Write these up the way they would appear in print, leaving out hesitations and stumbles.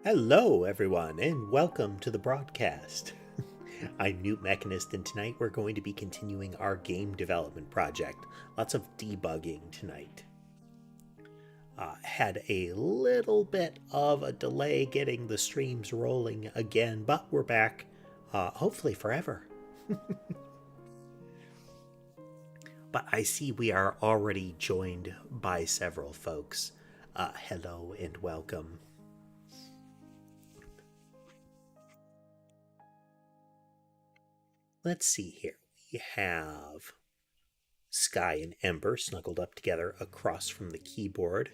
Hello, everyone, and welcome to the broadcast. I'm newtmechanist, and tonight we're going to be continuing our game development project. Lots of debugging tonight. Had a little bit of a delay getting the streams rolling again, but we're back, hopefully forever. But I see we are already joined by several folks. Hello and welcome. Let's see here. We have Sky and Ember snuggled up together across from the keyboard.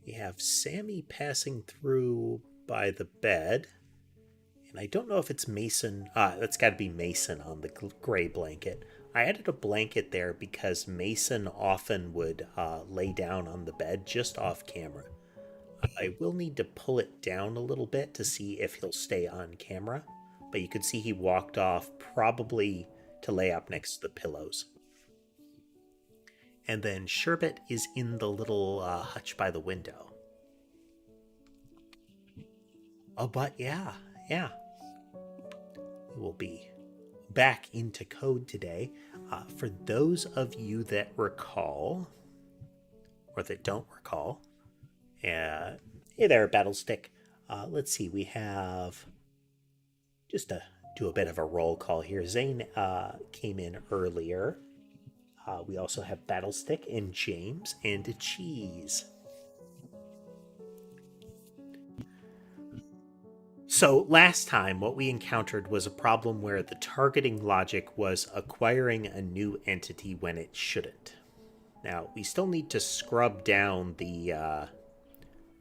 We have Sammy passing through by the bed. And I don't know if it's Mason. That's got to be Mason on the gray blanket. I added a blanket there because Mason often would lay down on the bed just off camera. I will need to pull it down a little bit to see if he'll stay on camera. But you could see he walked off probably to lay up next to the pillows. And then Sherbet is in the little hutch by the window. Oh, but yeah. We will be back into code today. For those of you that recall, or that don't recall, hey there, Battlestick. Let's see, we have... Just to do a bit of a roll call here, Zane came in earlier. We also have Battlestick and James and Cheese. So last time what we encountered was a problem where the targeting logic was acquiring a new entity when it shouldn't. Now, we still need to scrub down the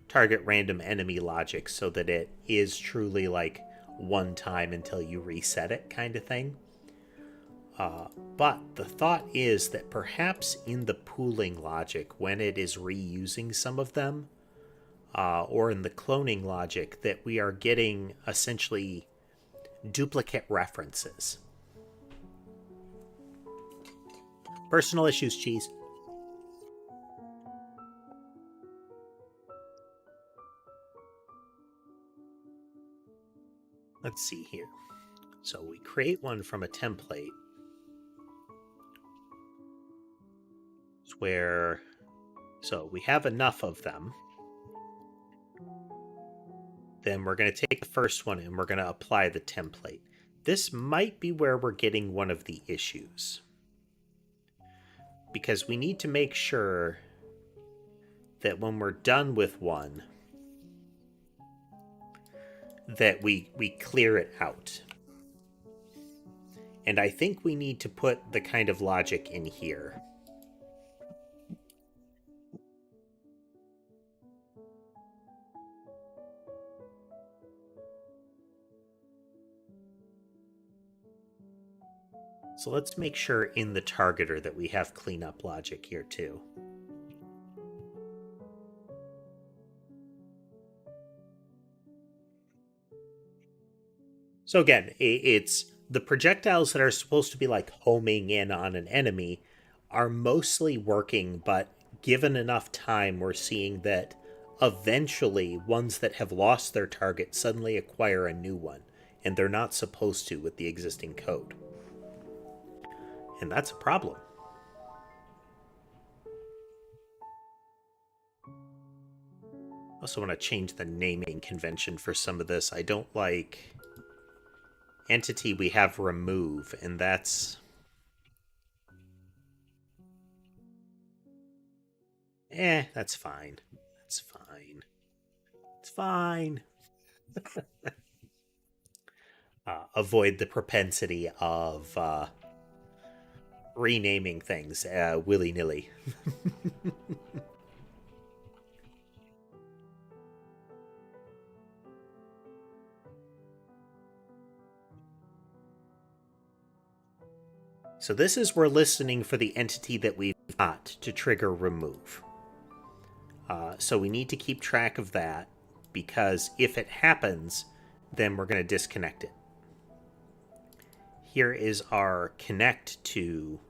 target random enemy logic so that it is truly like one time until you reset it kind of thing. But the thought is that perhaps in the pooling logic, when it is reusing some of them, or in the cloning logic, that we are getting essentially duplicate references. Personal issues, Cheese. Let's see here. So we create one from a template. So we have enough of them. Then we're going to take the first one and we're going to apply the template. This might be where we're getting one of the issues. Because we need to make sure that when we're done with one, that we clear it out. And I think we need to put the kind of logic in here. So let's make sure in the targeter that we have cleanup logic here too. So again, it's the projectiles that are supposed to be like homing in on an enemy are mostly working, but given enough time, we're seeing that eventually ones that have lost their target suddenly acquire a new one, and they're not supposed to with the existing code. And that's a problem. I also want to change the naming convention for some of this. I don't like entity we have remove, and that's... that's fine. That's fine. It's fine. Avoid the propensity of renaming things willy-nilly. So this is we're listening for the entity that we've got to trigger remove. So we need to keep track of that, because if it happens, then we're going to disconnect it. Here is our connect to...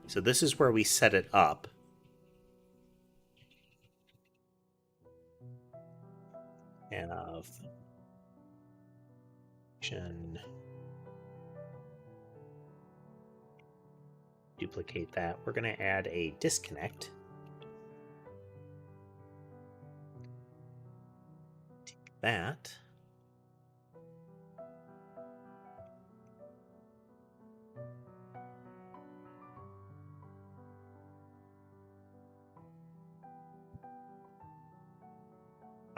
so this is where we set it up. of duplicate that. We're going to add a disconnect. Take that.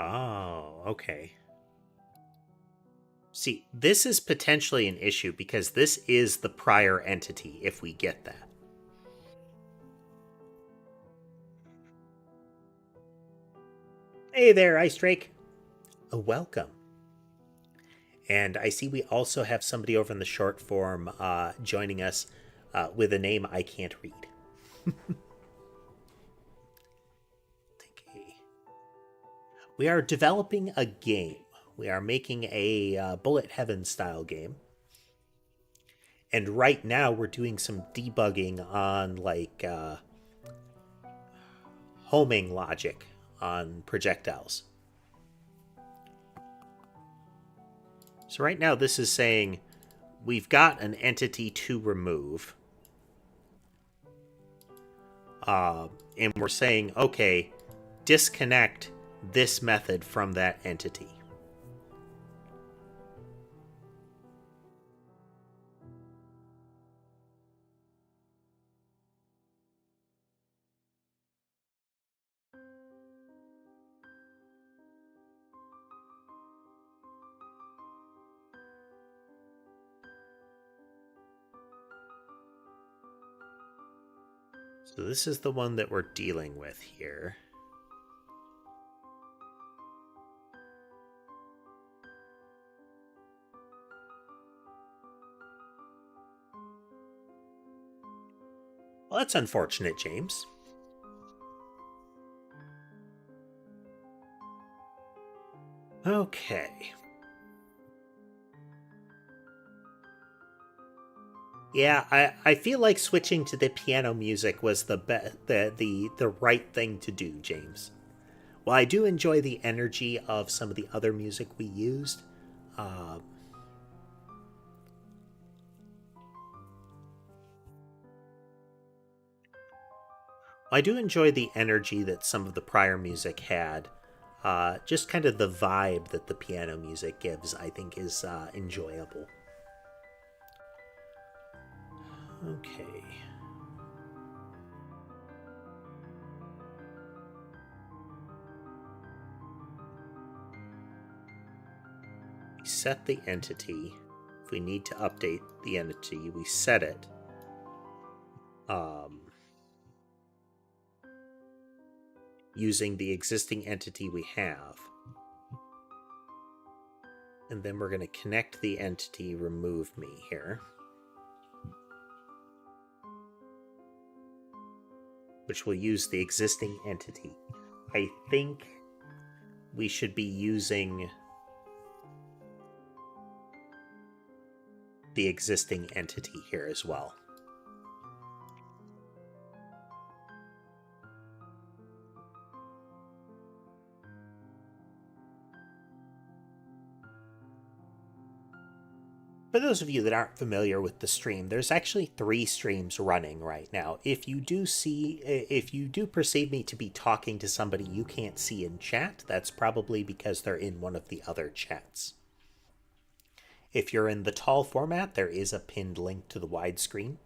Oh, okay. See, this is potentially an issue because this is the prior entity if we get that. Hey there, Ice Drake. Welcome. And I see we also have somebody over in the short form joining us with a name I can't read. We are developing a game. We are making a Bullet Heaven style game. And right now we're doing some debugging on like homing logic on projectiles. So right now this is saying we've got an entity to remove. And we're saying, okay, disconnect this method from that entity. So this is the one that we're dealing with here. Well, that's unfortunate, James. Okay. Yeah, I feel like switching to the piano music was the right thing to do, James. While I do enjoy the energy of some of the other music we used, I do enjoy the energy that some of the prior music had. Just kind of the vibe that the piano music gives, I think, is enjoyable. Okay. We set the entity. If we need to update the entity, we set it. Using the existing entity we have. And then we're going to connect the entity remove me here. Which will use the existing entity. I think we should be using the existing entity here as well. For those of you that aren't familiar with the stream, there's actually 3 streams running right now. If you do perceive me to be talking to somebody you can't see in chat, that's probably because they're in one of the other chats. If you're in the tall format, there is a pinned link to the widescreen.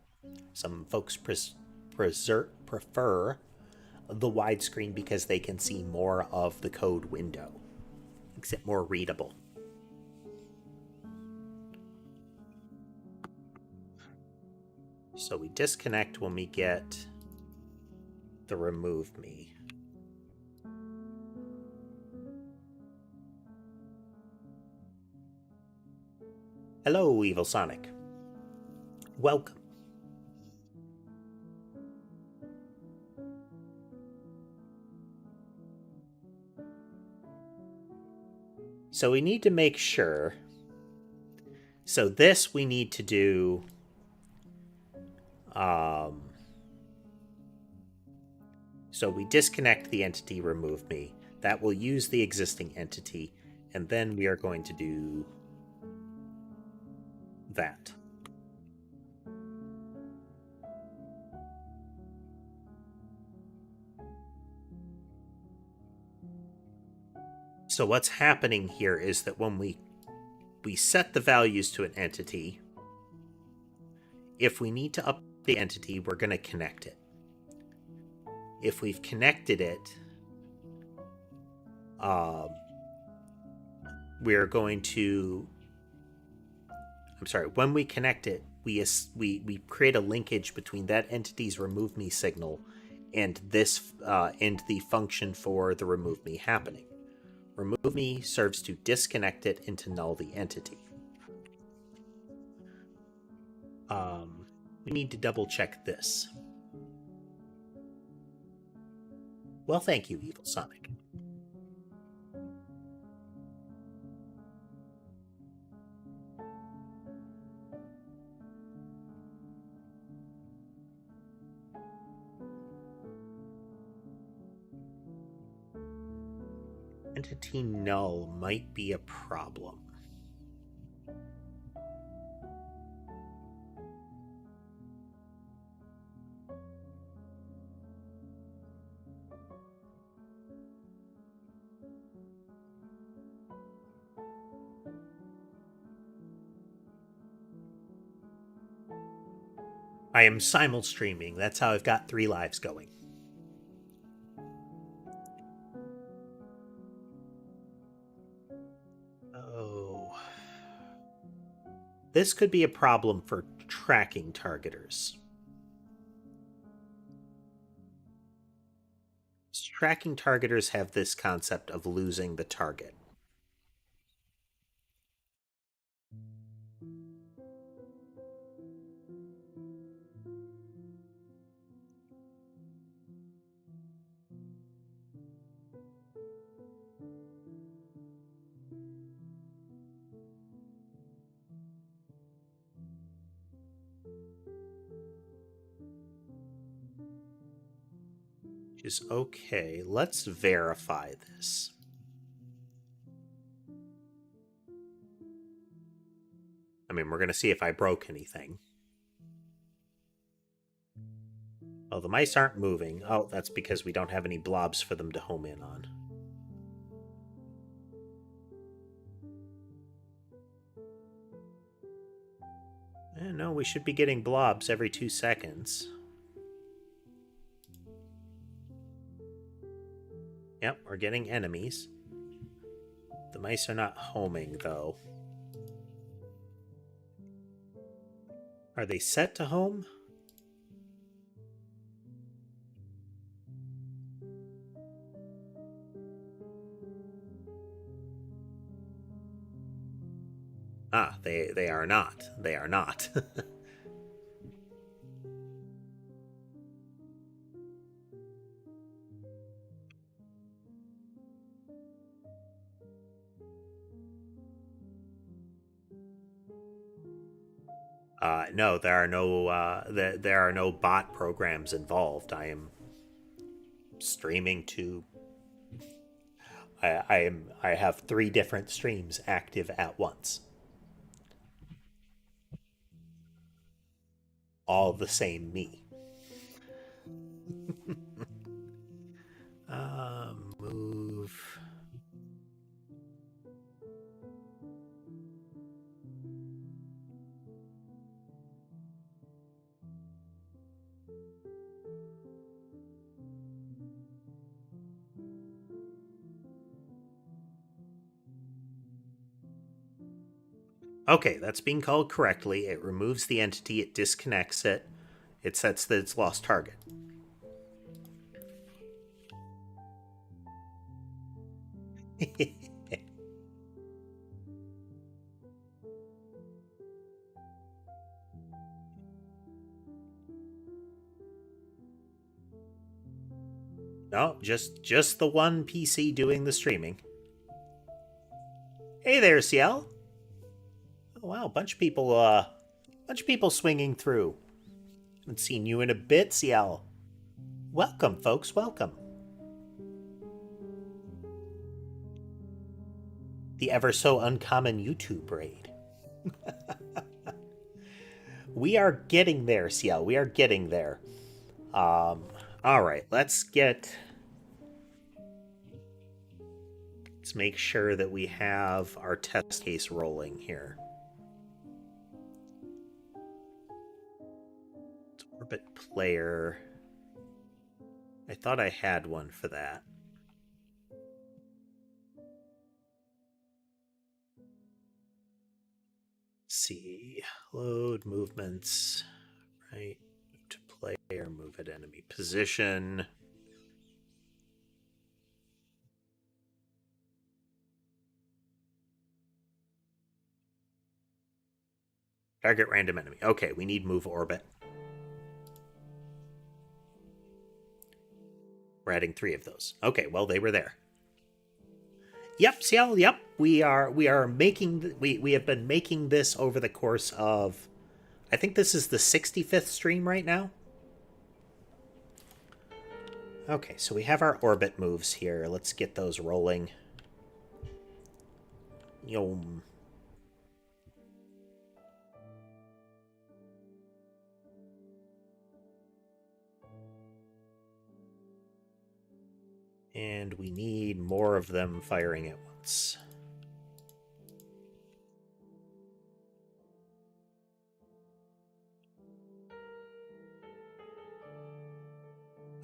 Some folks prefer the widescreen because they can see more of the code window. Makes it more readable. So we disconnect when we get the remove me. Hello, Evil Sonic. Welcome. So we need to make sure. So this we need to do. So we disconnect the entity remove me. That will use the existing entity. And then we are going to do that. So what's happening here is that when we set the values to an entity, if we need to update the entity, we're going to connect it. If we've connected it, we're going to... I'm sorry, when we connect it, we create a linkage between that entity's remove me signal and this and the function for the remove me happening. Remove me serves to disconnect it and to null the entity. We need to double check this. Well, thank you, Evil Sonic. Entity null might be a problem. I am simul streaming. That's how I've got 3 lives going. Oh. This could be a problem for tracking targeters. Tracking targeters have this concept of losing the target. Is okay. Let's verify this. I mean, we're going to see if I broke anything. Oh, the mice aren't moving. Oh, that's because we don't have any blobs for them to home in on. No, we should be getting blobs every 2 seconds. Yep, we're getting enemies. The mice are not homing, though. Are they set to home? Ah, they are not. They are not. No, there are no bot programs involved. I am streaming to. I have 3 different streams active at once. All the same me. Move. Okay, that's being called correctly. It removes the entity, it disconnects it, it sets that it's lost target. No, just the one PC doing the streaming. Hey there, Ciel. Oh wow, bunch of people swinging through. Haven't seen you in a bit, Ciel. Welcome, folks, welcome. The ever so uncommon YouTube raid. We are getting there, CL. We are getting there. All right, let's make sure that we have our test case rolling here. Orbit player. I thought I had one for that. Let's see. Load movements. Right. To player, move at enemy position. Target random enemy. Okay, we need move orbit. We're adding 3 of those. Okay, well, they were there. Yep, CL, yep. We have been making this over the course of, I think this is the 65th stream right now. Okay, so we have our orbit moves here. Let's get those rolling. Yom. And we need more of them firing at once.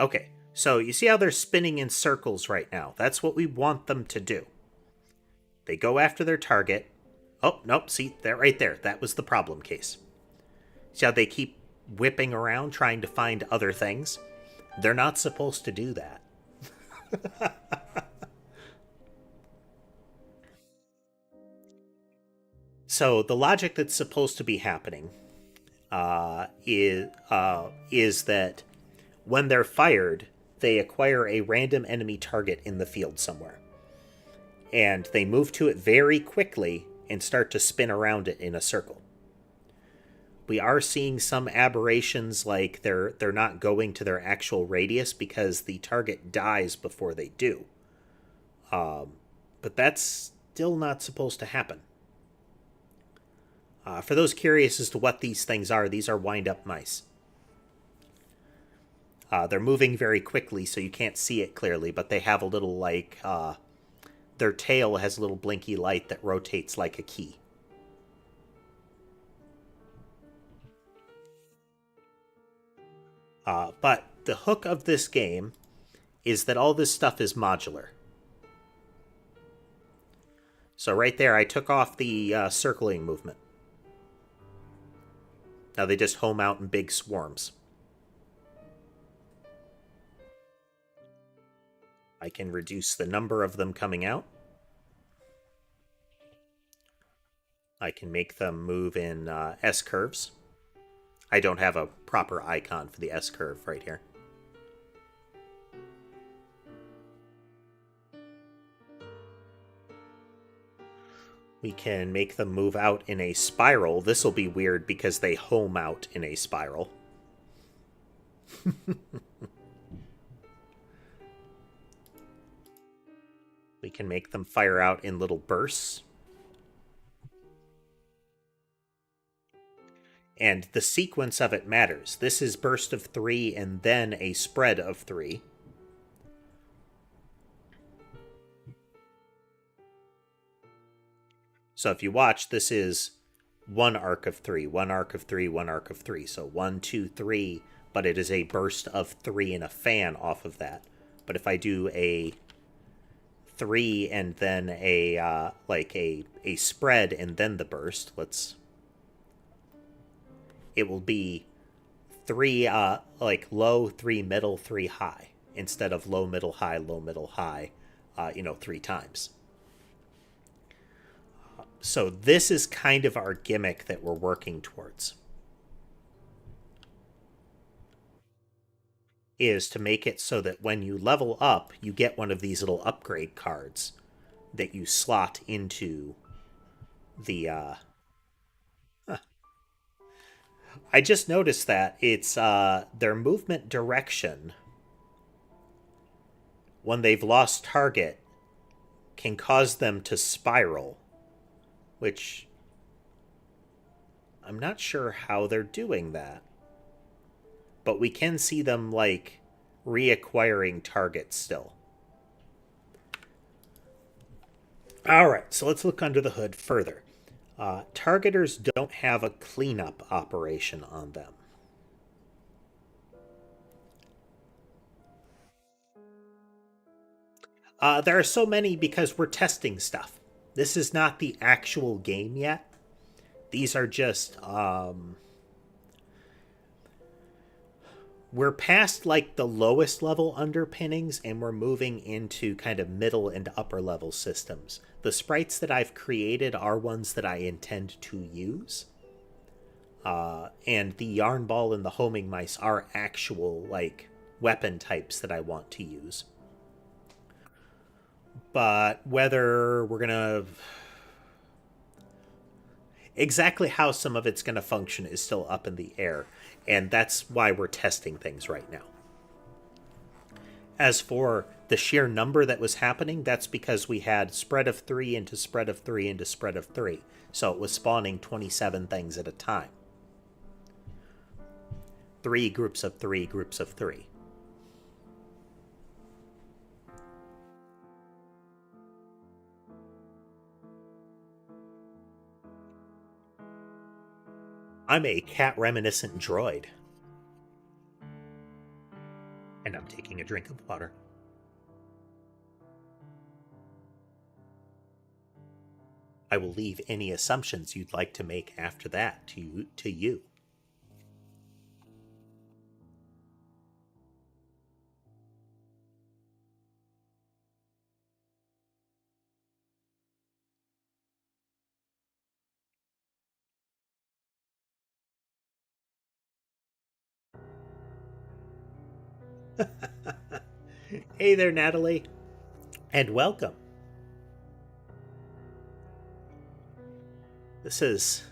Okay, so you see how they're spinning in circles right now? That's what we want them to do. They go after their target. Oh, nope, see, that right there. That was the problem case. See how they keep whipping around trying to find other things? They're not supposed to do that. So the logic that's supposed to be happening is that when they're fired, they acquire a random enemy target in the field somewhere, and they move to it very quickly and start to spin around it in a circle. We are seeing some aberrations, like they're not going to their actual radius because the target dies before they do. But that's still not supposed to happen. For those curious as to what these things are wind-up mice. They're moving very quickly, so you can't see it clearly, but they have a little, like, their tail has a little blinky light that rotates like a key. But the hook of this game is that all this stuff is modular. So right there, I took off the circling movement. Now they just home out in big swarms. I can reduce the number of them coming out. I can make them move in S-curves. I don't have a proper icon for the S-curve right here. We can make them move out in a spiral. This will be weird because they home out in a spiral. We can make them fire out in little bursts. And the sequence of it matters. This is burst of 3 and then a spread of 3. So if you watch, this is 1 arc of 3, 1 arc of 3, 1 arc of 3. So 1, 2, 3, but it is a burst of 3 and a fan off of that. But if I do a 3 and then a spread and then the burst, it will be 3 low, 3 middle, 3 high, instead of low, middle, high, 3 times. So this is kind of our gimmick that we're working towards, is to make it so that when you level up, you get one of these little upgrade cards that you slot into the I just noticed that it's their movement direction when they've lost target can cause them to spiral, which I'm not sure how they're doing that. But we can see them, like, reacquiring targets still. Alright, so let's look under the hood further. Targeters don't have a cleanup operation on them. There are so many because we're testing stuff. This is not the actual game yet. These are just we're past like the lowest level underpinnings and we're moving into kind of middle and upper level systems. The sprites that I've created are ones that I intend to use. And the yarn ball and the homing mice are actual like weapon types that I want to use. But whether we're gonna exactly how some of it's gonna function is still up in the air, and that's why we're testing things right now. As for the sheer number that was happening, that's because we had spread of 3 into spread of 3 into spread of 3. So it was spawning 27 things at a time. 3 groups of 3 groups of 3. I'm a cat-reminiscent droid. And I'm taking a drink of water. I will leave any assumptions you'd like to make after that to you. Hey there, Natalie, and welcome. This is...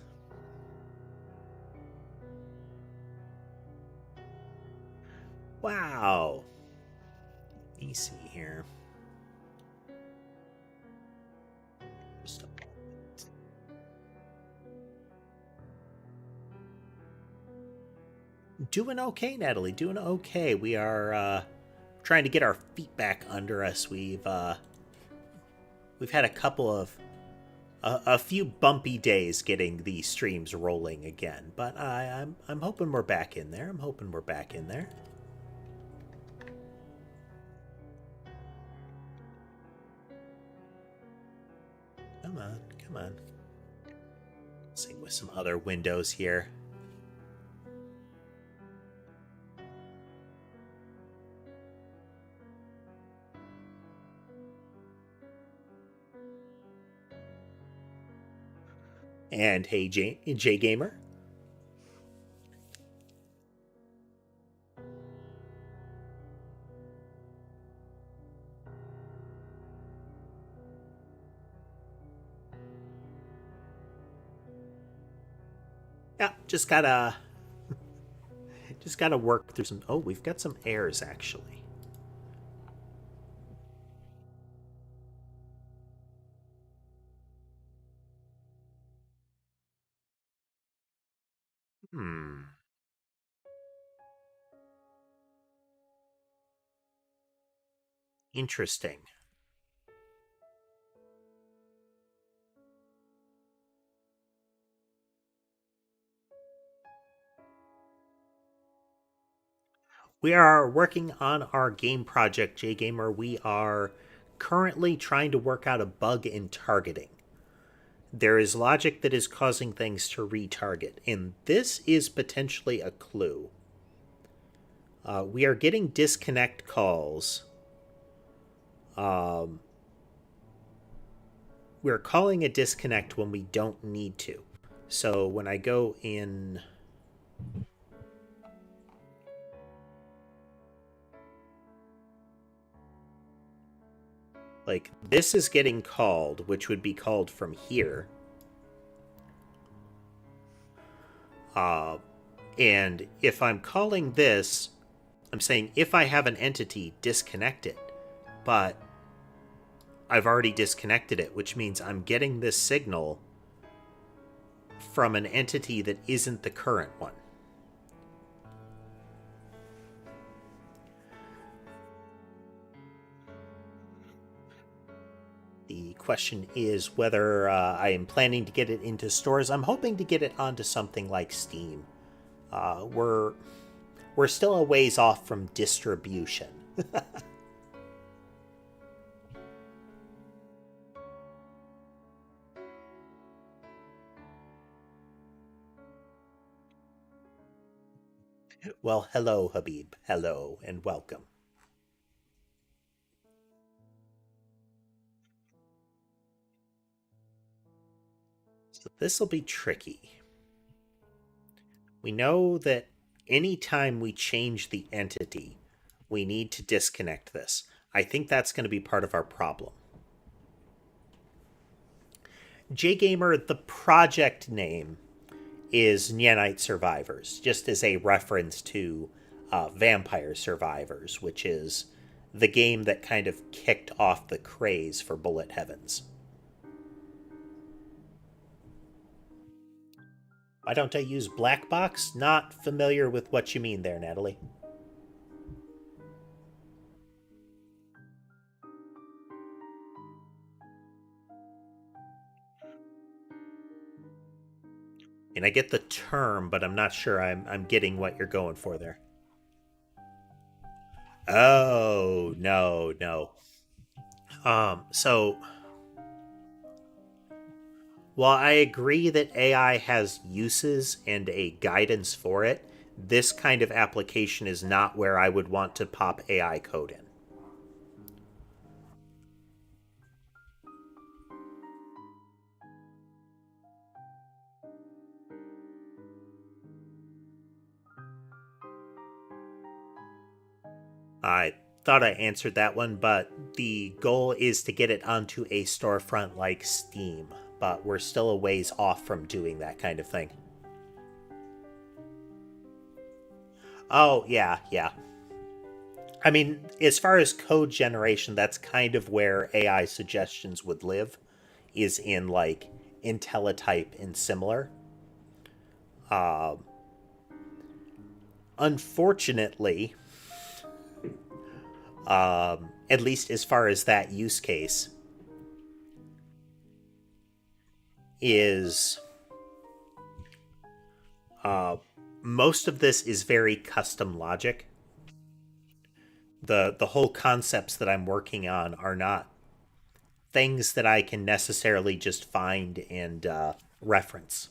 Wow. Let me see here. Just a moment. Doing okay, Natalie. Doing okay. We are trying to get our feet back under us. We've had a couple of a few bumpy days getting the streams rolling again, but I'm hoping we're back in there. I'm hoping we're back in there. Come on, come on. Same with some other windows here. And hey, J Gamer. Yeah, just gotta work through some. Oh, we've got some errors actually. Interesting. We are working on our game project, J Gamer. We are currently trying to work out a bug in targeting. There is logic that is causing things to retarget, and this is potentially a clue. We are getting disconnect calls. We're calling a disconnect when we don't need to. So when I go in... Like, this is getting called, which would be called from here. And if I'm calling this, I'm saying if I have an entity, disconnect it. But I've already disconnected it, which means I'm getting this signal from an entity that isn't the current one. The question is whether I am planning to get it into stores. I'm hoping to get it onto something like Steam. We're still a ways off from distribution. Well, hello, Habib. Hello, and welcome. So this will be tricky. We know that anytime we change the entity, we need to disconnect this. I think that's going to be part of our problem. JGamer, the project name, is Nyanite Survivors, just as a reference to Vampire Survivors, which is the game that kind of kicked off the craze for Bullet Heavens. Why don't I use Black Box? Not familiar with what you mean there, Natalie. And I get the term, but I'm not sure I'm getting what you're going for there. Oh, no, no. So while I agree that AI has uses and a guidance for it, this kind of application is not where I would want to pop AI code in. I thought I answered that one, but the goal is to get it onto a storefront like Steam, but we're still a ways off from doing that kind of thing. Oh, yeah, yeah. I mean, as far as code generation, that's kind of where AI suggestions would live, is in like IntelliType and similar. Uh, Unfortunately, at least as far as that use case, is uh, most of this is very custom logic. The whole concepts that I'm working on are not things that I can necessarily just find and reference.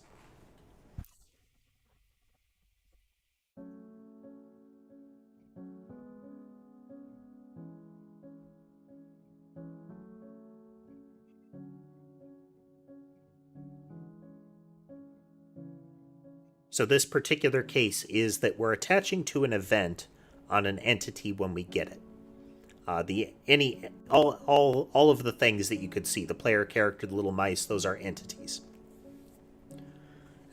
So this particular case is that we're attaching to an event on an entity when we get it. The any all of the things that you could see, the player character, the little mice, those are entities.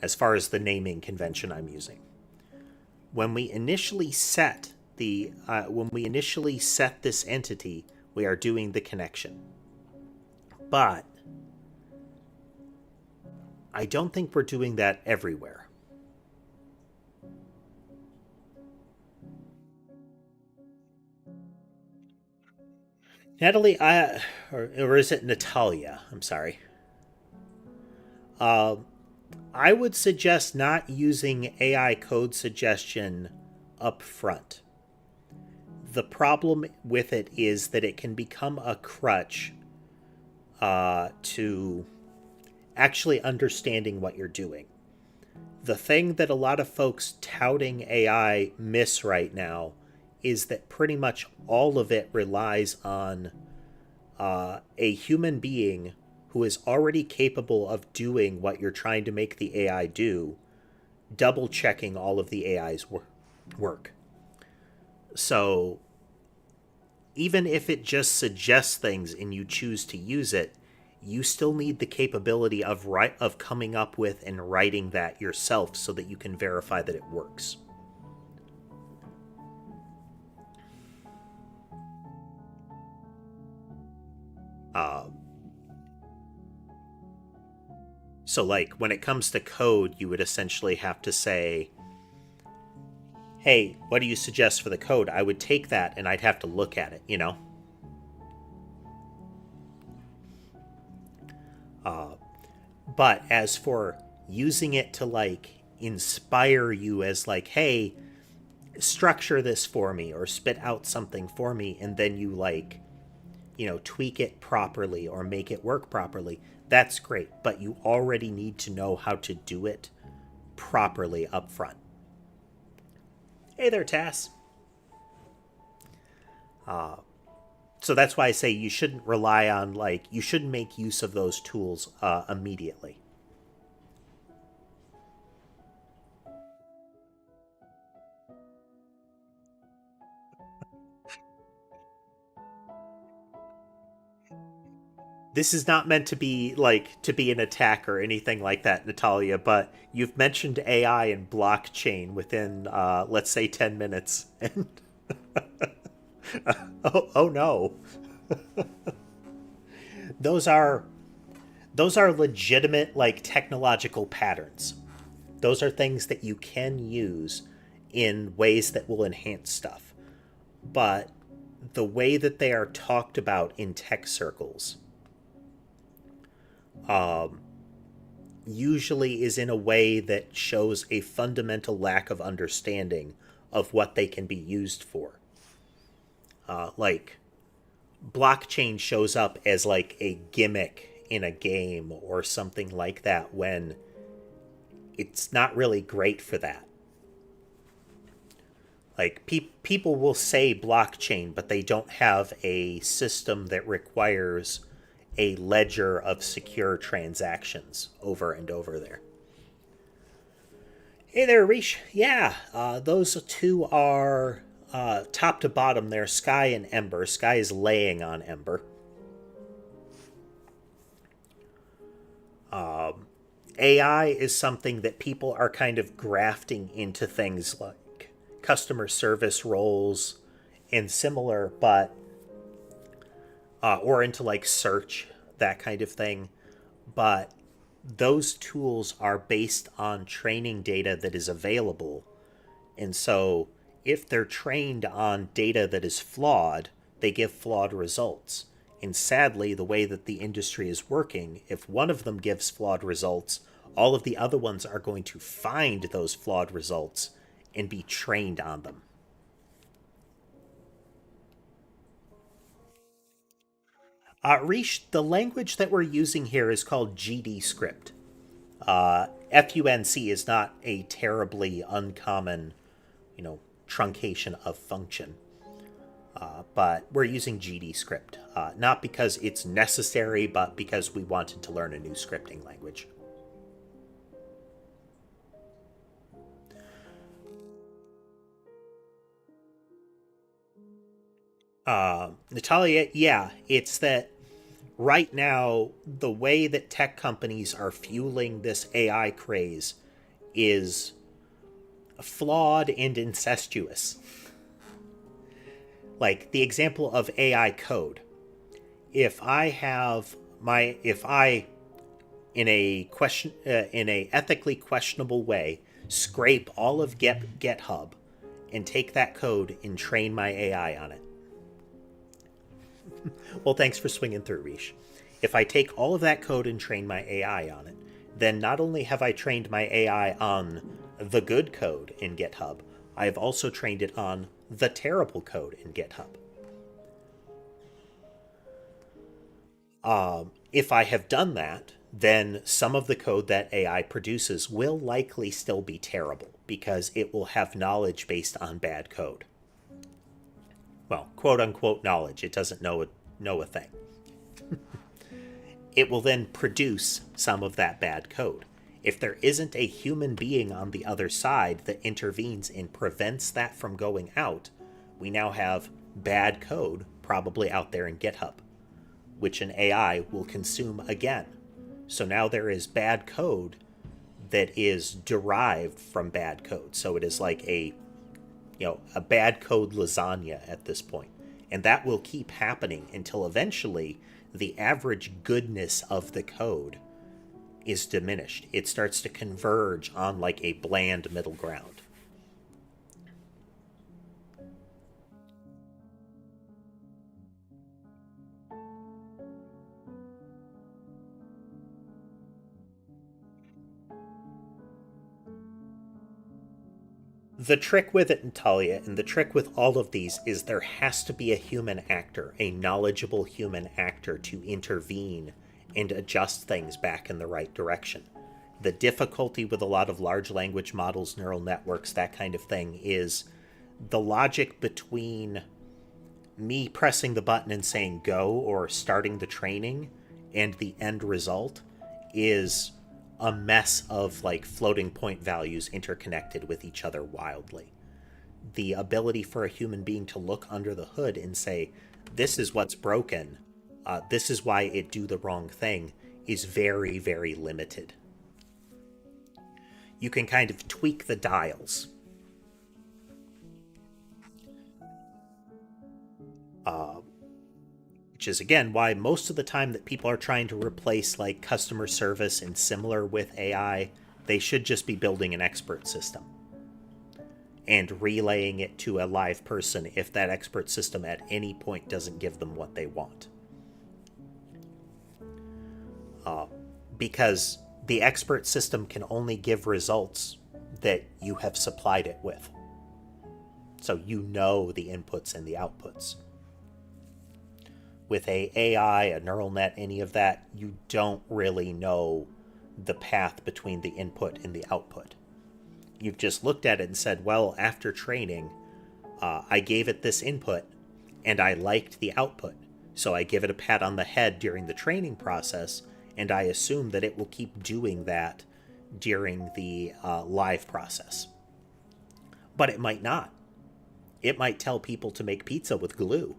As far as the naming convention I'm using, when we initially set this entity, we are doing the connection. But I don't think we're doing that everywhere. Natalie, or is it Natalia? I'm sorry. Uh, I would suggest not using AI code suggestion up front. The problem with it is that it can become a crutch to actually understanding what you're doing. The thing that a lot of folks touting AI miss right now is that pretty much all of it relies on a human being who is already capable of doing what you're trying to make the AI do, double checking all of the AI's work. So even if it just suggests things and you choose to use it, you still need the capability of coming up with and writing that yourself so that you can verify that it works. So, like, when it comes to code, you would essentially have to say, hey, what do you suggest for the code? I would take that and I'd have to look at it, you know? But as for using it to, like, inspire you as, like, hey, structure this for me or spit out something for me, and then you, like, tweak it properly or make it work properly, that's great. But you already need to know how to do it properly up front. Hey there, Tass. So that's why I say you shouldn't rely on, like, you shouldn't make use of those tools immediately. This is not meant to be an attack or anything like that, Natalia, but you've mentioned AI and blockchain within, let's say, 10 minutes. And oh no. Those are legitimate, like, technological patterns. Those are things that you can use in ways that will enhance stuff. But the way that they are talked about in tech circles usually is in a way that shows a fundamental lack of understanding of what they can be used for. Like, blockchain shows up as, like, a gimmick in a game or something like that when it's not really great for that. Like, people will say blockchain, but they don't have a system that requires a ledger of secure transactions over and over there. Hey there, Rish. Yeah, those two are top to bottom there, Sky and Ember. Sky is laying on Ember. AI is something that people are kind of grafting into things like customer service roles and similar, but or into, like, search, that kind of thing. But those tools are based on training data that is available. And so if they're trained on data that is flawed, they give flawed results. And sadly, the way that the industry is working, if one of them gives flawed results, all of the other ones are going to find those flawed results and be trained on them. Rish, the language that we're using here is called GD script. FUNC is not a terribly uncommon, truncation of function. But we're using GD script, not because it's necessary, but because we wanted to learn a new scripting language. Natalia, yeah, it's that right now, the way that tech companies are fueling this AI craze is flawed and incestuous. Like the example of AI code. If I in a ethically questionable way scrape all of GitHub and take that code and train my AI on it. Well, thanks for swinging through, Rish. If I take all of that code and train my AI on it, then not only have I trained my AI on the good code in GitHub, I have also trained it on the terrible code in GitHub. If I have done that, then some of the code that AI produces will likely still be terrible because it will have knowledge based on bad code. Well, quote unquote knowledge. It doesn't know a thing. It will then produce some of that bad code. If there isn't a human being on the other side that intervenes and prevents that from going out, we now have bad code probably out there in GitHub, which an AI will consume again. So now there is bad code that is derived from bad code. So it is like a bad code lasagna at this point. And that will keep happening until eventually the average goodness of the code is diminished. It starts to converge on like a bland middle ground. The trick with it, Natalia, and the trick with all of these is there has to be a human actor, a knowledgeable human actor to intervene and adjust things back in the right direction. The difficulty with a lot of large language models, neural networks, that kind of thing is the logic between me pressing the button and saying go or starting the training and the end result is a mess of like floating point values interconnected with each other wildly. The ability for a human being to look under the hood and say, this is what's broken, this is why it do the wrong thing, is very, very limited. You can kind of tweak the dials. Which is, again, why most of the time that people are trying to replace like customer service and similar with AI, they should just be building an expert system and relaying it to a live person if that expert system at any point doesn't give them what they want. Because the expert system can only give results that you have supplied it with. So you know the inputs and the outputs. With a AI, a neural net, any of that, you don't really know the path between the input and the output. You've just looked at it and said, well, after training, I gave it this input and I liked the output. So I give it a pat on the head during the training process, and I assume that it will keep doing that during the live process. But it might not. It might tell people to make pizza with glue.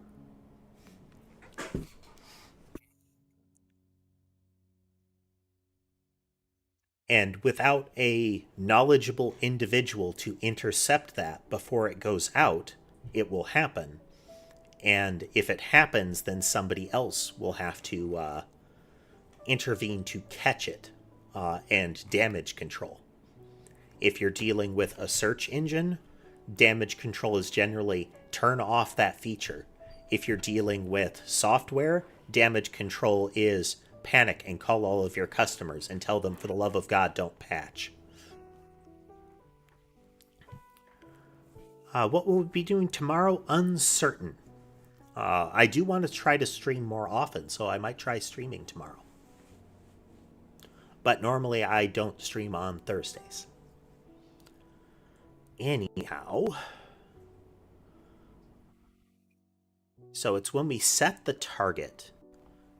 And without a knowledgeable individual to intercept that before it goes out, it will happen. And if it happens, then somebody else will have to intervene to catch it and damage control. If you're dealing with a search engine, damage control is generally turn off that feature. If you're dealing with software, damage control is panic and call all of your customers and tell them, for the love of God, don't patch. What we'll be doing tomorrow, uncertain. I do want to try to stream more often, so I might try streaming tomorrow. But normally I don't stream on Thursdays. Anyhow, so it's when we set the target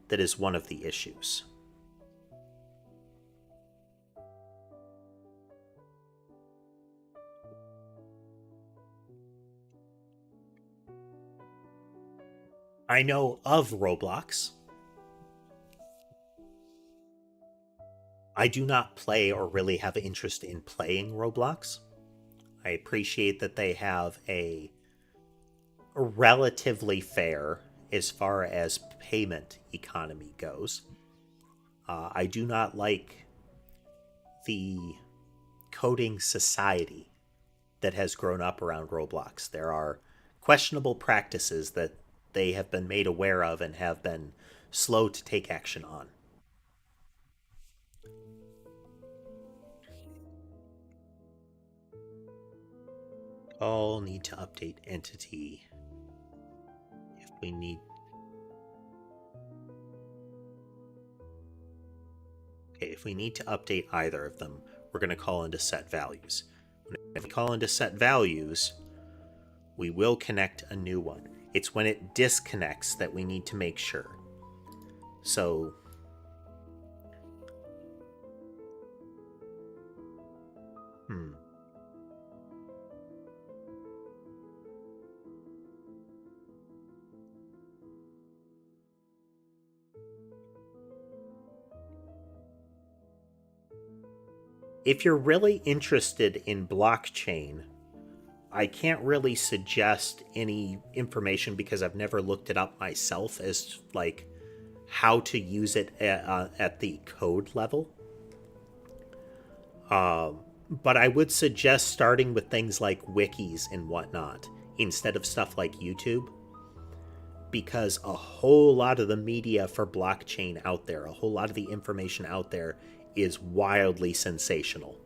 that is one of the issues. I know of Roblox. I do not play or really have interest in playing Roblox. I appreciate that they have a relatively fair, as far as payment economy goes. I do not like the coding society that has grown up around Roblox. There are questionable practices that they have been made aware of and have been slow to take action on. All need to update entity if we need. Okay, if we need to update either of them, we're going to call into set values. If we call into set values, we will connect a new one. It's when it disconnects that we need to make sure. So if you're really interested in blockchain, I can't really suggest any information because I've never looked it up myself as like how to use it at the code level. But I would suggest starting with things like wikis and whatnot instead of stuff like YouTube, because a whole lot of the media for blockchain out there, a whole lot of the information out there is wildly sensational.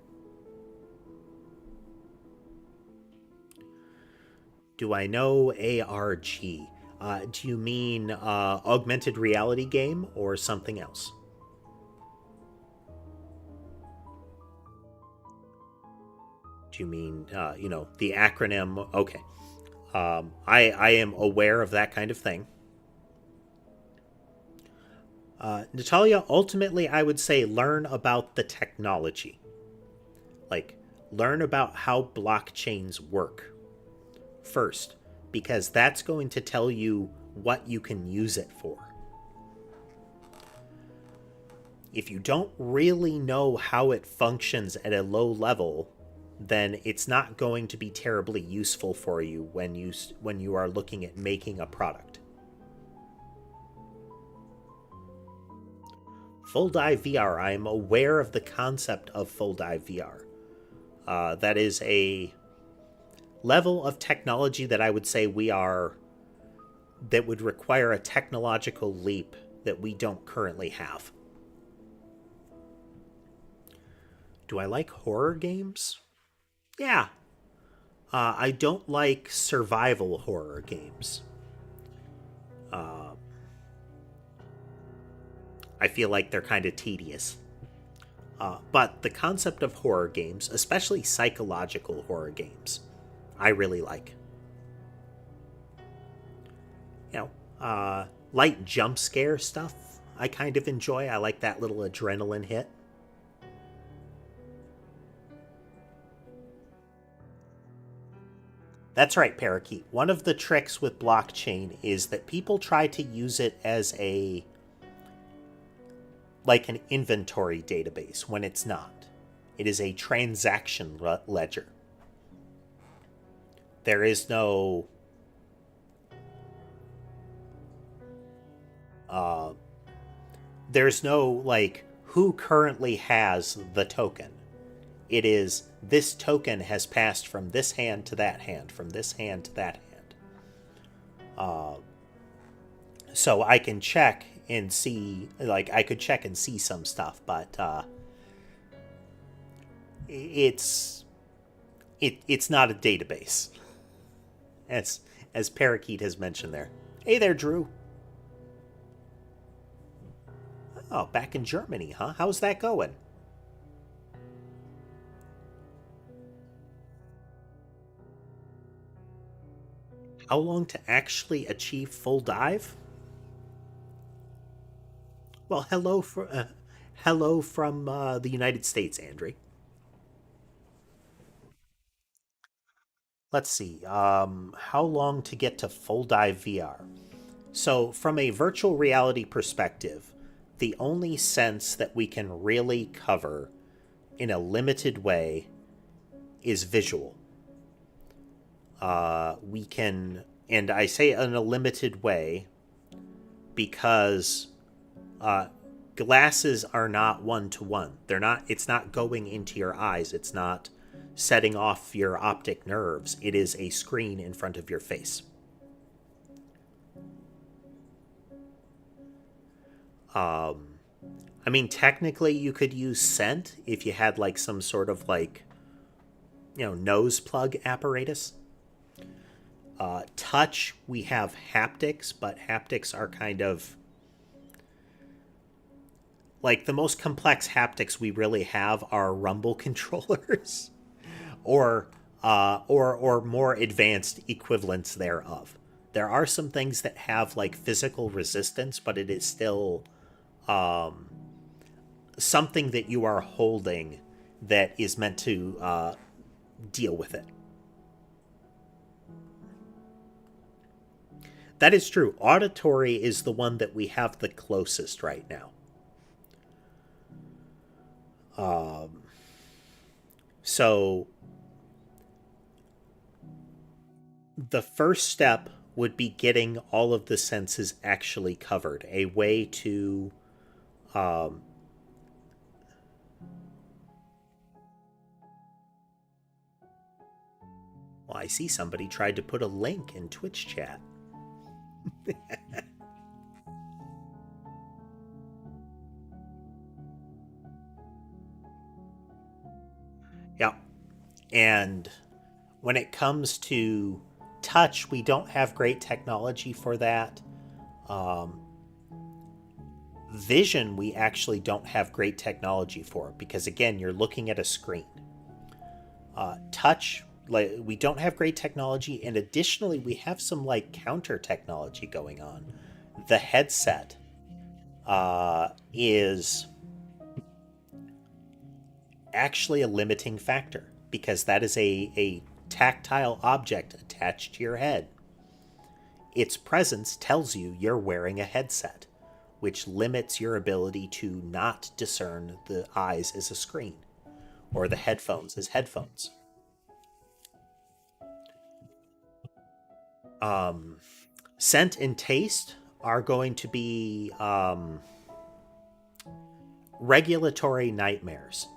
Do I know ARG? Do you mean augmented reality game or something else? Do you mean, the acronym? Okay. I am aware of that kind of thing. Natalia, ultimately, I would say learn about the technology. Like, learn about how blockchains work first, because that's going to tell you what you can use it for. If you don't really know how it functions at a low level, then it's not going to be terribly useful for you when you are looking at making a product. Full dive VR. I am aware of the concept of full dive VR. That is a level of technology that I would say that would require a technological leap that we don't currently have. Do I like horror games? Yeah. I don't like survival horror games. I feel like they're kind of tedious. But the concept of horror games, especially psychological horror games, I really like. Light jump scare stuff, I kind of enjoy. I like that little adrenaline hit. That's right, Parakeet. One of the tricks with blockchain is that people try to use it as an inventory database when it's not. It is a transaction ledger. There is no there's no like who currently has the token. It is this token has passed from this hand to that hand, from this hand to that hand. So I can check and see, like I could check and see some stuff, but it's it's not a database, as Parakeet has mentioned there. Hey there, Drew. Oh, back in Germany, huh? How's that going? How long to actually achieve full dive? Well, hello from the United States, Andre. Let's see. How long to get to full dive VR? So, from a virtual reality perspective, the only sense that we can really cover in a limited way is visual. We can, and I say in a limited way because glasses are not one to one. They're not. It's not going into your eyes. It's not setting off your optic nerves. It is a screen in front of your face. I mean, technically, you could use scent if you had like some sort of like, nose plug apparatus. Touch, we have haptics, but haptics are kind of like the most complex haptics we really have are rumble controllers, or more advanced equivalents thereof. There are some things that have like physical resistance, but it is still something that you are holding that is meant to deal with it. That is true. Auditory is the one that we have the closest right now. So the first step would be getting all of the senses actually covered. A way to Well, I see somebody tried to put a link in Twitch chat. Yeah. And when it comes to touch, we don't have great technology for that. Um, Vision, we actually don't have great technology for because, again, you're looking at a screen. Touch, like, we don't have great technology, and additionally, we have some like counter technology going on. The headset is actually a limiting factor because that is a tactile object attached to your head. Its presence tells you you're wearing a headset, which limits your ability to not discern the eyes as a screen or the headphones as headphones. Scent and taste are going to be regulatory nightmares.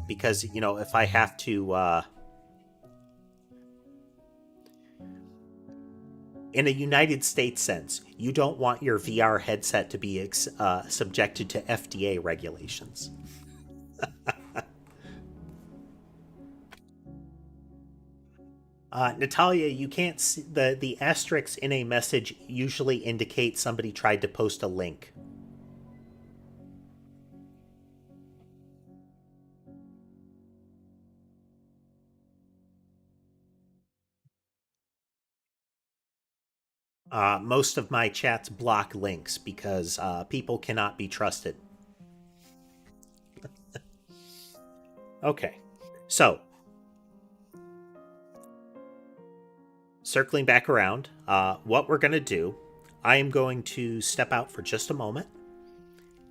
Because, if I have to, in a United States sense, you don't want your VR headset to be subjected to FDA regulations. Natalia, you can't see the asterisks in a message usually indicate somebody tried to post a link. Most of my chats block links because people cannot be trusted. Okay, so circling back around, what we're going to do, I am going to step out for just a moment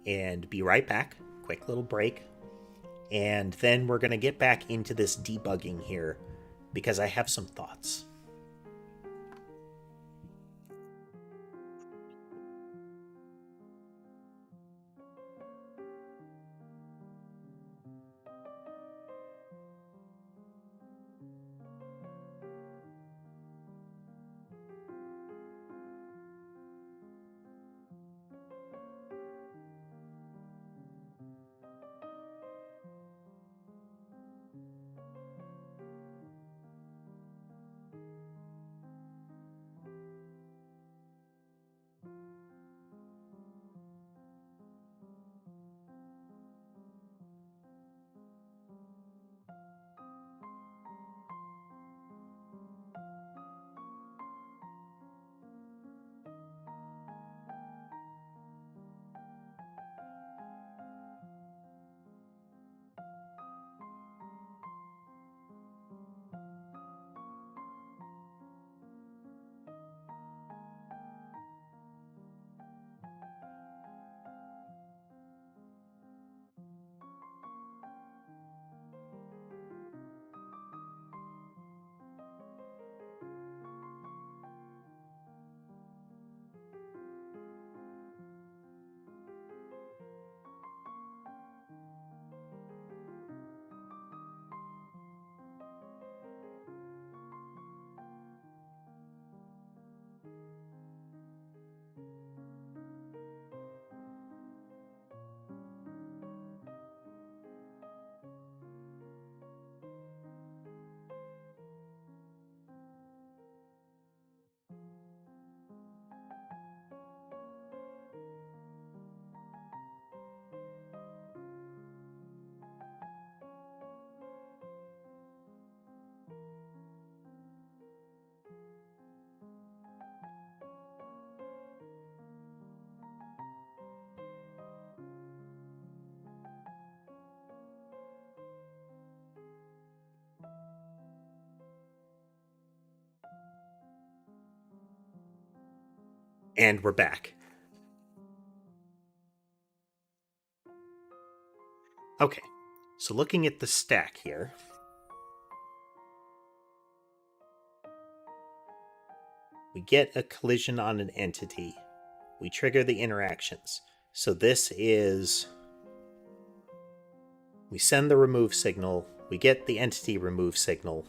and be right back. Quick little break. And then we're going to get back into this debugging here because I have some thoughts. And we're back. Okay, so looking at the stack here, we get a collision on an entity. We trigger the interactions. So this is We send the remove signal, we get the entity remove signal.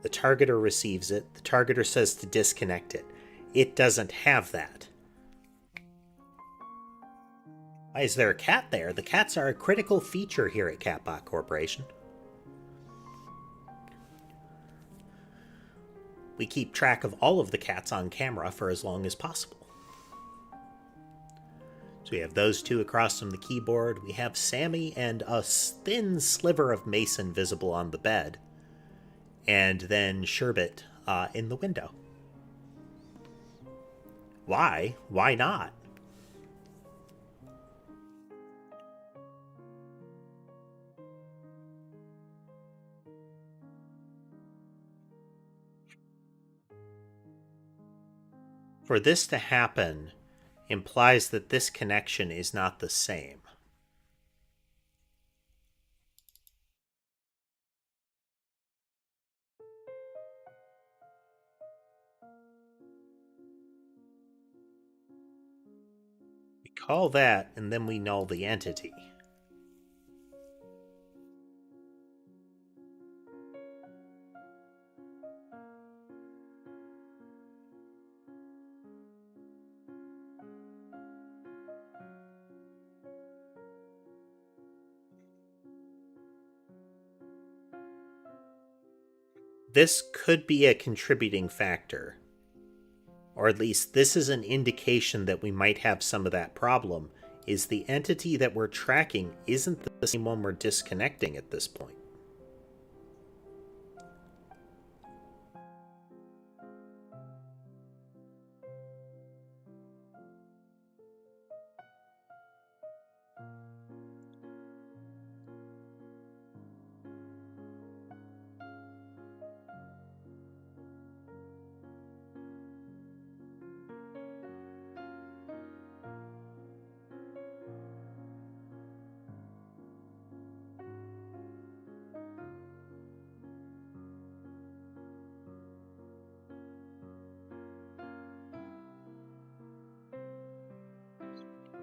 The targeter receives it, the targeter says to disconnect it. It doesn't have that. Why is there a cat there? The cats are a critical feature here at Catbot Corporation. We keep track of all of the cats on camera for as long as possible. So we have those two across from the keyboard. We have Sammy and a thin sliver of Mason visible on the bed. And then Sherbet in the window. Why? Why not? For this to happen implies that this connection is not the same. We call that, and then we null the entity. This could be a contributing factor. Or at least this is an indication that we might have some of that problem, is the entity that we're tracking isn't the same one we're disconnecting at this point.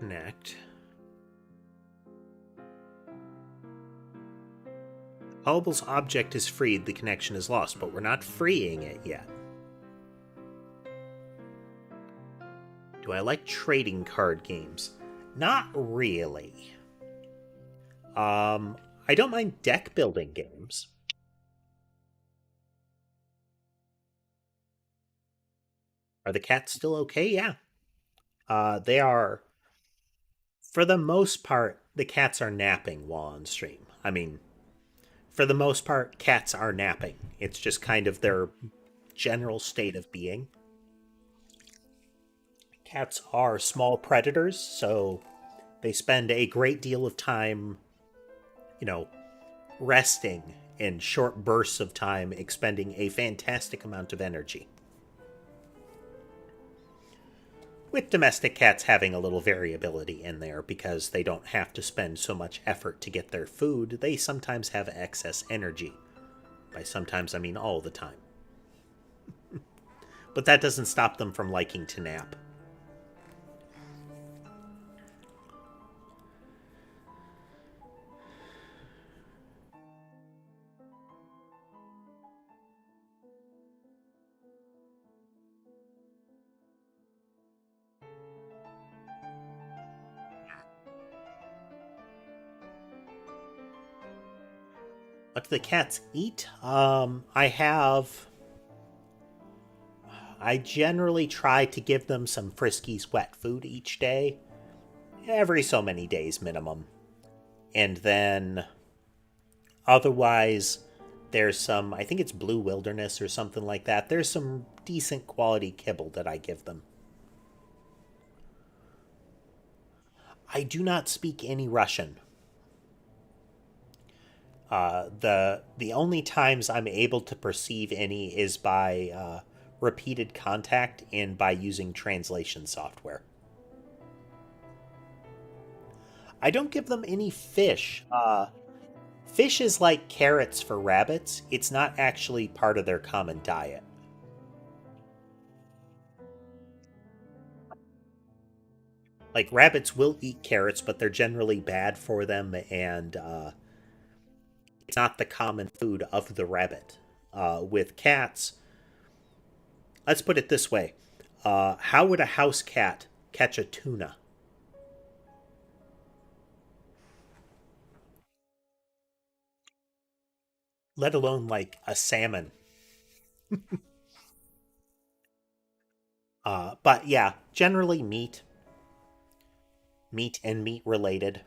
Connect. Hullable's object is freed, the connection is lost, but we're not freeing it yet. Do I like trading card games? Not really. I don't mind deck building games. Are the cats still okay? Yeah. They are. For the most part, the cats are napping while on stream. I mean, for the most part, cats are napping. It's just kind of their general state of being. Cats are small predators, so they spend a great deal of time, resting in short bursts of time, expending a fantastic amount of energy. With domestic cats having a little variability in there because they don't have to spend so much effort to get their food, they sometimes have excess energy. By sometimes, I mean all the time. But that doesn't stop them from liking to nap. What do the cats eat? I generally try to give them some Friskies wet food each day. Every so many days minimum. And then otherwise, there's some, I think it's Blue Wilderness or something like that. There's some decent quality kibble that I give them. I do not speak any Russian. The only times I'm able to perceive any is by repeated contact and by using translation software. I don't give them any fish. Fish is like carrots for rabbits. It's not actually part of their common diet. Like rabbits will eat carrots, but they're generally bad for them, and it's not the common food of the rabbit. With cats, let's put it this way: how would a house cat catch a tuna? Let alone like a salmon. But yeah, generally meat and meat related.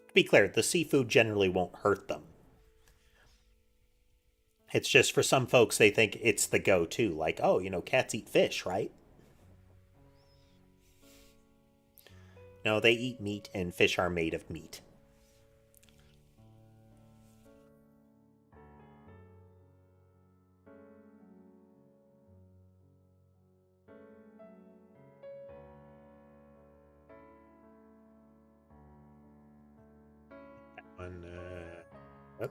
To be clear, the seafood generally won't hurt them. It's just for some folks, they think it's the go to. Like, oh, cats eat fish, right? No, they eat meat, and fish are made of meat. One, yep.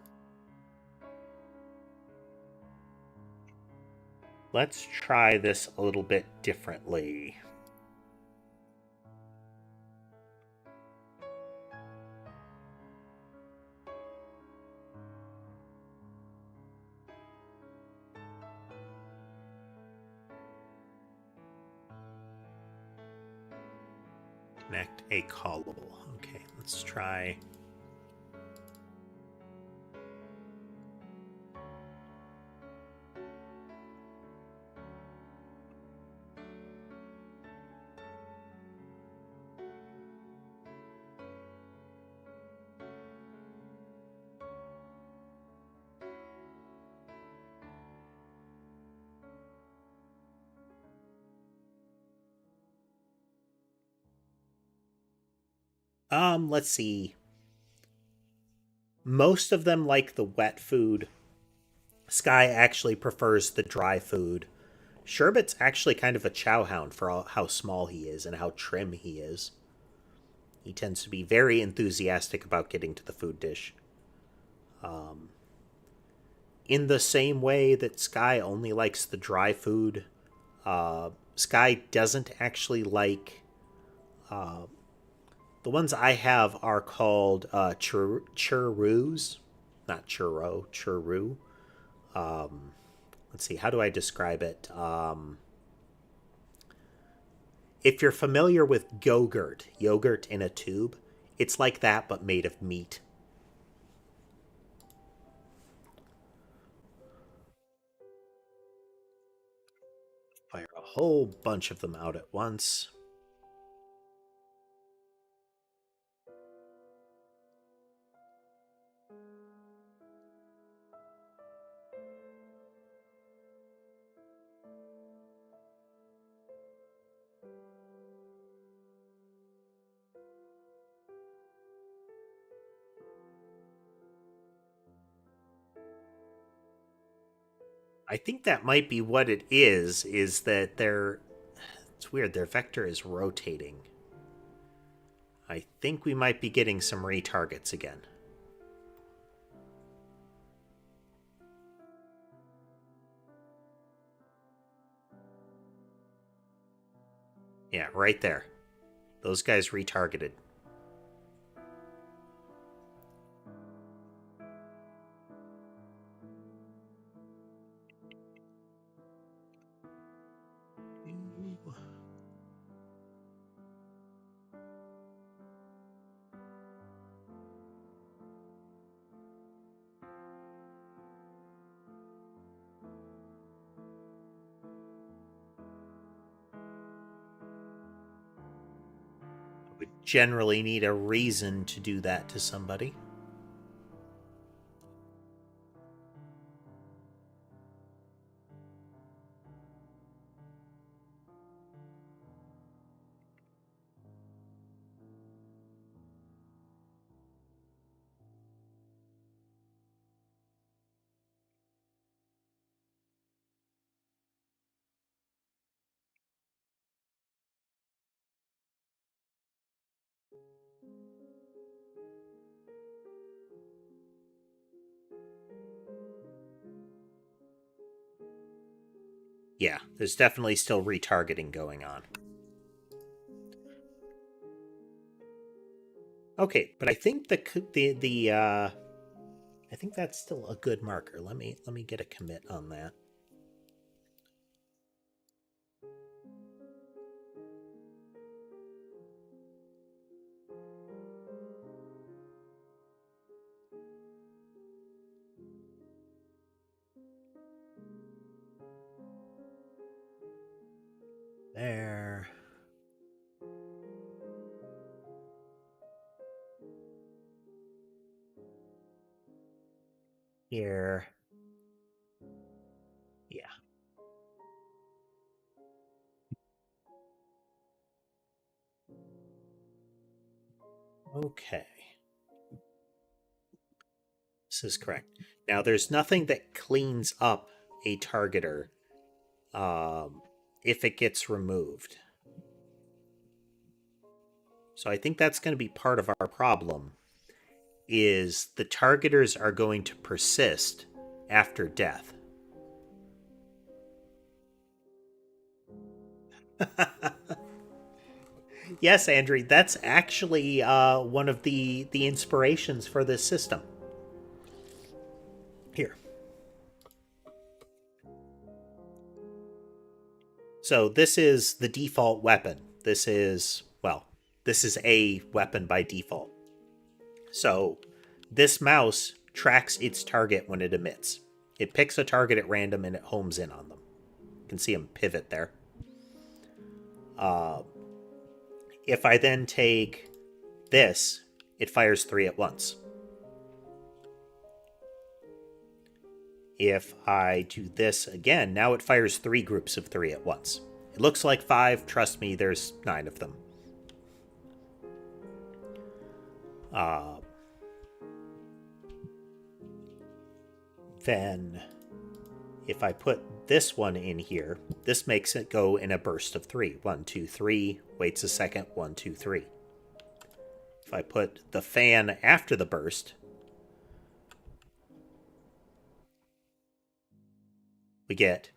Let's try this a little bit differently. Connect a callable. Okay, let's try. Let's see. Most of them like the wet food. Sky actually prefers the dry food. Sherbet's actually kind of a chowhound for how small he is and how trim he is. He tends to be very enthusiastic about getting to the food dish. In the same way that Sky only likes the dry food, Sky doesn't actually like. The ones I have are called churros, not churro, churru. Let's see, how do I describe it? If you're familiar with Go-Gurt, yogurt in a tube, it's like that but made of meat. Fire a whole bunch of them out at once. I think that might be what it is that it's weird, their vector is rotating. I think we might be getting some retargets again. Yeah, right there. Those guys retargeted. Would generally need a reason to do that to somebody. Yeah, there's definitely still retargeting going on. Okay, but I think I think that's still a good marker. Let me get a commit on that. There. Here. Yeah. Okay. This is correct. Now, there's nothing that cleans up a targeter if it gets removed. So I think that's going to be part of our problem, is the targeters are going to persist after death. Yes, Andrew, that's actually one of the inspirations for this system. Here. So this is the default weapon. This is a weapon by default. So this mouse tracks its target when it emits. It picks a target at random and it homes in on them. You can see them pivot there. If I then take this, it fires 3 at once. If I do this again, now it fires 3 groups of 3 at once. It looks like 5. Trust me, there's 9 of them. Then, if I put this one in here, this makes it go in a burst of 3. 1, 2, 3. Waits a second. 1, 2, 3. If I put the fan after the burst, we get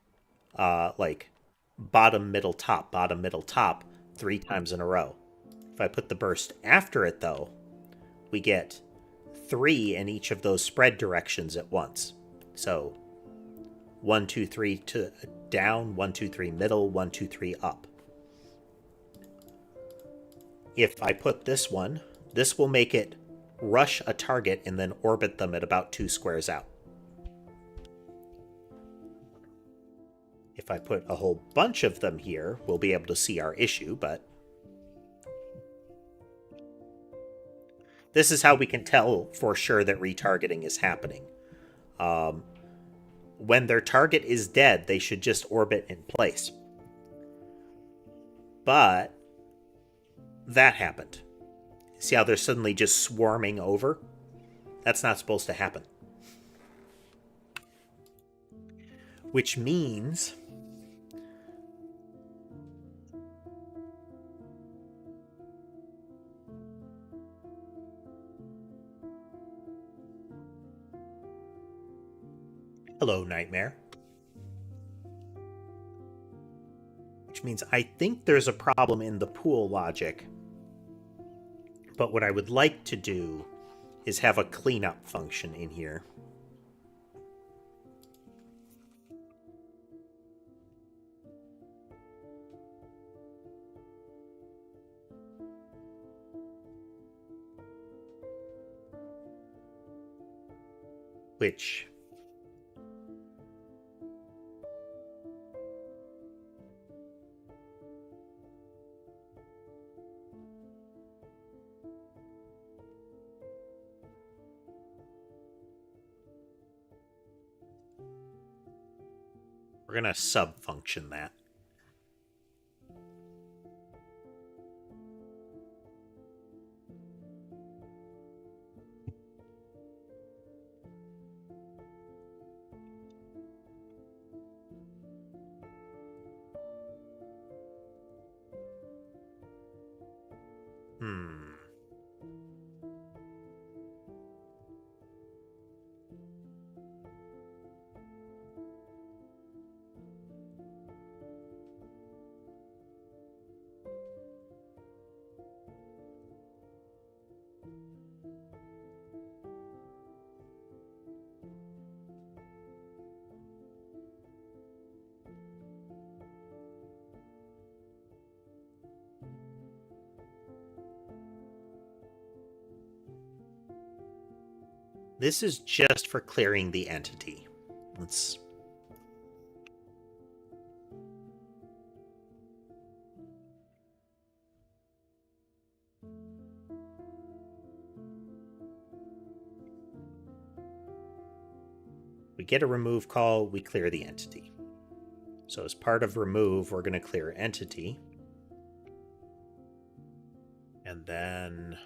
like bottom, middle, top 3 times in a row. If I put the burst after it, though, we get 3 in each of those spread directions at once. So 1, 2, 3 to down, 1, 2, 3 middle, 1, 2, 3 up. If I put this one, this will make it rush a target and then orbit them at about 2 squares out. If I put a whole bunch of them here, we'll be able to see our issue, but this is how we can tell for sure that retargeting is happening. When their target is dead, they should just orbit in place. But that happened. See how they're suddenly just swarming over? That's not supposed to happen. Which means hello, Nightmare. Which means I think there's a problem in the pool logic. But what I would like to do is have a cleanup function in here. Which we're going to sub-function that. This is just for clearing the entity. Let's... We get a remove call, we clear the entity. So as part of remove, we're going to clear entity. And then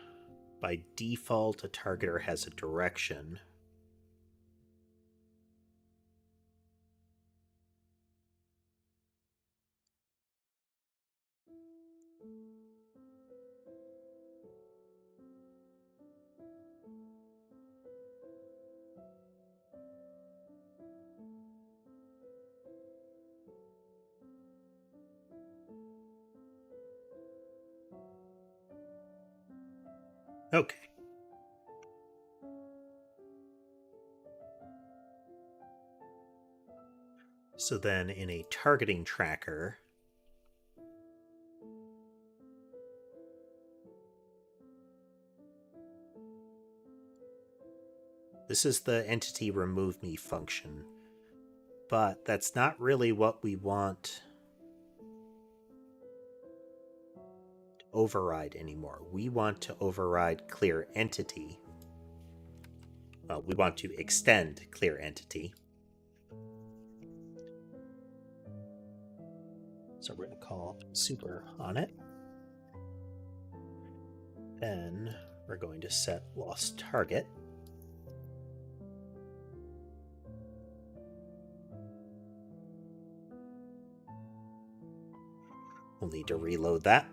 by default, a targeter has a direction. Okay. So then in a targeting tracker, this is the entity remove me function, but that's not really what we want to override anymore. We want to override clear entity. Well, we want to extend clear entity. So we're going to call super on it. Then we're going to set lost target. We'll need to reload that.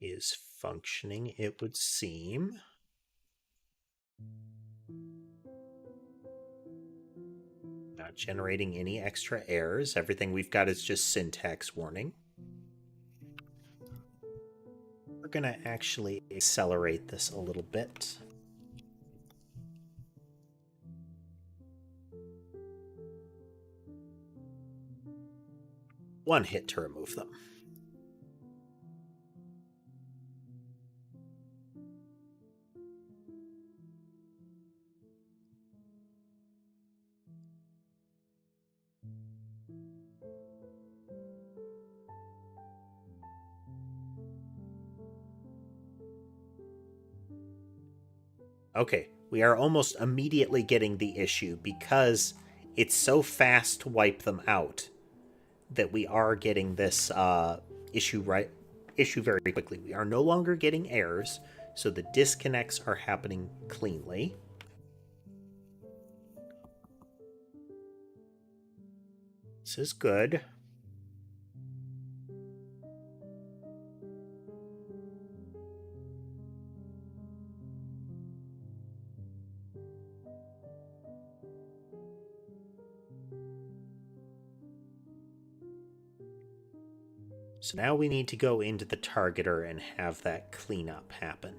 Is functioning, it would seem. Not generating any extra errors. Everything we've got is just syntax warning. We're going to actually accelerate this a little bit. One hit to remove them. Okay, we are almost immediately getting the issue because it's so fast to wipe them out that we are getting this issue very quickly. We are no longer getting errors, so the disconnects are happening cleanly. This is good. So now we need to go into the targeter and have that cleanup happen.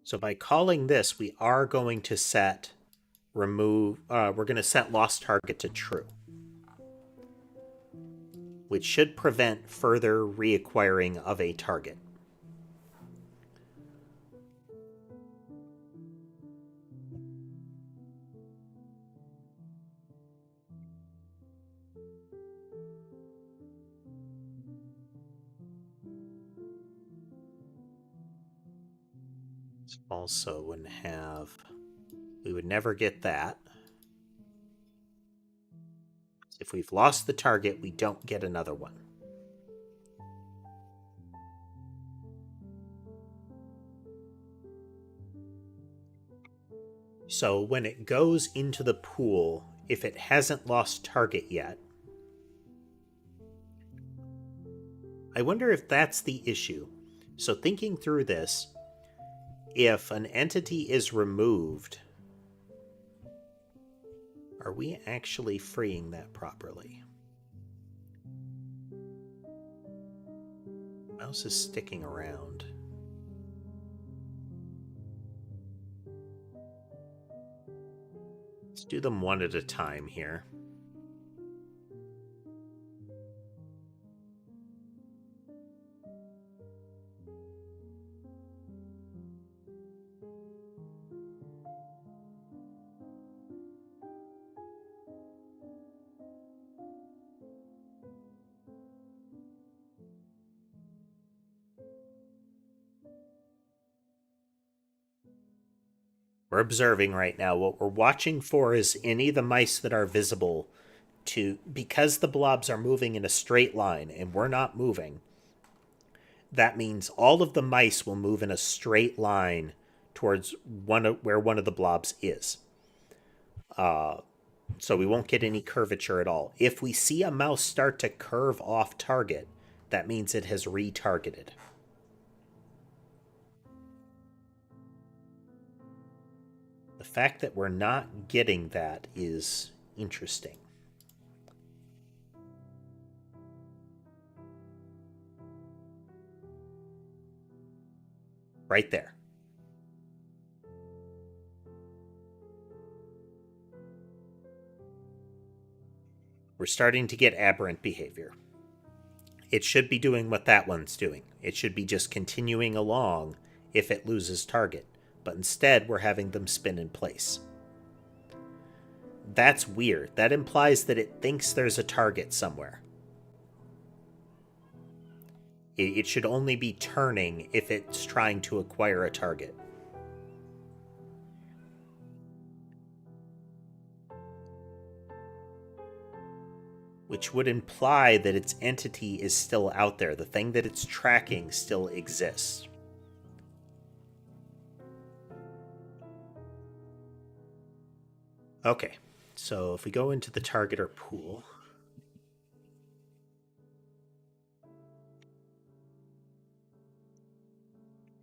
So by calling this, we are going to set we're going to set lost target to true, which should prevent further reacquiring of a target. Also wouldn't have... We would never get that. If we've lost the target, we don't get another one. So when it goes into the pool, if it hasn't lost target yet, I wonder if that's the issue. So thinking through this, if an entity is removed, are we actually freeing that properly? Mouse is sticking around. Let's do them one at a time here. We're observing right now. What we're watching for is any of the mice that are visible to, because the blobs are moving in a straight line and we're not moving, that means all of the mice will move in a straight line towards where one of the blobs is. So we won't get any curvature at all. If we see a mouse start to curve off target, that means it has retargeted. The fact that we're not getting that is interesting. Right there. We're starting to get aberrant behavior. It should be doing what that one's doing. It should be just continuing along if it loses target. But instead, we're having them spin in place. That's weird. That implies that it thinks there's a target somewhere. It should only be turning if it's trying to acquire a target. Which would imply that its entity is still out there. The thing that it's tracking still exists. Okay, so if we go into the targeter pool,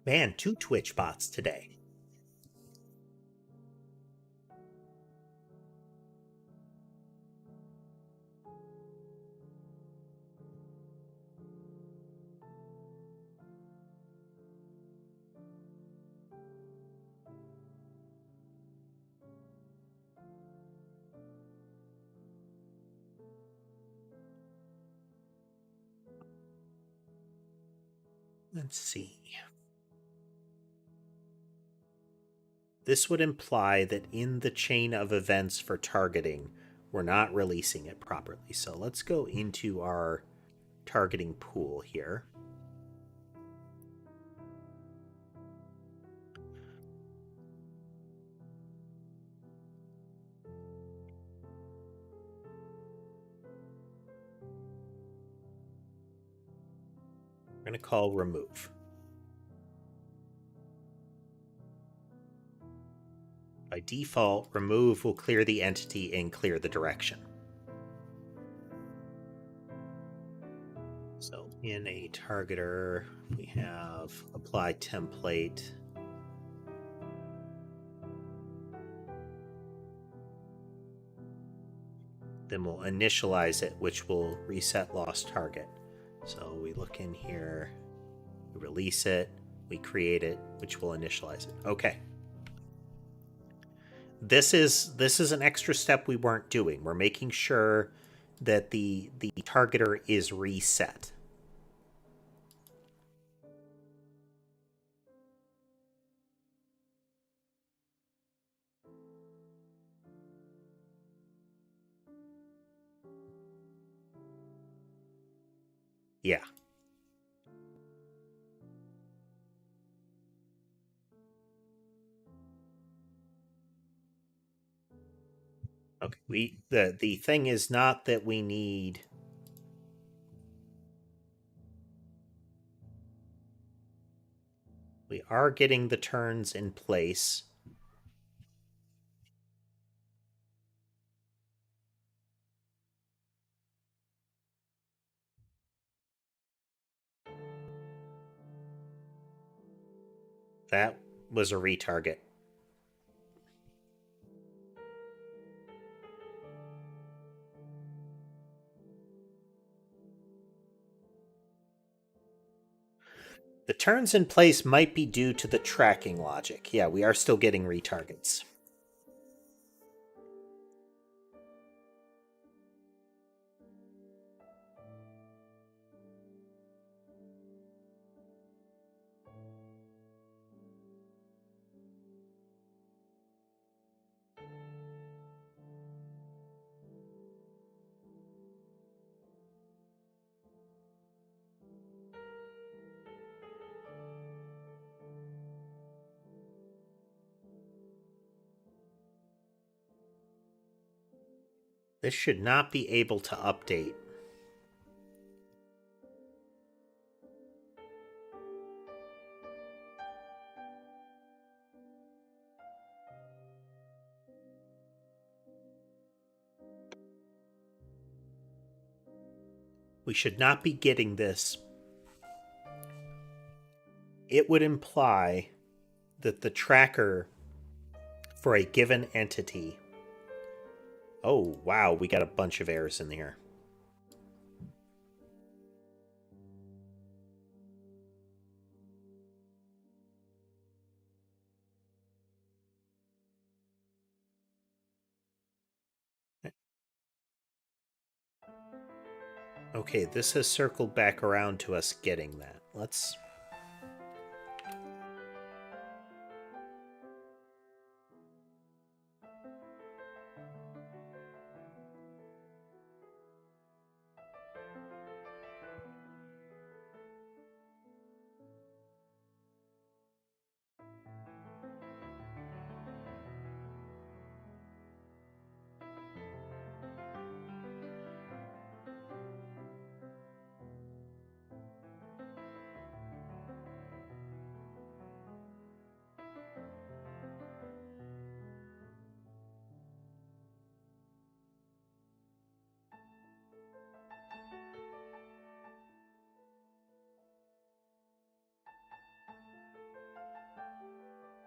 man, 2 Twitch bots today. Let's see. This would imply that in the chain of events for targeting, we're not releasing it properly. So let's go into our targeting pool here. We're going to call remove. By default, remove will clear the entity and clear the direction. So in a targeter, we have apply template. Then we'll initialize it, which will reset lost target. So we look in here, we release it, we create it, which will initialize it. Okay. This is an extra step we weren't doing. We're making sure that the targeter is reset. Yeah. Okay. The thing is not that we need. We are getting the turns in place. That was a retarget. The turns in place might be due to the tracking logic. Yeah, we are still getting retargets. This should not be able to update. We should not be getting this. It would imply that the tracker for a given entity. Oh, wow, we got a bunch of errors in here. Okay, this has circled back around to us getting that. Let's...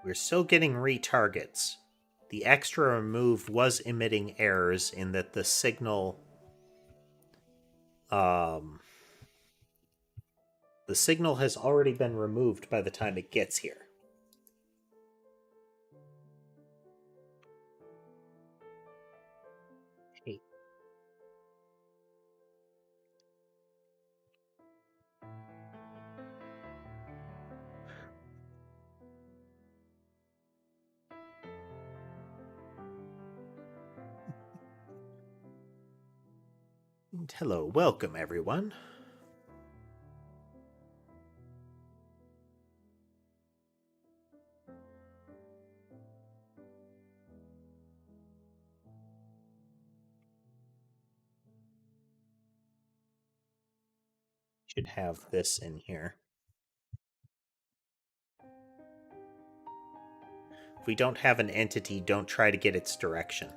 We're still getting retargets. The extra remove was emitting errors in that the signal... the signal has already been removed by the time it gets here. Hey. And hello, welcome everyone. Should have this in here. If we don't have an entity, don't try to get its direction.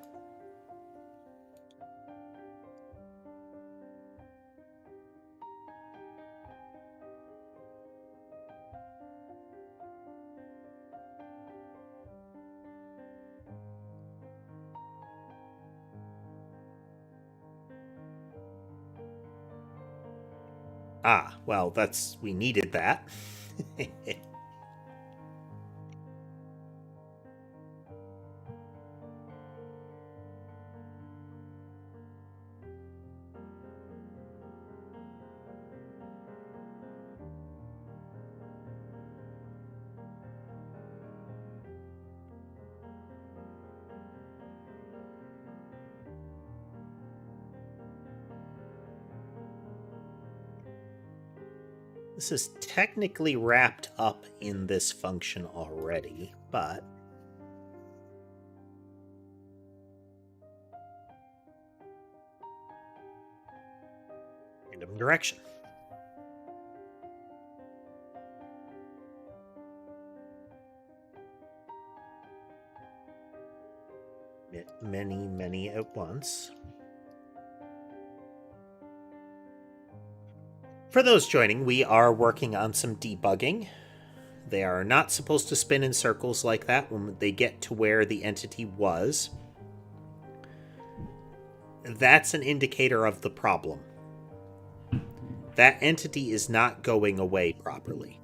Ah, well, that's... we needed that. This is technically wrapped up in this function already, but... random direction. Many at once. For those joining, we are working on some debugging. They are not supposed to spin in circles like that when they get to where the entity was. That's an indicator of the problem. That entity is not going away properly.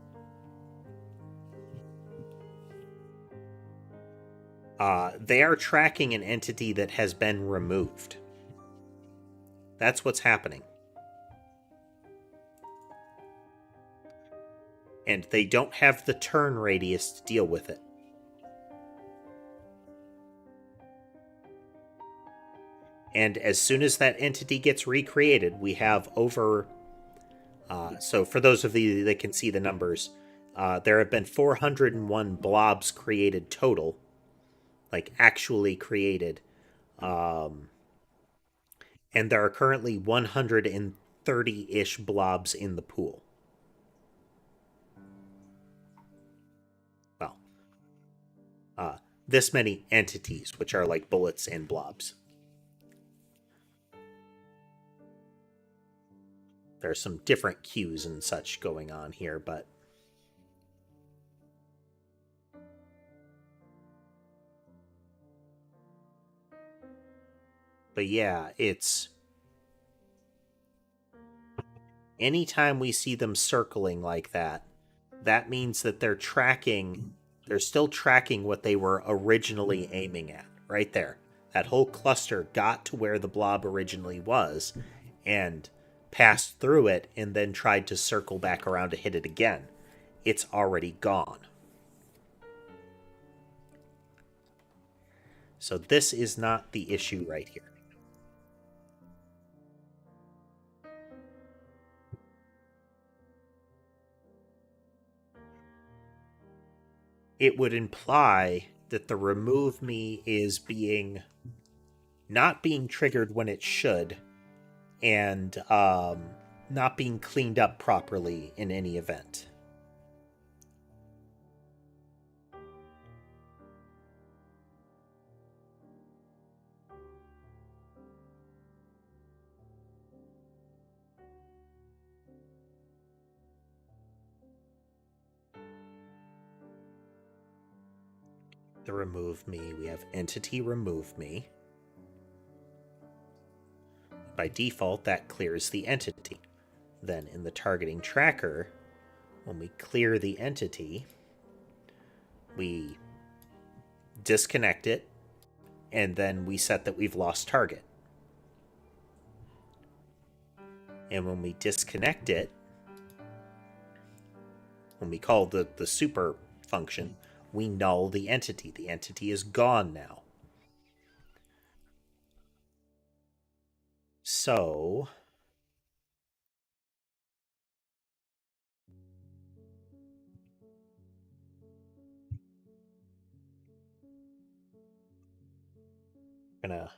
They are tracking an entity that has been removed. That's what's happening. And they don't have the turn radius to deal with it. And as soon as that entity gets recreated, we have over... so for those of you that can see the numbers, there have been 401 blobs created total, like actually created. And there are currently 130-ish blobs in the pool. Well, this many entities, which are like bullets and blobs. There's some different cues and such going on here, but... But yeah, it's... Anytime we see them circling like that, that means that they're tracking... They're still tracking what they were originally aiming at. Right there. That whole cluster got to where the blob originally was, and passed through it, and then tried to circle back around to hit it again. It's already gone. So this is not the issue right here. It would imply that the remove me is not being triggered when it should, and not being cleaned up properly in any event. The remove me, we have entity remove me. By default, that clears the entity. Then in the targeting tracker, when we clear the entity, we disconnect it, and then we set that we've lost target. And when we disconnect it, when we call the super function, we null the entity. The entity is gone now. So... gonna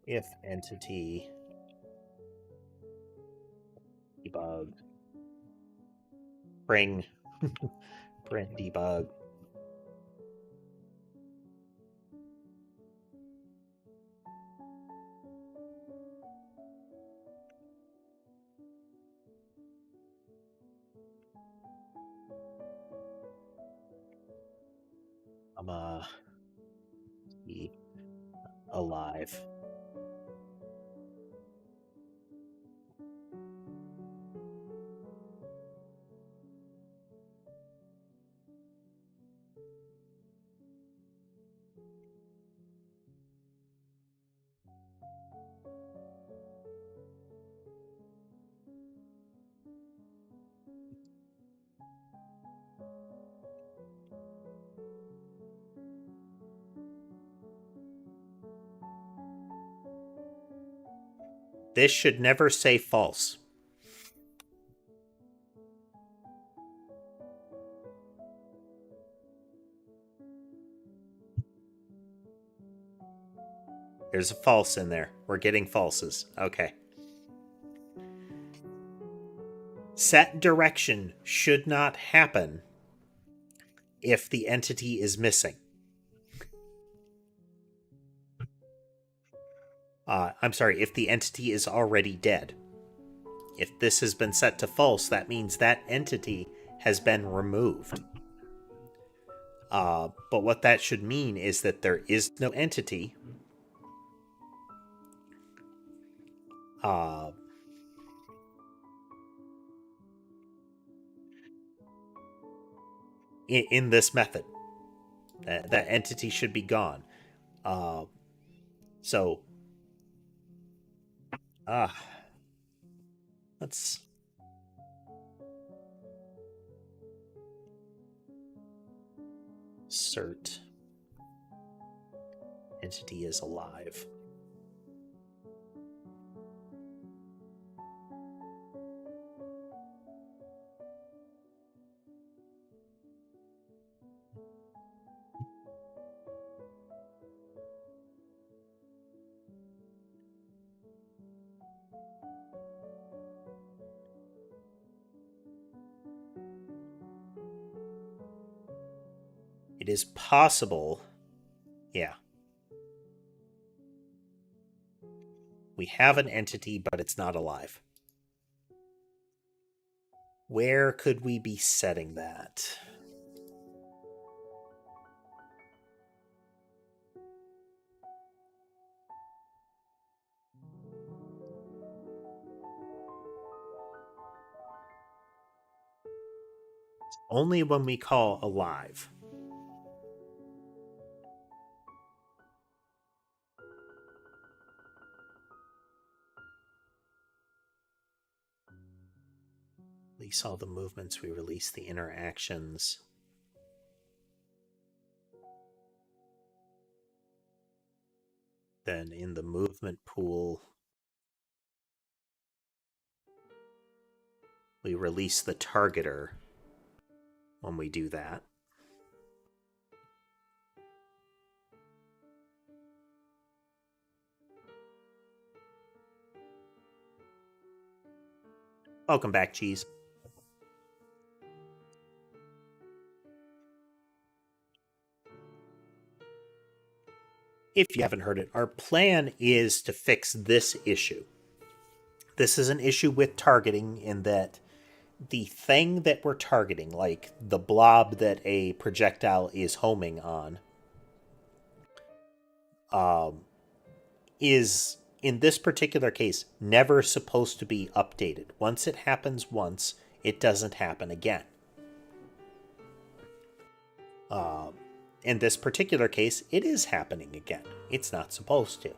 if entity debug bring print debug be alive. This should never say false. There's a false in there. We're getting falses. Okay. Set direction should not happen if the entity is missing. I'm sorry, if the entity is already dead. If this has been set to false, that means that entity has been removed. But what that should mean is that there is no entity uh, in this method. That entity should be gone. Uh, so, uh, let's assert entity is alive. It is possible. Yeah. We have an entity, but it's not alive. Where could we be setting that? Only when we call alive. Release all the movements, we release the interactions. Then in the movement pool, we release the targeter when we do that. Welcome back, Cheese. If you haven't heard it, our plan is to fix this issue. This is an issue with targeting in that the thing that we're targeting, like the blob that a projectile is homing on, is in this particular case never supposed to be updated. Once it happens once, it doesn't happen again. In this particular case, it is happening again. It's not supposed to.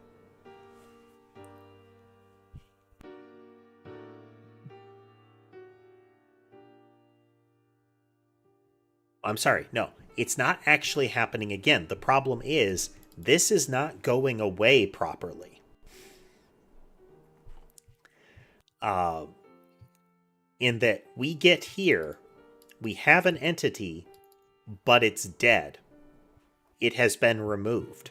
I'm sorry, no, it's not actually happening again. The problem is, this is not going away properly. In that we get here, we have an entity, but it's dead. It has been removed.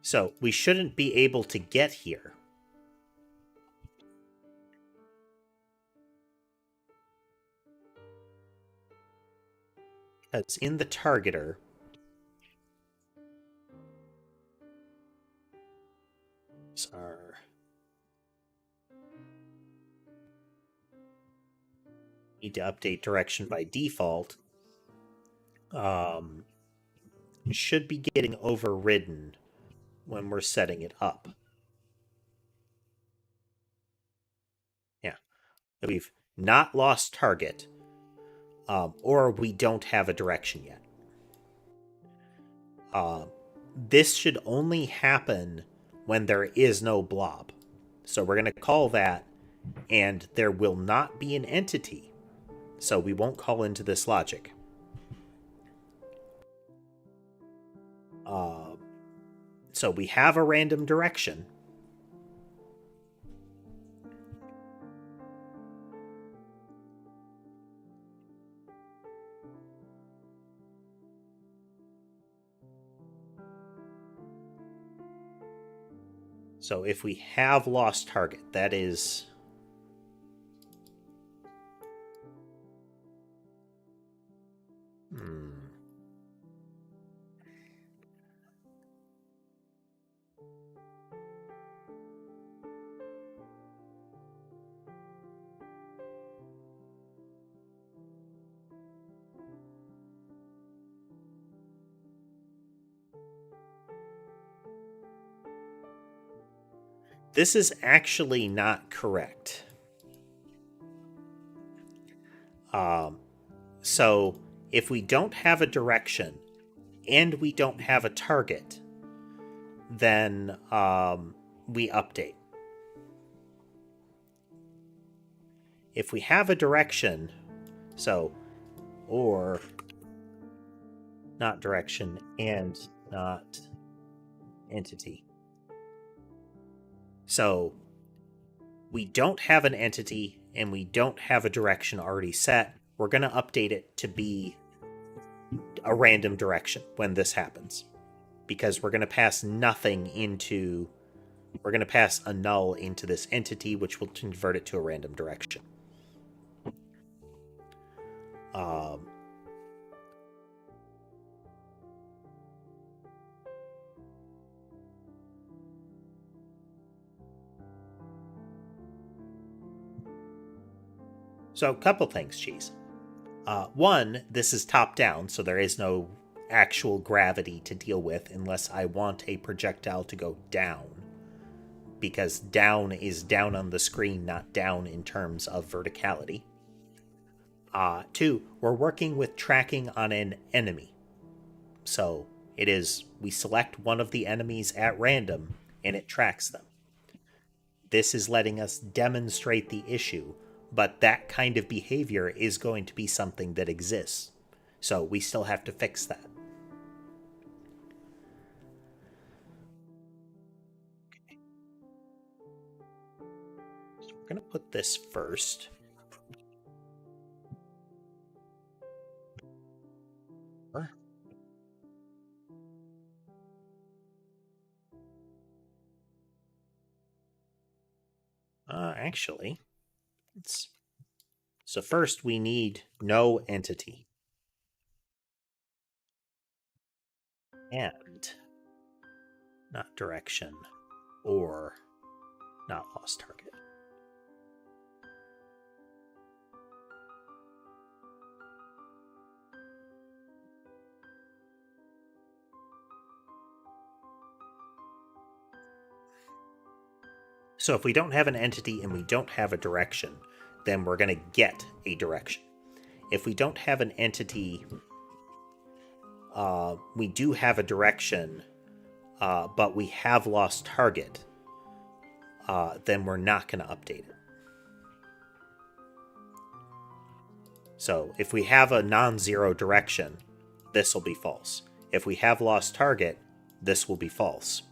So we shouldn't be able to get here. Because in the targeter, need to update direction by default. Should be getting overridden when we're setting it up. Yeah. We've not lost target, or we don't have a direction yet. This should only happen when there is no blob. So we're going to call that, and there will not be an entity. So we won't call into this logic. So we have a random direction. So if we have lost target, that is... This is actually not correct. So if we don't have a direction and we don't have a target, then we update. If we have a direction, so, or not direction and not entity. So we don't have an entity and we don't have a direction already set. We're going to update it to be a random direction when this happens, because we're going to pass nothing into, we're going to pass a null into this entity, which will convert it to a random direction. So a couple things, Cheese. One, this is top down, so there is no actual gravity to deal with unless I want a projectile to go down, because down is down on the screen, not down in terms of verticality. Two, we're working with tracking on an enemy. So it is, we select one of the enemies at random and it tracks them. This is letting us demonstrate the issue, but that kind of behavior is going to be something that exists. So we still have to fix that. Okay. So we're going to put this first. Actually, so first we need no entity. And not direction or not lost target. So if we don't have an entity and we don't have a direction, then we're going to get a direction. If we don't have an entity, we do have a direction, but we have lost target, then we're not going to update it. So if we have a non-zero direction, this will be false. If we have lost target, this will be false.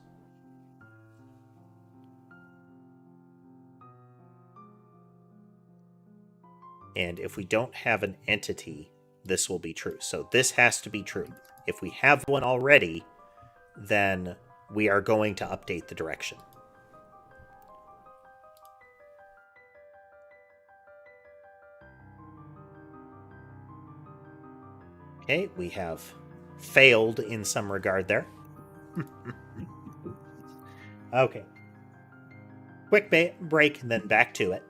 And if we don't have an entity, this will be true. So this has to be true. If we have one already, then we are going to update the direction. Okay, we have failed in some regard there. Okay. Quick break and then back to it.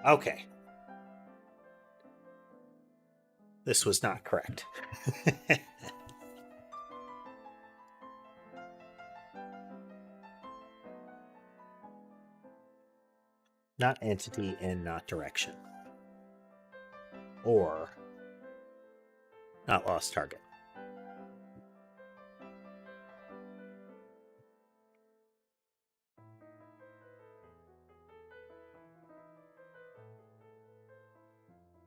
Okay. This was not correct. Not entity and not direction. Or not lost target.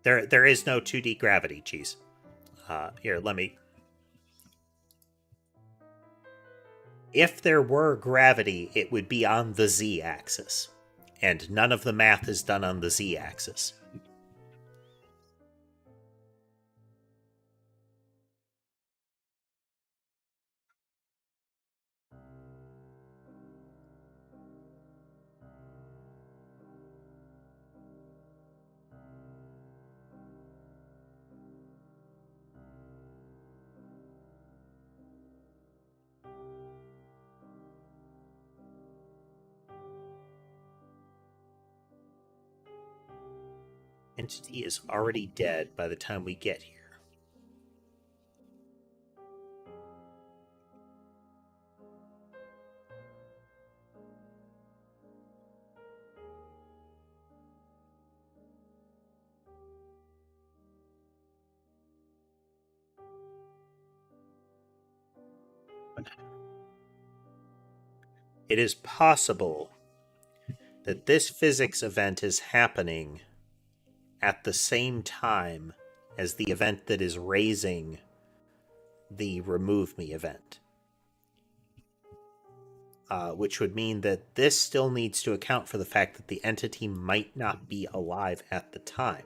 There is no 2D gravity, Cheese. Here, let me... If there were gravity, it would be on the z-axis. And none of the math is done on the z-axis. Entity is already dead by the time we get here. It is possible that this physics event is happening at the same time as the event that is raising the remove me event. Which would mean that this still needs to account for the fact that the entity might not be alive at the time.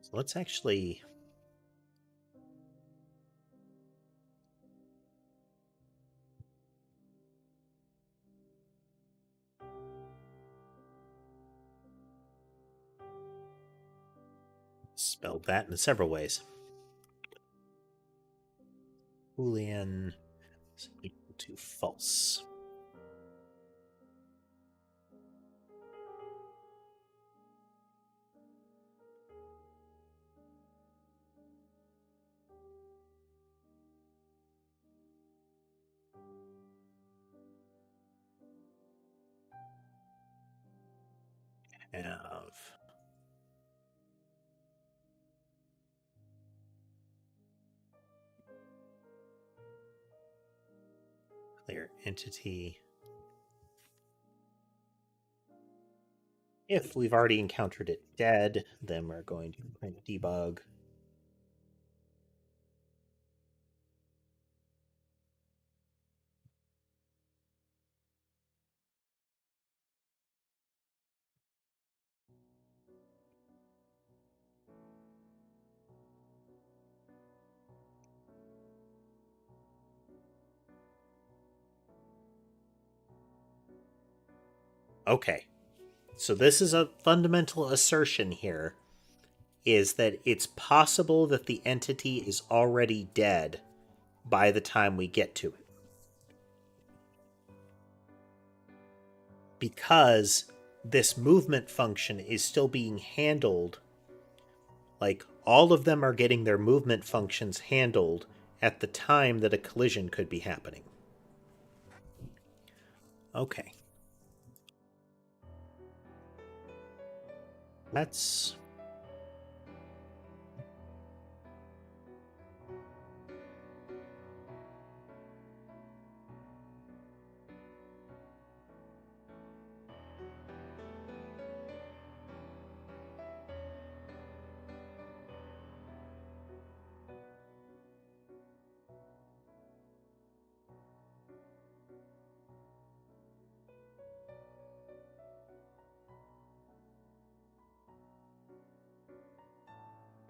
So let's actually... spell that in several ways. Boolean is equal to false. Have clear entity. If we've already encountered it dead, then we're going to print debug. Okay, so this is a fundamental assertion here, is that it's possible that the entity is already dead by the time we get to it. Because this movement function is still being handled, like all of them are getting their movement functions handled at the time that a collision could be happening. Okay. Let's...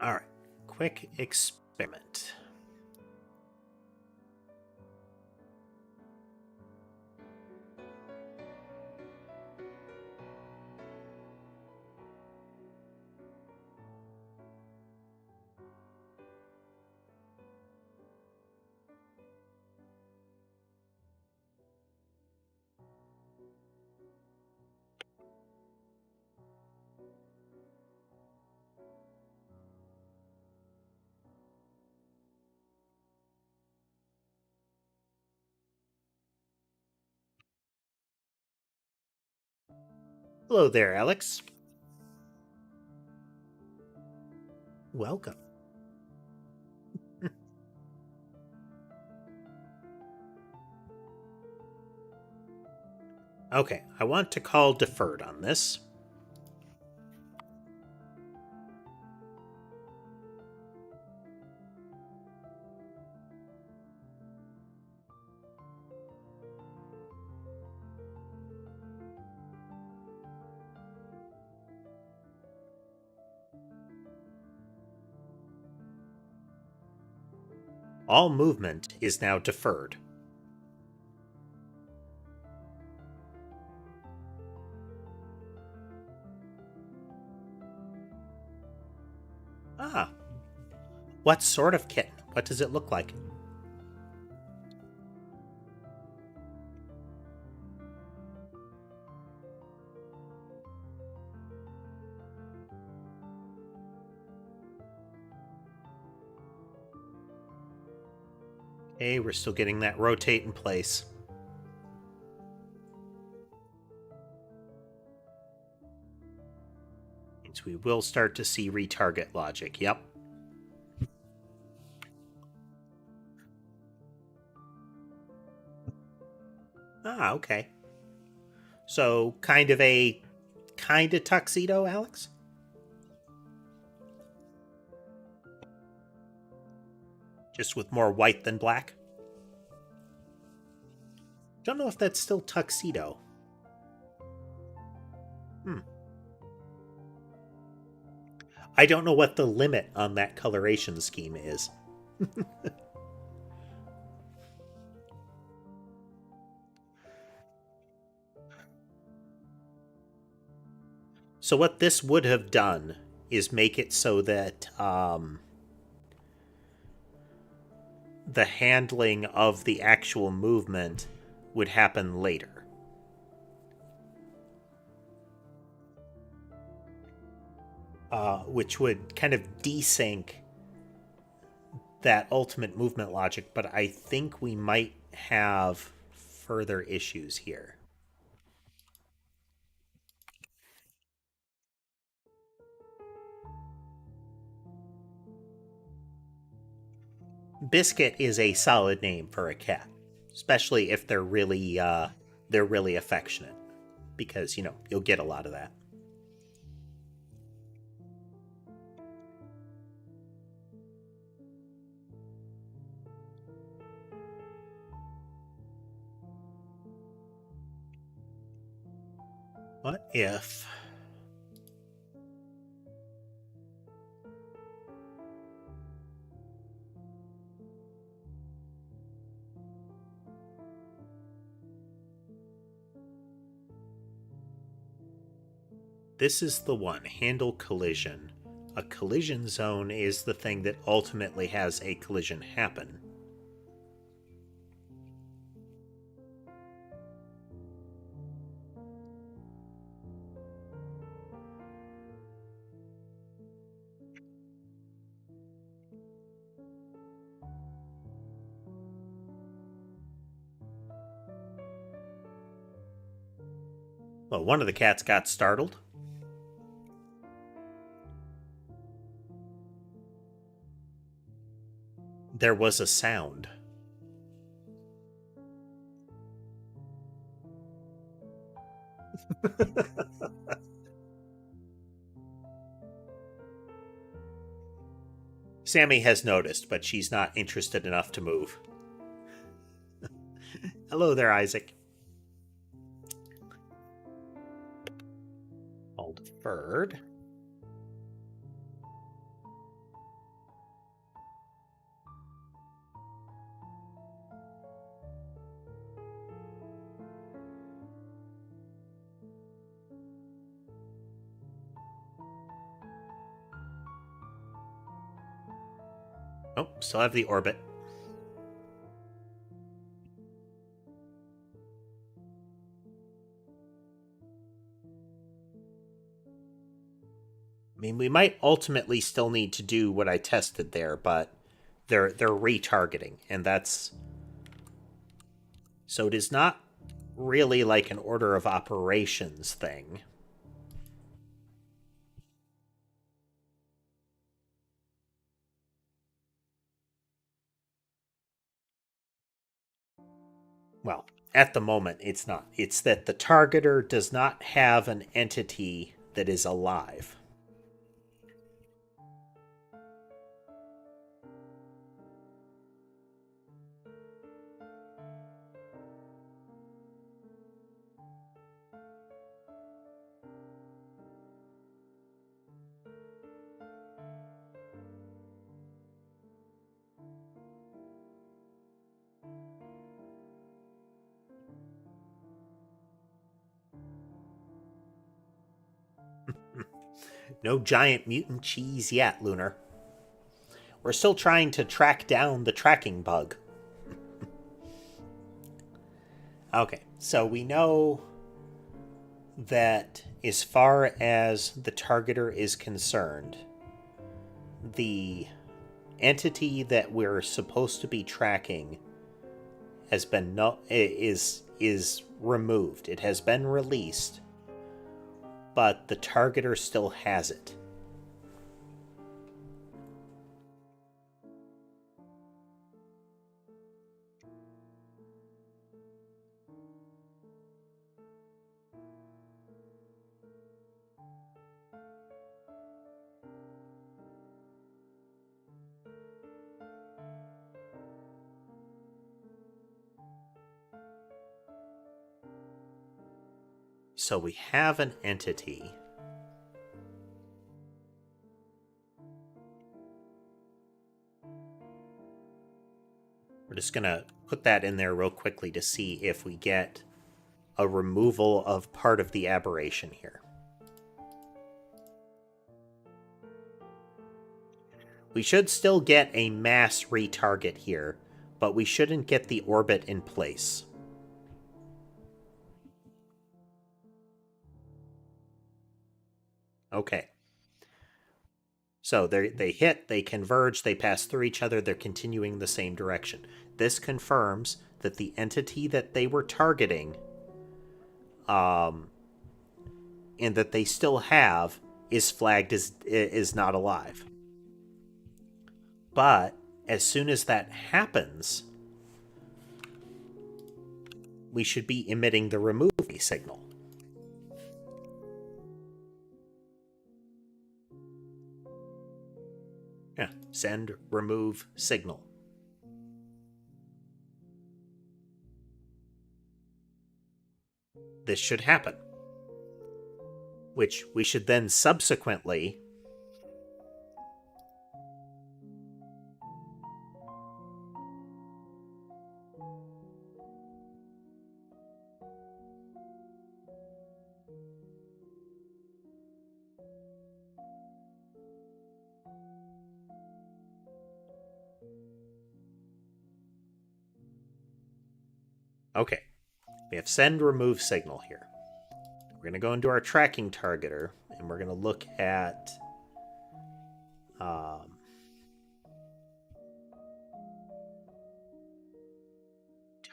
all right. Quick experiment. Hello there, Alex. Welcome. Okay, I want to call deferred on this. All movement is now deferred. Ah. What sort of kitten? What does it look like? Okay, we're still getting that rotate in place. Means we will start to see retarget logic. Yep. Ah, okay. So kind of tuxedo, Alex? Just with more white than black? Don't know if that's still tuxedo. I don't know what the limit on that coloration scheme is. So what this would have done is make it so that the handling of the actual movement would happen later. Which would kind of desync that ultimate movement logic, but I think we might have further issues here. Biscuit is a solid name for a cat, especially if they're really affectionate, because you'll get a lot of that. What if this is the one, handle collision? A collision zone is the thing that ultimately has a collision happen. Well, one of the cats got startled. There was a sound. Sammy has noticed, but she's not interested enough to move. Hello there, Isaac. All deferred. Oh, still have the orbit. I mean, we might ultimately still need to do what I tested there, but they're retargeting, and that's... So it is not really like an order of operations thing. Well, at the moment, it's not. It's that the targeter does not have an entity that is alive. No giant mutant cheese yet, Lunar. We're still trying to track down the tracking bug. Okay, so we know that as far as the targeter is concerned, the entity that we're supposed to be tracking has been is removed. It has been released, but the targeter still has it. So we have an entity. We're just going to put that in there real quickly to see if we get a removal of part of the aberration here. We should still get a mass retarget here, but we shouldn't get the orbit in place. Okay. So they hit, they converge, they pass through each other, they're continuing the same direction. This confirms that the entity that they were targeting, and that they still have, is flagged as is not alive. But as soon as that happens, we should be emitting the remove me signal. Yeah, send remove signal. This should happen, which we should then subsequently okay. We have send remove signal here. We're going to go into our tracking targeter and we're going to look at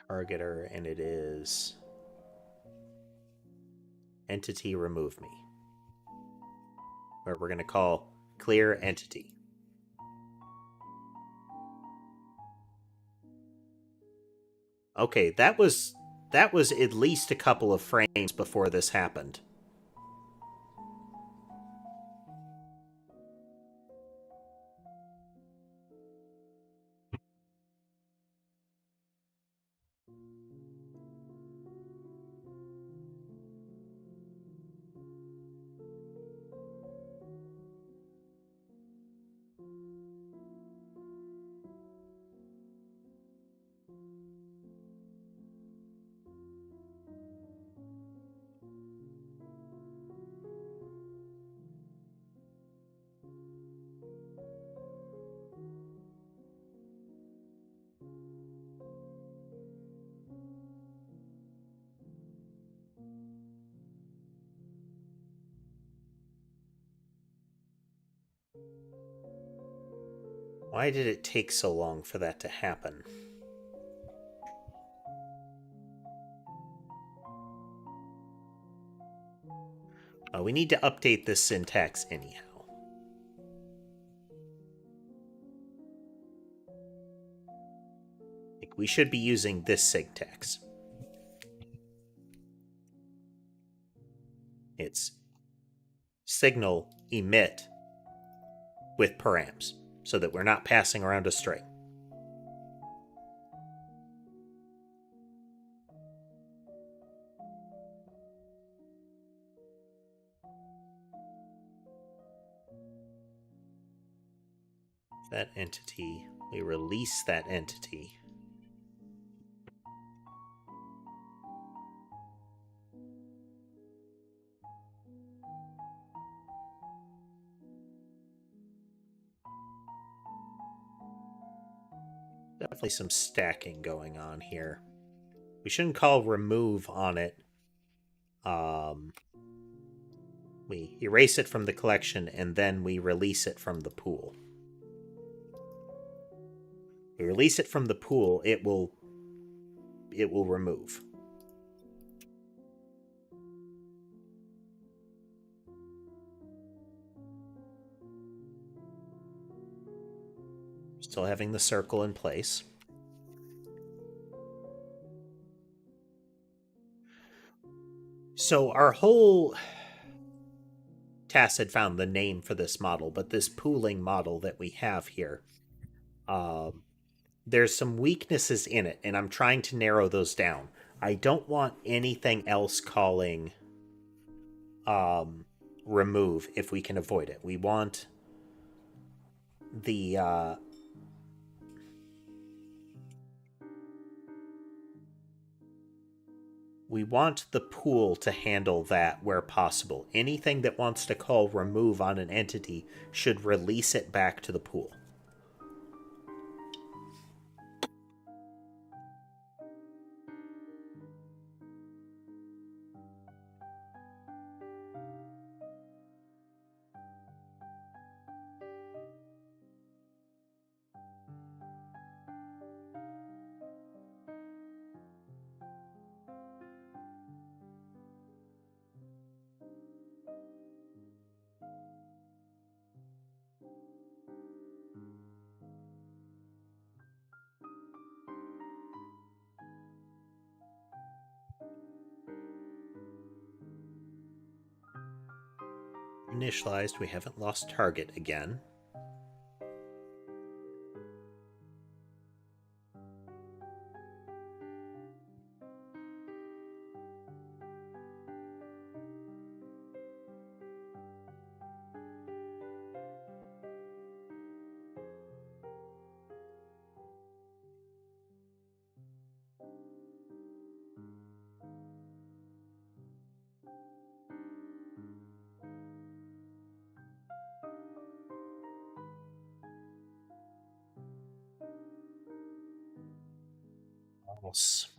targeter, and it is entity remove me, where we're going to call clear entity. Okay, that was at least a couple of frames before this happened. Why did it take so long for that to happen? We need to update this syntax anyhow. We should be using this syntax. its signal emit with params, so that we're not passing around a string. That entity, we release that entity. Definitely some stacking going on here. We shouldn't call remove on it. We erase it from the collection and then we release it from the pool. We release it from the pool, it will remove. Still having the circle in place. So our whole task had found the name for this model, but this pooling model that we have here, there's some weaknesses in it, and I'm trying to narrow those down. I don't want anything else calling remove if we can avoid it. We want the pool to handle that where possible. Anything that wants to call remove on an entity should release it back to the pool. Initialized, we haven't lost target again. Almost.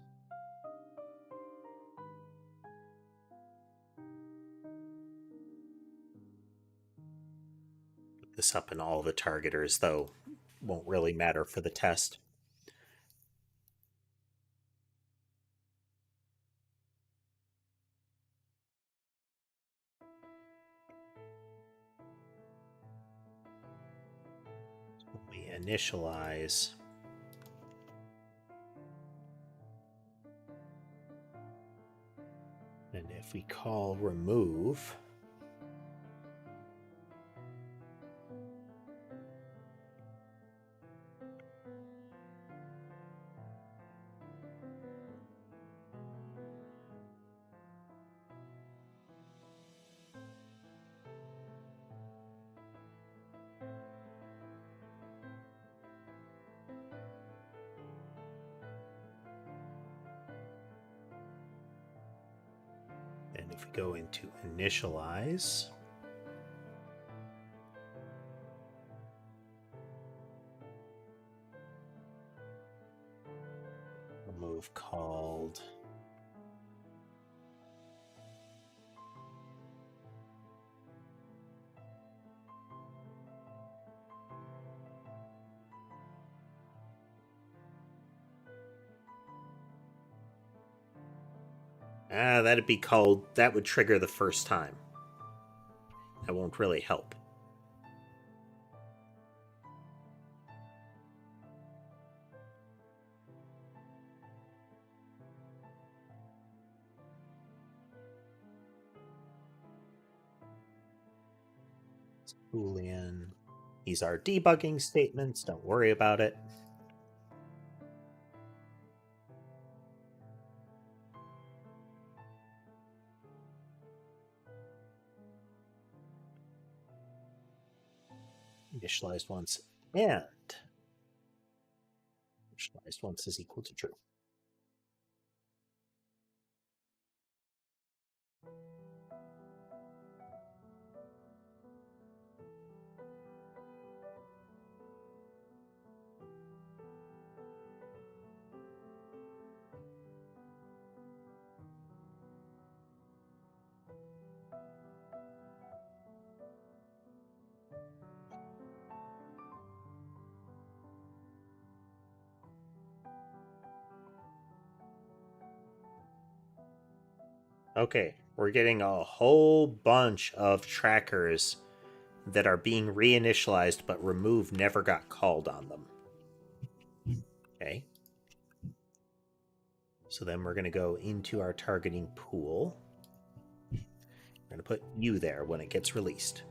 Put this up in all the targeters, though won't really matter for the test. We initialize. And if we call remove, and if we go into initialize, remove called that'd be called, that would trigger the first time. That won't really help. Boolean. These are debugging statements, don't worry about it. Initialized once and initialized once is equal to true. Okay, we're getting a whole bunch of trackers that are being reinitialized, but remove never got called on them. Okay. So then we're going to go into our targeting pool. We're going to put you there when it gets released.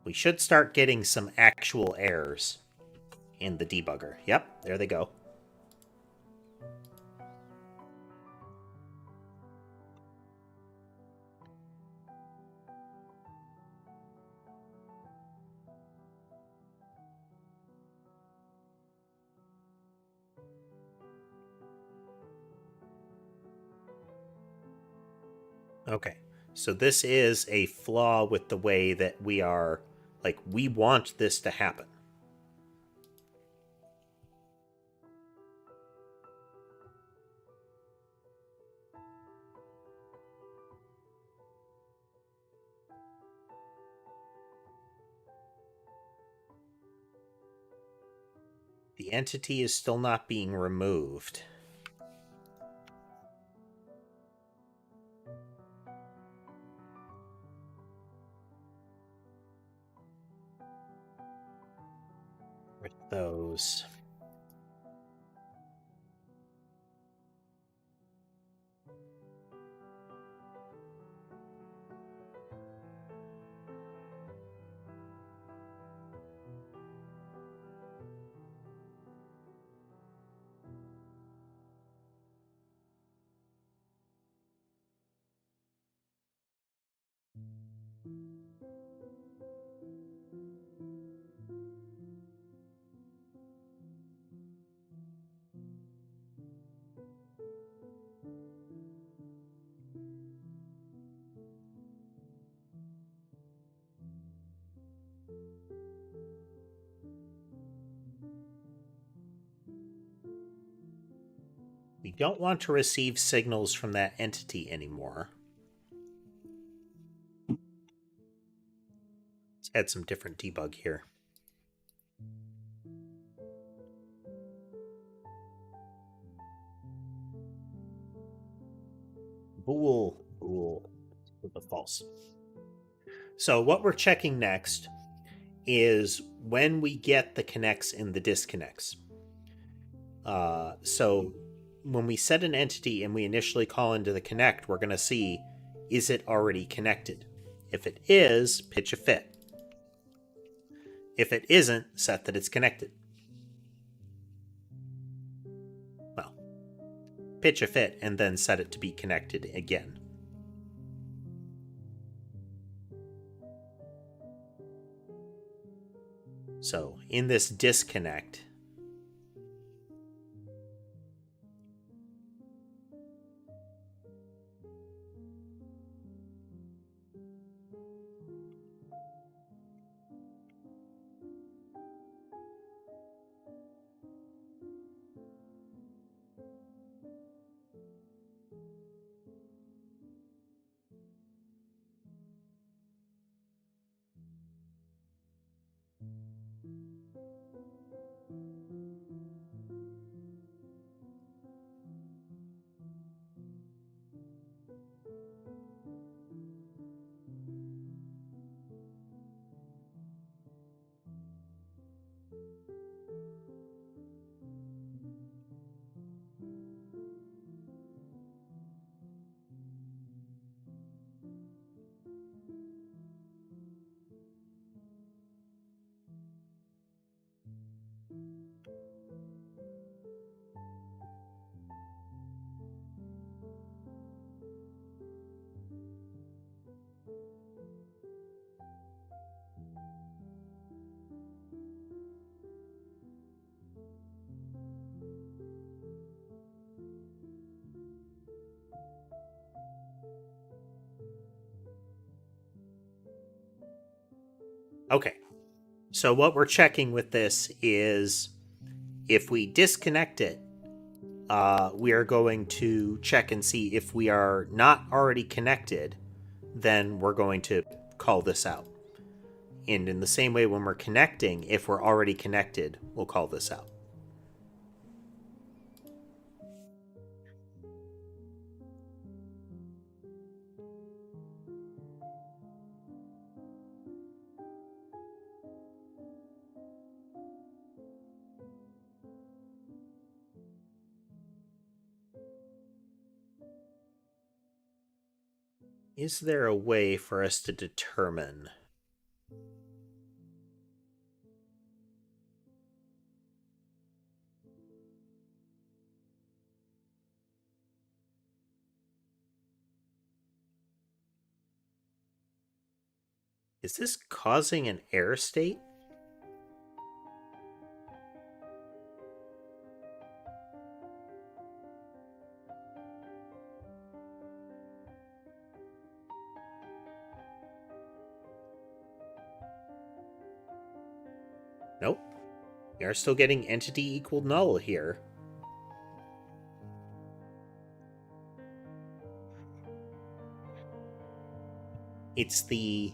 We should start getting some actual errors in the debugger. Yep, there they go. Okay, so this is a flaw with the way that we are, like, we want this to happen. The entity is still not being removed. With those. We don't want to receive signals from that entity anymore. Let's add some different debug here. Bool with a false. So what we're checking next is when we get the connects and the disconnects. So when we set an entity and we initially call into the connect, we're going to see, is it already connected? If it is, pitch a fit. If it isn't, set that it's connected. Well, pitch a fit and then set it to be connected again. So in this disconnect, Okay. So what we're checking with this is if we disconnect it, we are going to check and see if we are not already connected, then we're going to call this out. And in the same way, when we're connecting, if we're already connected, we'll call this out. Is there a way for us to determine? Is this causing an error state? Nope. We are still getting entity equal null here. It's the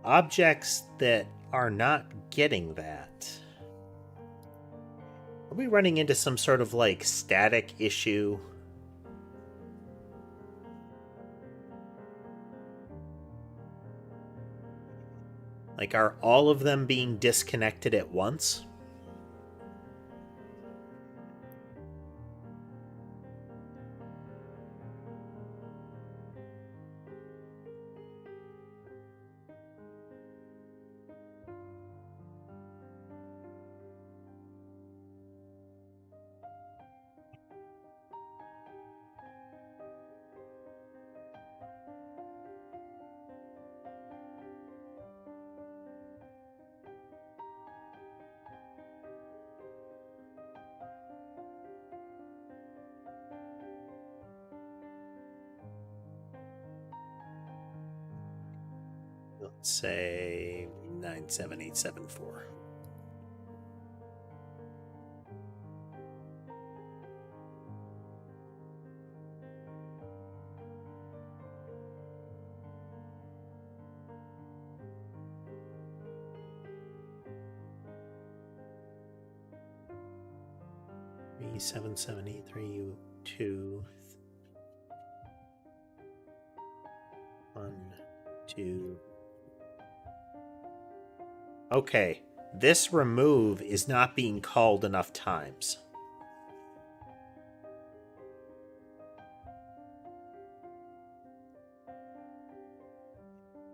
objects that are not getting that. Are we running into some sort of like static issue? Like, are all of them being disconnected at once? Let's say 97874. Three 7783 2 1 2. Okay, this remove is not being called enough times.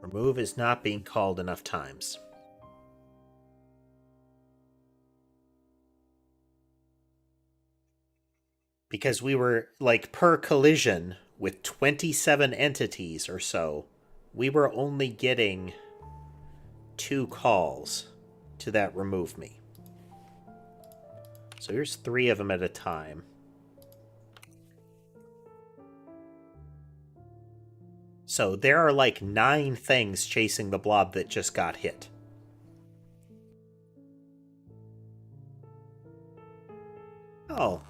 Remove is not being called enough times. Because we were, like, per collision with 27 entities or so, we were only getting 2 calls to that remove me. So here's 3 of them at a time. So there are like 9 things chasing the blob that just got hit. Oh,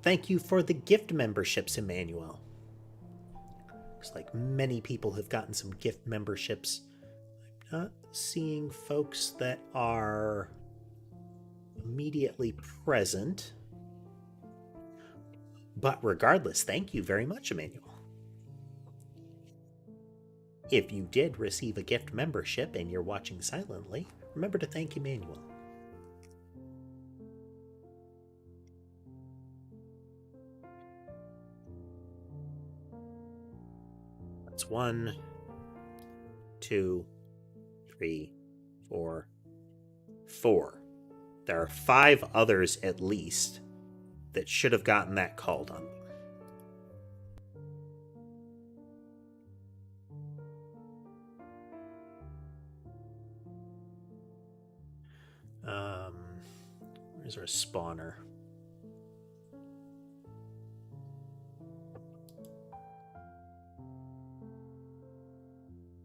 thank you for the gift memberships, Emmanuel. Looks like many people have gotten some gift memberships. I'm not seeing folks that are immediately present. But regardless, thank you very much, Emmanuel. If you did receive a gift membership and you're watching silently, remember to thank Emmanuel. That's 1, 2, 3, 4, 4. There are 5 others at least that should have gotten that called on. Where's our spawner?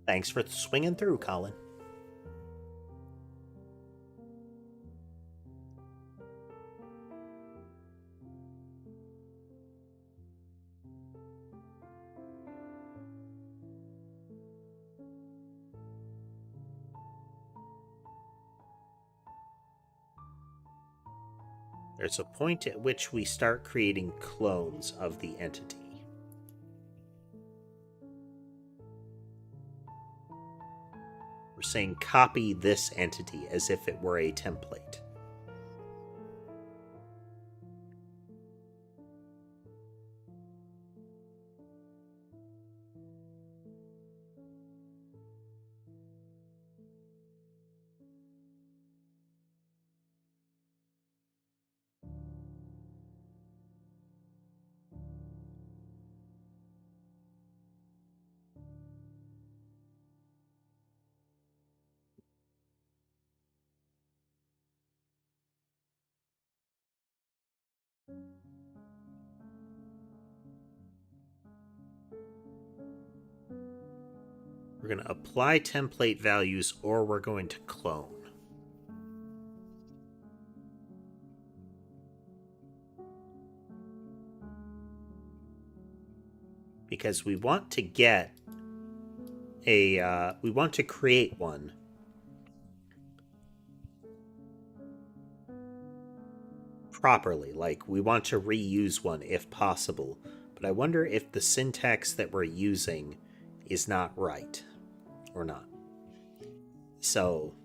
Thanks for swinging through, Colin. there's a point at which we start creating clones of the entity. We're saying copy this entity as if it were a template. We're going to apply template values, or we're going to clone. Because we want to get we want to create one properly. Like, we want to reuse one if possible. But I wonder if the syntax that we're using is not right or not. So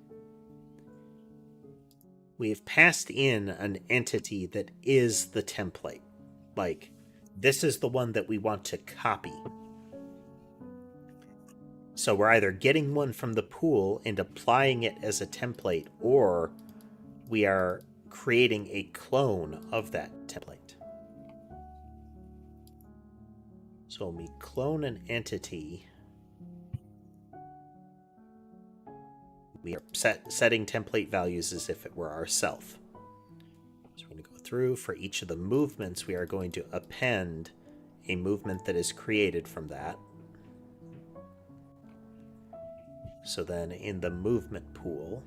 we've passed in an entity that is the template. Like, this is the one that we want to copy. So we're either getting one from the pool and applying it as a template, or we are creating a clone of that template. So when we clone an entity, we are setting template values as if it were ourself. So we're going to go through for each of the movements. We are going to append a movement that is created from that. So then in the movement pool,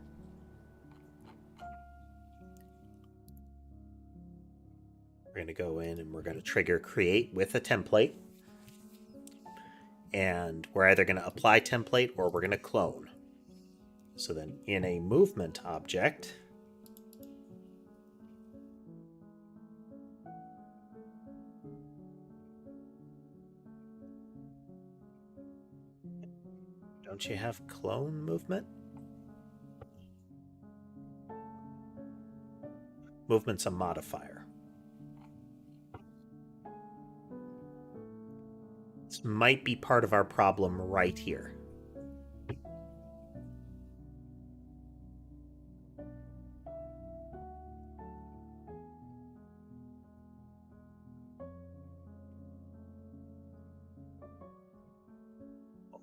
we're going to go in and we're going to trigger create with a template. And we're either going to apply template or we're going to clone. So then in a movement object, don't you have clone movement? Movement's a modifier. This might be part of our problem right here.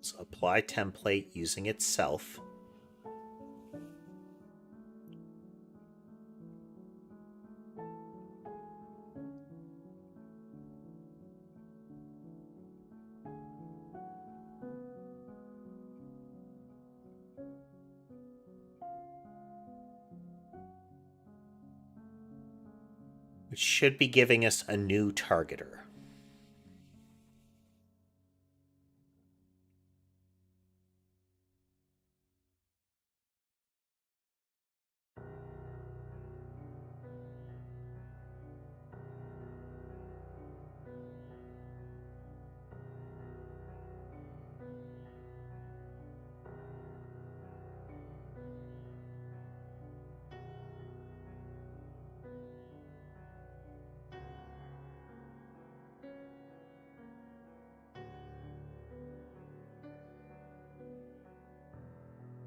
So apply template using itself. Which should be giving us a new targeter.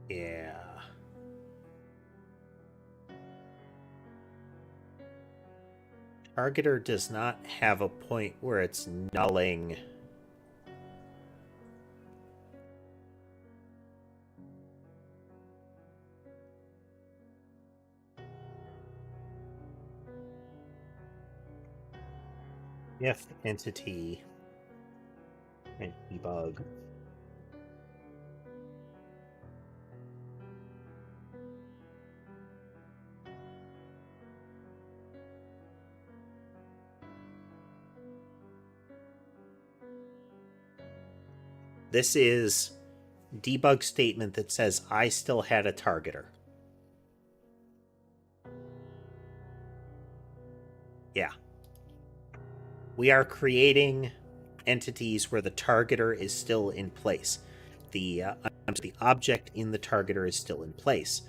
Yeah. Targeter does not have a point where it's nulling. If entity and debug. This is debug statement that says I still had a targeter. Yeah. We are creating entities where the targeter is still in place. The object in the targeter is still in place.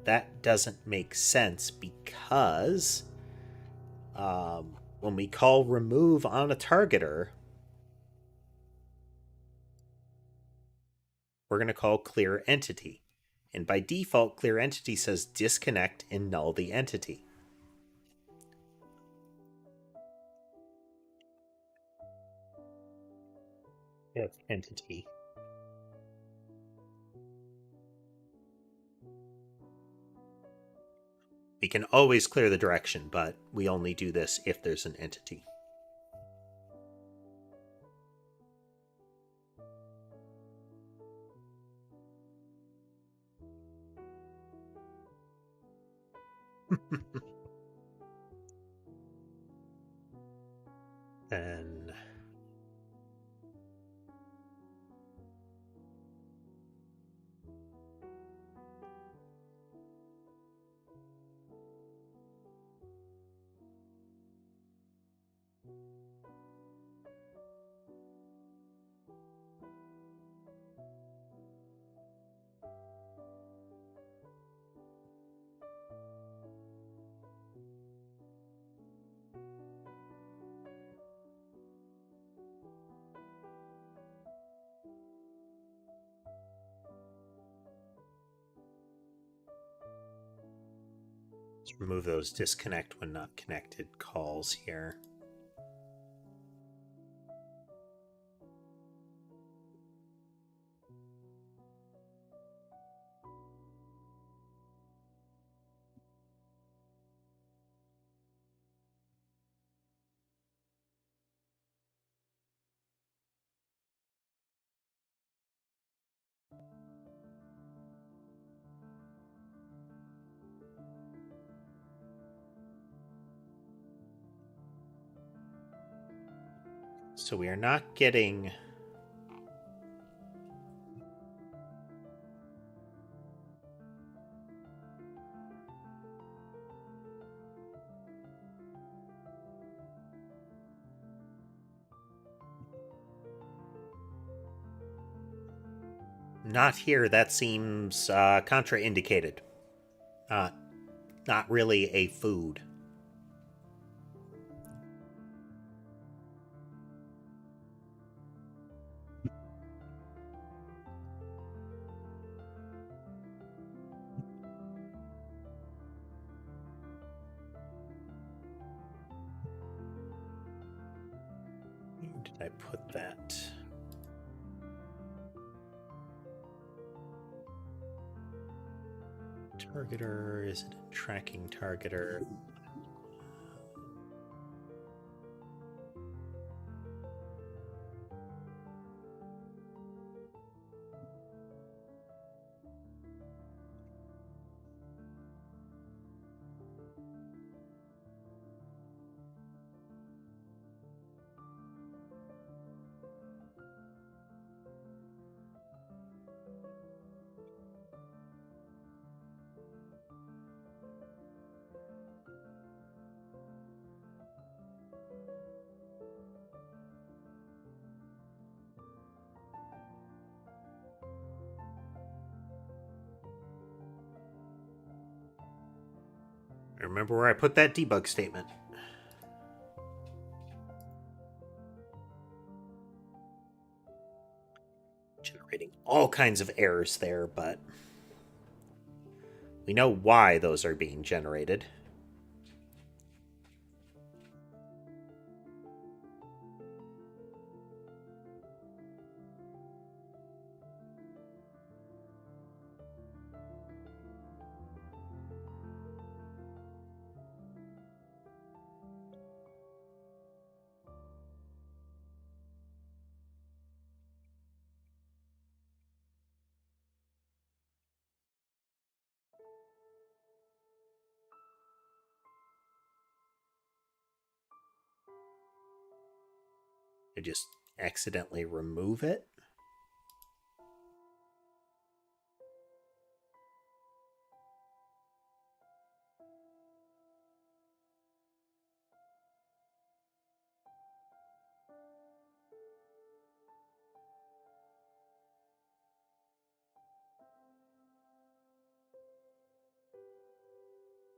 That doesn't make sense because when we call remove on a targeter, we're going to call clear entity. And by default, clear entity says disconnect and null the entity. If entity. We can always clear the direction, but we only do this if there's an entity. And let's remove those disconnect when not connected calls here. So we are not getting not here. That seems contraindicated. Not really a food. Where did I put that? Targeter, is it a tracking targeter? I remember where I put that debug statement. Generating all kinds of errors there, but we know why those are being generated. I just accidentally remove it.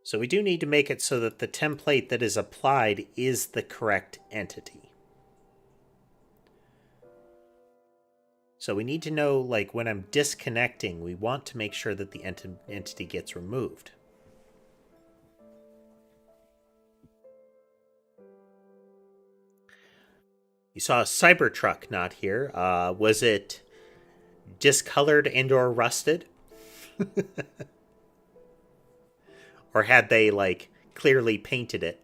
So we do need to make it so that the template that is applied is the correct entity. So we need to know, like, when I'm disconnecting, we want to make sure that the entity gets removed. You saw a Cybertruck not here. Was it discolored and or rusted? Or had they, like, clearly painted it?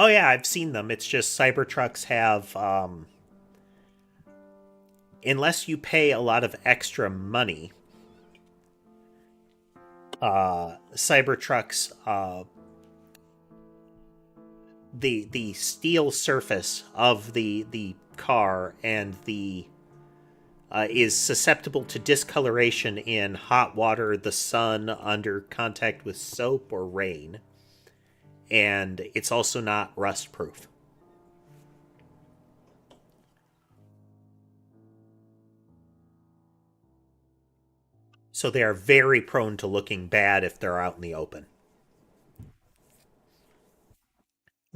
Oh yeah, I've seen them. It's just Cybertrucks have, unless you pay a lot of extra money, Cybertrucks, the steel surface of the car and the is susceptible to discoloration in hot water, the sun, under contact with soap or rain, and it's also not rust proof. So they are very prone to looking bad if they're out in the open,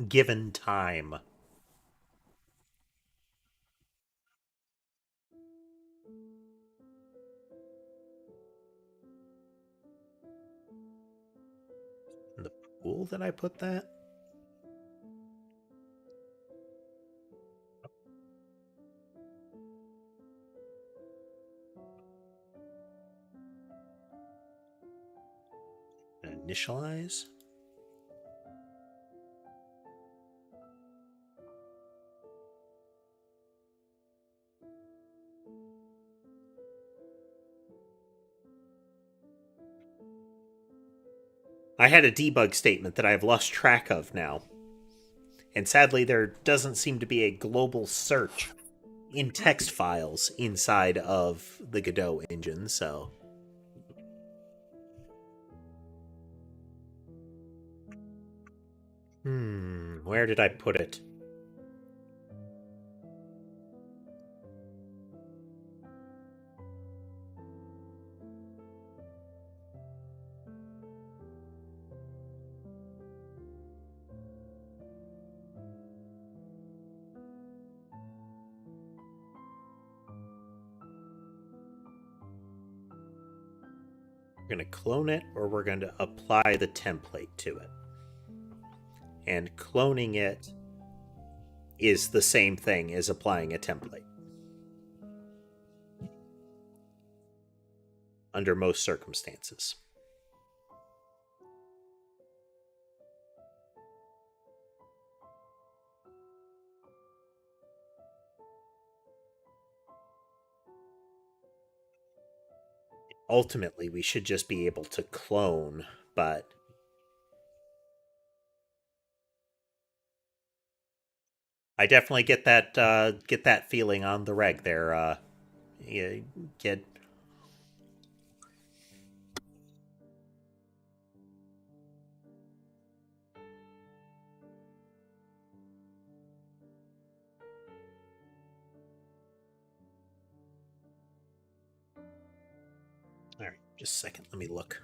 given time. In the pool that I put that? Initialize? I had a debug statement that I've lost track of now. And sadly, there doesn't seem to be a global search in text files inside of the Godot engine, so. Where did I put it? We're going to clone it, or we're going to apply the template to it. And cloning it is the same thing as applying a template under most circumstances. Ultimately, we should just be able to clone, but I definitely get that feeling on the reg there. You get. All right, just a second. Let me look.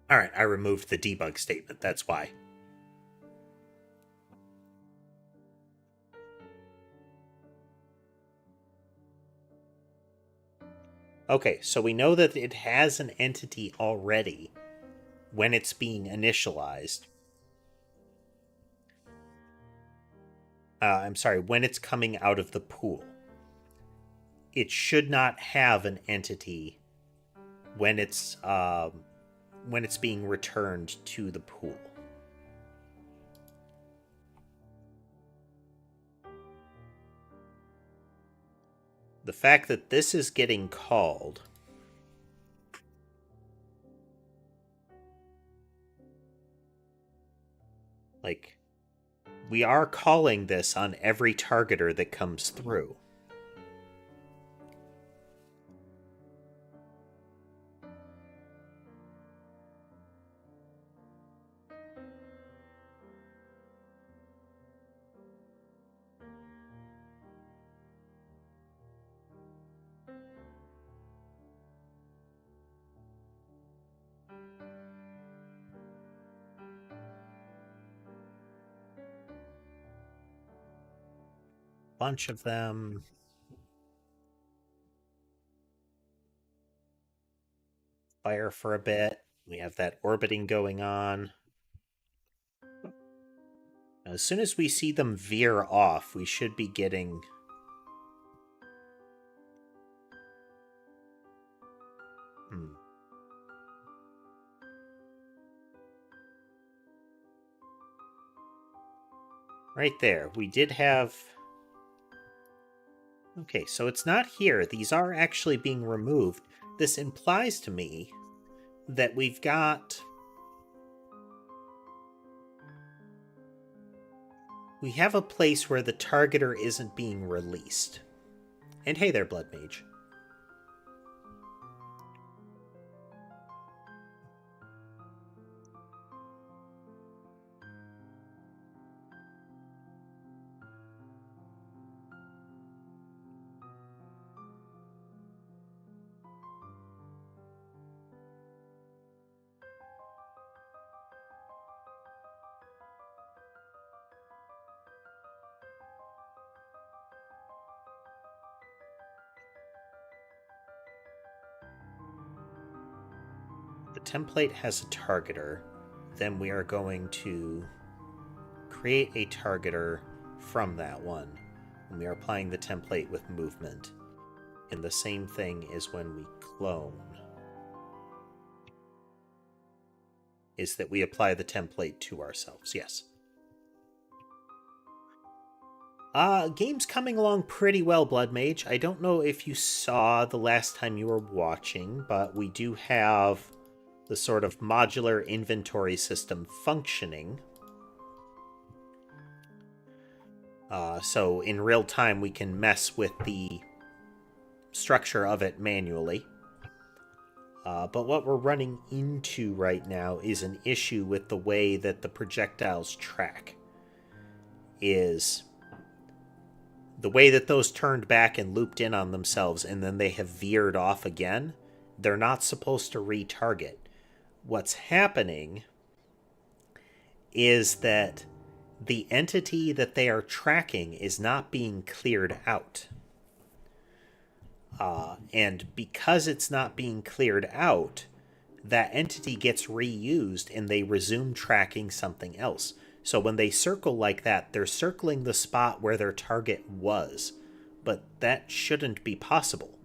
All right, I removed the debug statement. That's why. Okay, so we know that it has an entity already when it's being initialized. I'm sorry, when it's coming out of the pool. It should not have an entity when it's being returned to the pool. The fact that this is getting called, like, we are calling this on every targeter that comes through. Bunch of them. Fire for a bit. We have that orbiting going on. As soon as we see them veer off, we should be getting... Right there. We did have... Okay, so it's not here. These are actually being removed. This implies to me that we've got... We have a place where the targeter isn't being released. And hey there, Blood Mage. The template has a targeter. Then we are going to create a targeter from that one. And we are applying the template with movement. And the same thing is when we clone. Is that we apply the template to ourselves, yes. Game's coming along pretty well, Blood Mage. I don't know if you saw the last time you were watching, but we do have the sort of modular inventory system functioning. So in real time, we can mess with the structure of it manually. But what we're running into right now is an issue with the way that the projectiles track. Is the way that those turned back and looped in on themselves and then they have veered off again, they're not supposed to retarget. What's happening is that the entity that they are tracking is not being cleared out. And because it's not being cleared out, that entity gets reused and they resume tracking something else. So when they circle like that, they're circling the spot where their target was. But that shouldn't be possible.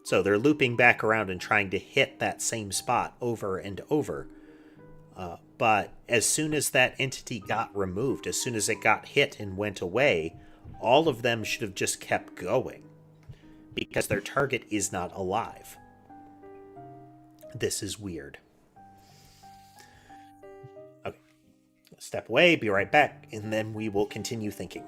So they're looping back around and trying to hit that same spot over and over. But as soon as that entity got removed, as soon as it got hit and went away, all of them should have just kept going. Because their target is not alive. This is weird. Okay. Step away, be right back, and then we will continue thinking.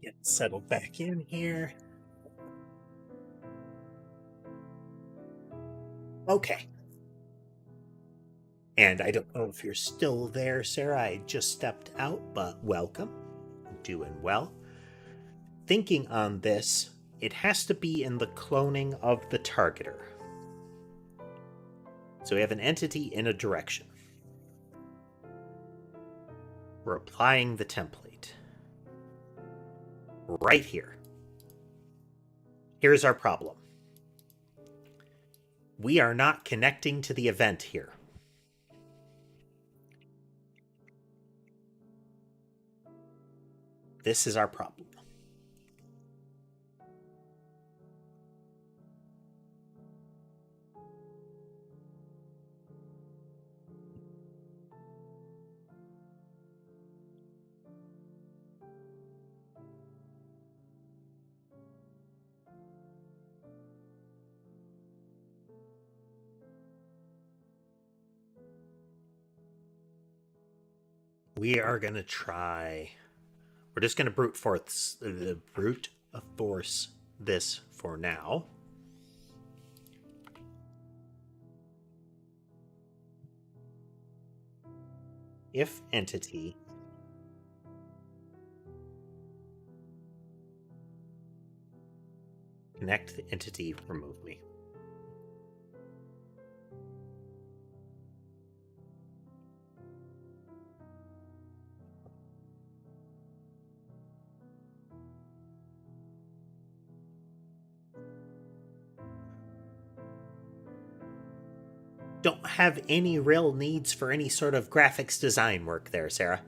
Get settled back in here. Okay. And I don't know if you're still there, Sarah. I just stepped out, but welcome. Doing well. Thinking on this, it has to be in the cloning of the targeter. So we have an entity in a direction. We're applying the template. Right here. Here's our problem. We are not connecting to the event here. This is our problem. We are going to try. We're just going to brute force this for now. If entity connect the entity, remove me. Don't have any real needs for any sort of graphics design work there, Sarah.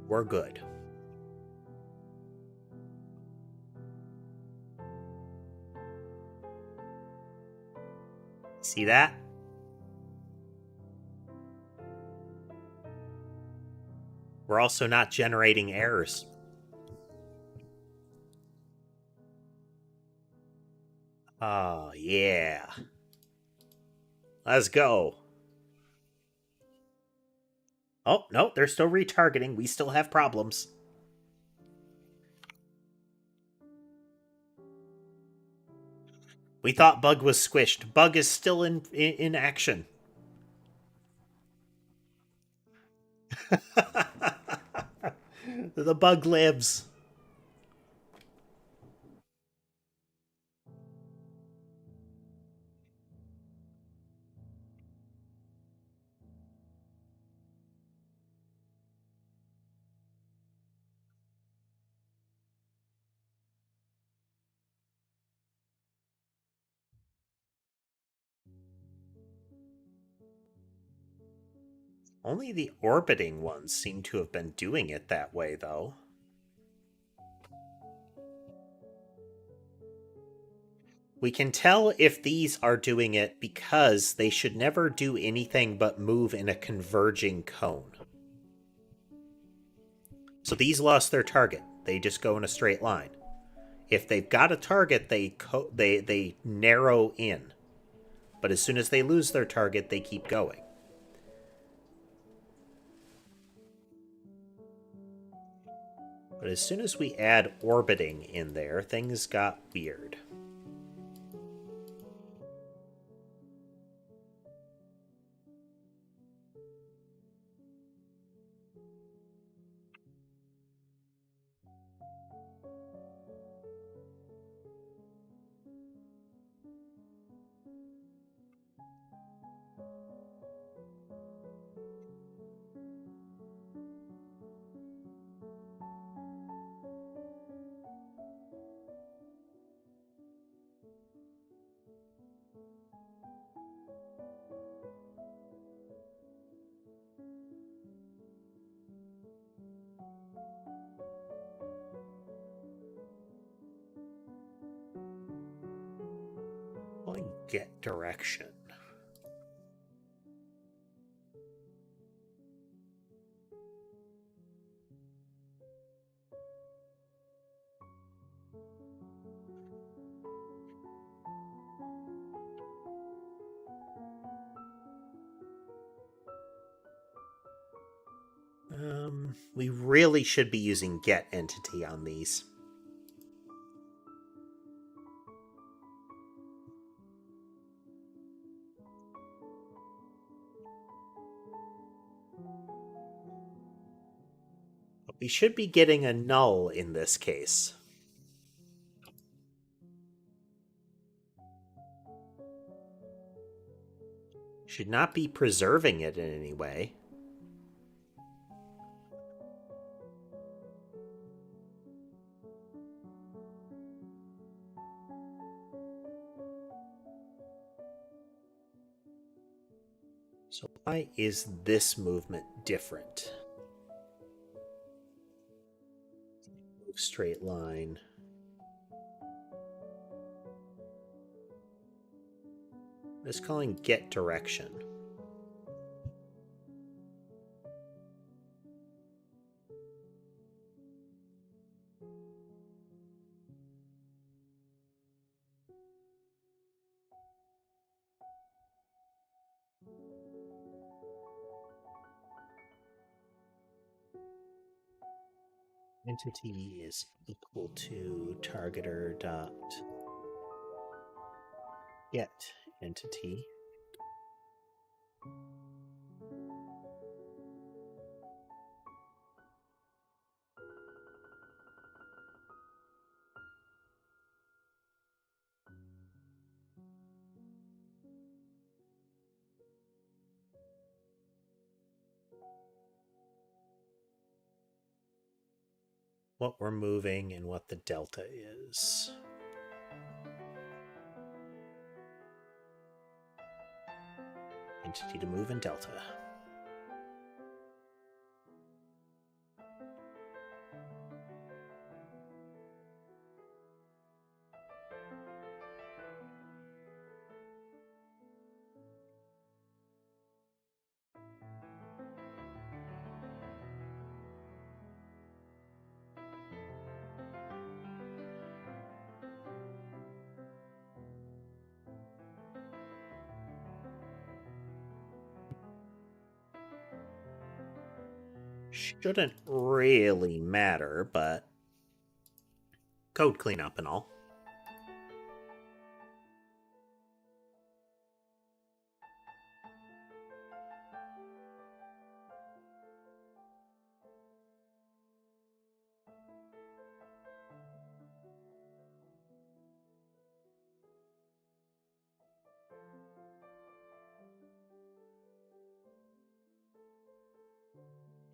We're good. See that? We're also not generating errors. Oh, yeah. Let's go. Oh, no, they're still retargeting. We still have problems. We thought Bug was squished. Bug is still in action. The bug lives. Only the orbiting ones seem to have been doing it that way, though. We can tell if these are doing it because they should never do anything but move in a converging cone. So these lost their target. They just go in a straight line. If they've got a target, they narrow in. But as soon as they lose their target, they keep going. But as soon as we add orbiting in there, things got weird. Get direction. We really should be using get entity on these. But we should be getting a null in this case. Should not be preserving it in any way. So why is this movement different? Move straight line. It's calling get direction. Entity is equal to targeter dot get entity. What we're moving and what the delta is. Entity to move and delta. Shouldn't really matter, but code cleanup and all.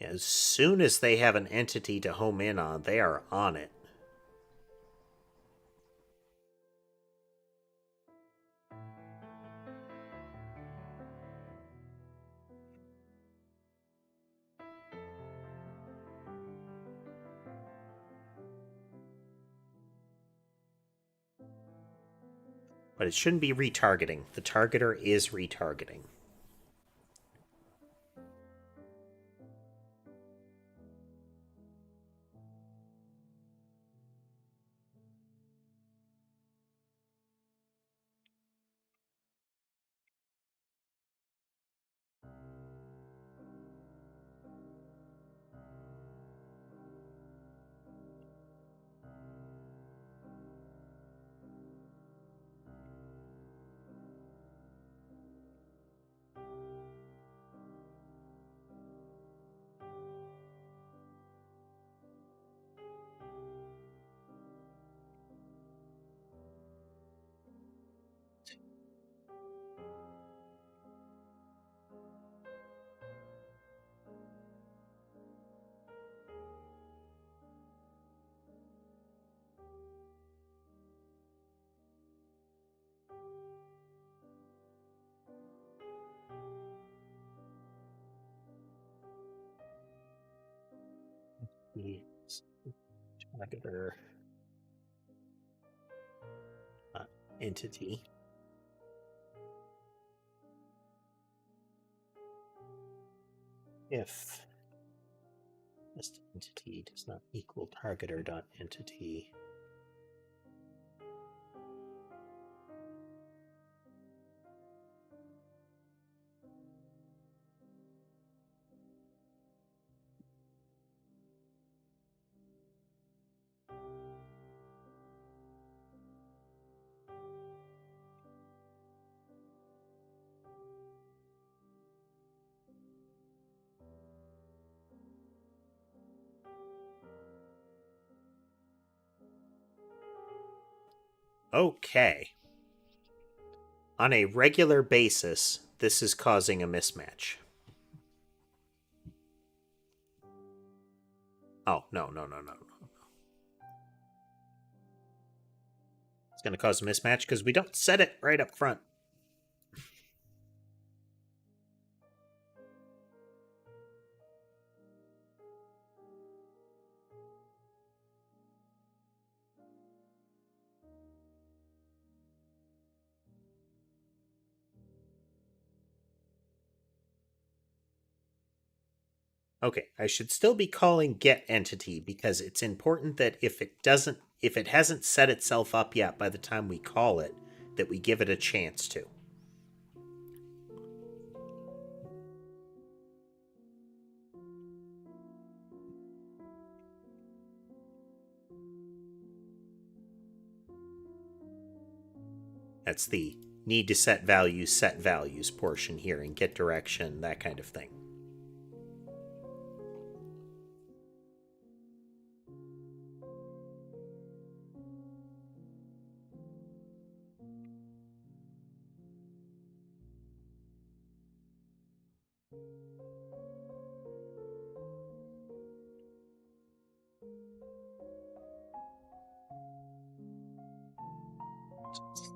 As soon as they have an entity to home in on, they are on it. But it shouldn't be retargeting. The targeter is retargeting. Targeter entity. If this entity does not equal targeter.entity, Okay. On a regular basis, this is causing a mismatch. Oh, no. It's going to cause a mismatch because we don't set it right up front. Okay, I should still be calling get entity because it's important that if it hasn't set itself up yet by the time we call it, that we give it a chance to. That's the need to set values portion here and get direction, that kind of thing.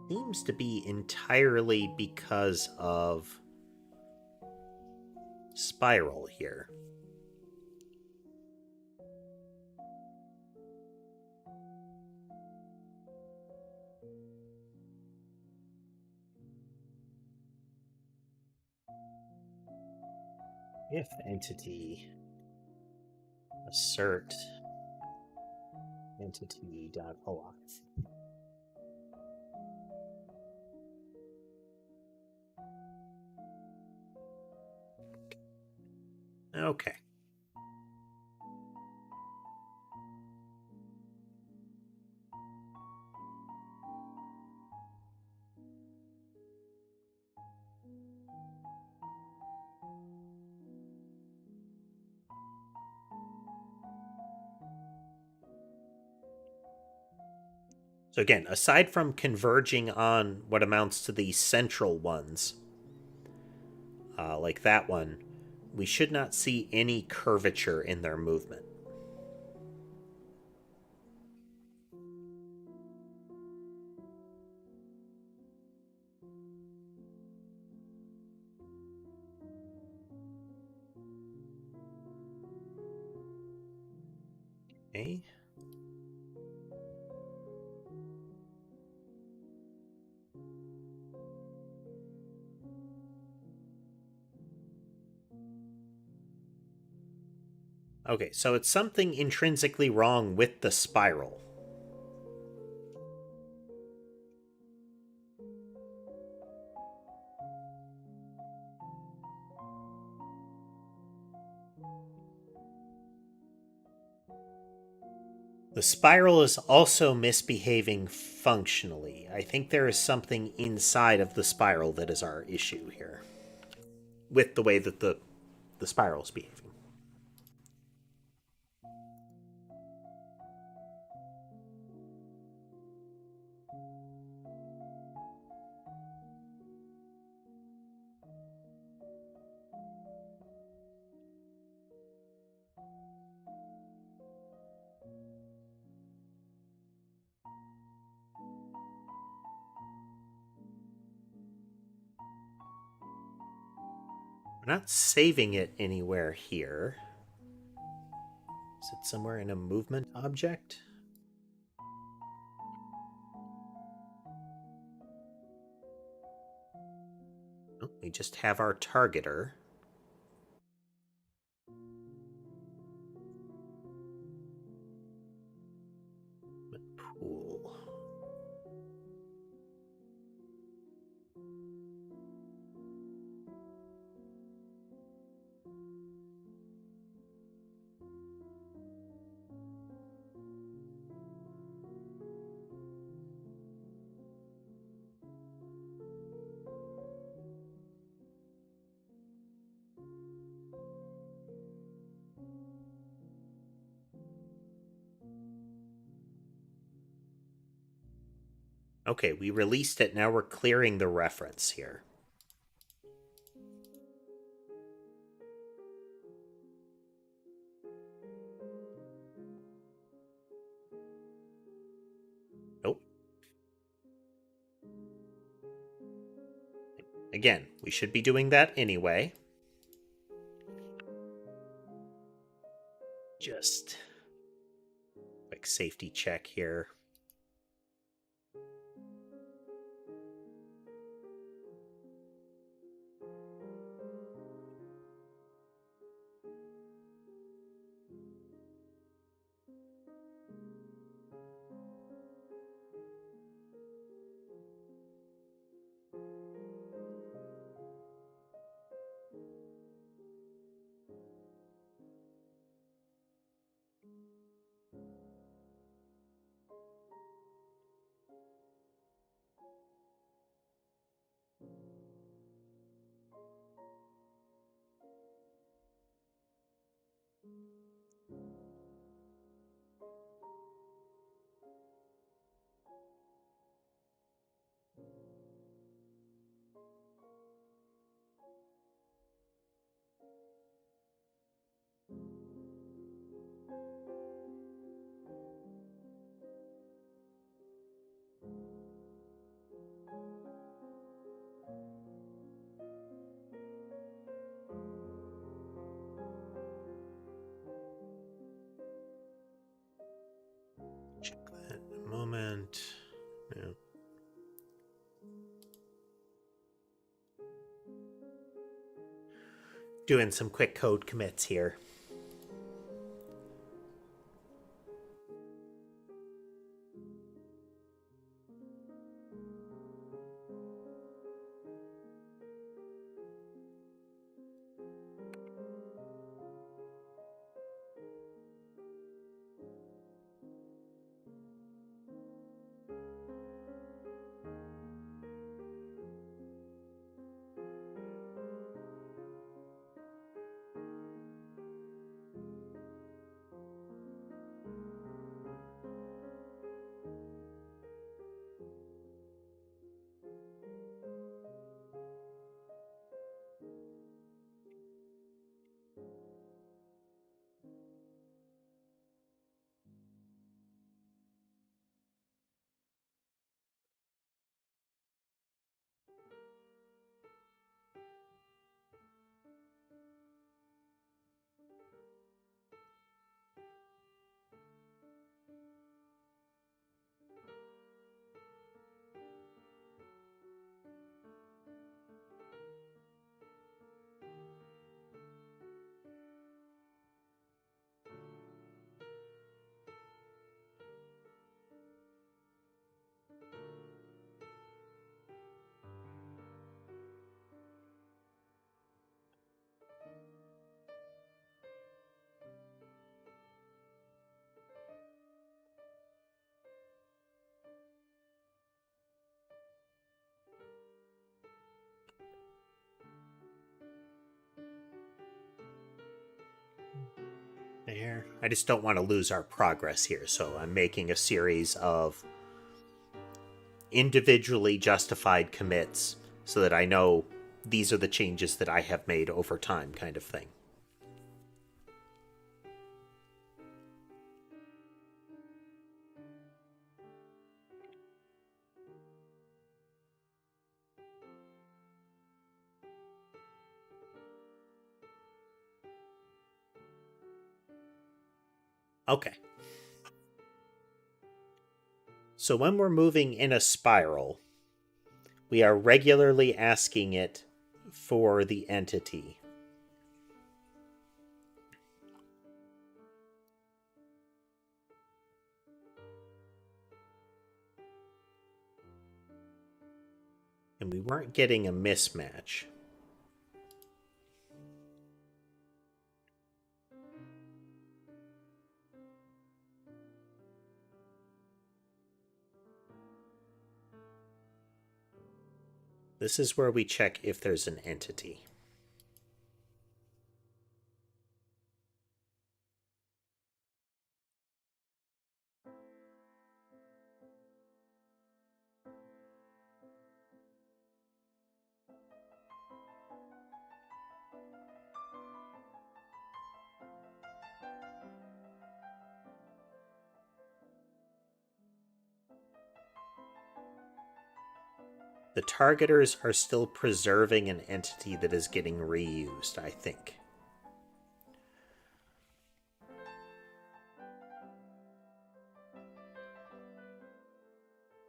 Seems to be entirely because of spiral here. If entity assert entity.alive. Okay. So again, aside from converging on what amounts to the central ones, like that one, we should not see any curvature in their movement. Okay. Okay, so it's something intrinsically wrong with the spiral. The spiral is also misbehaving functionally. I think there is something inside of the spiral that is our issue here. With the way that the spiral is behaving. We're not saving it anywhere here. Is it somewhere in a movement object? Oh, we just have our targeter. Pool. Okay, we released it. Now we're clearing the reference here. Nope. Again, we should be doing that anyway. Just quick safety check here. Check that in a moment. Yeah. Doing some quick code commits here. There. I just don't want to lose our progress here, so I'm making a series of individually justified commits so that I know these are the changes that I have made over time, kind of thing. Okay. So when we're moving in a spiral, we are regularly asking it for the entity. And we weren't getting a mismatch. This is where we check if there's an entity. The targeters are still preserving an entity that is getting reused, I think.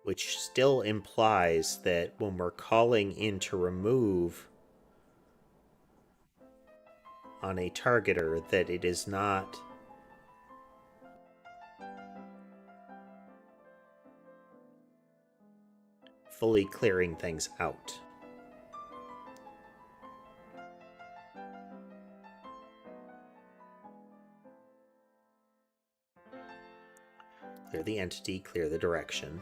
Which still implies that when we're calling in to remove on a targeter, that it is not fully clearing things out. Clear the entity, clear the direction.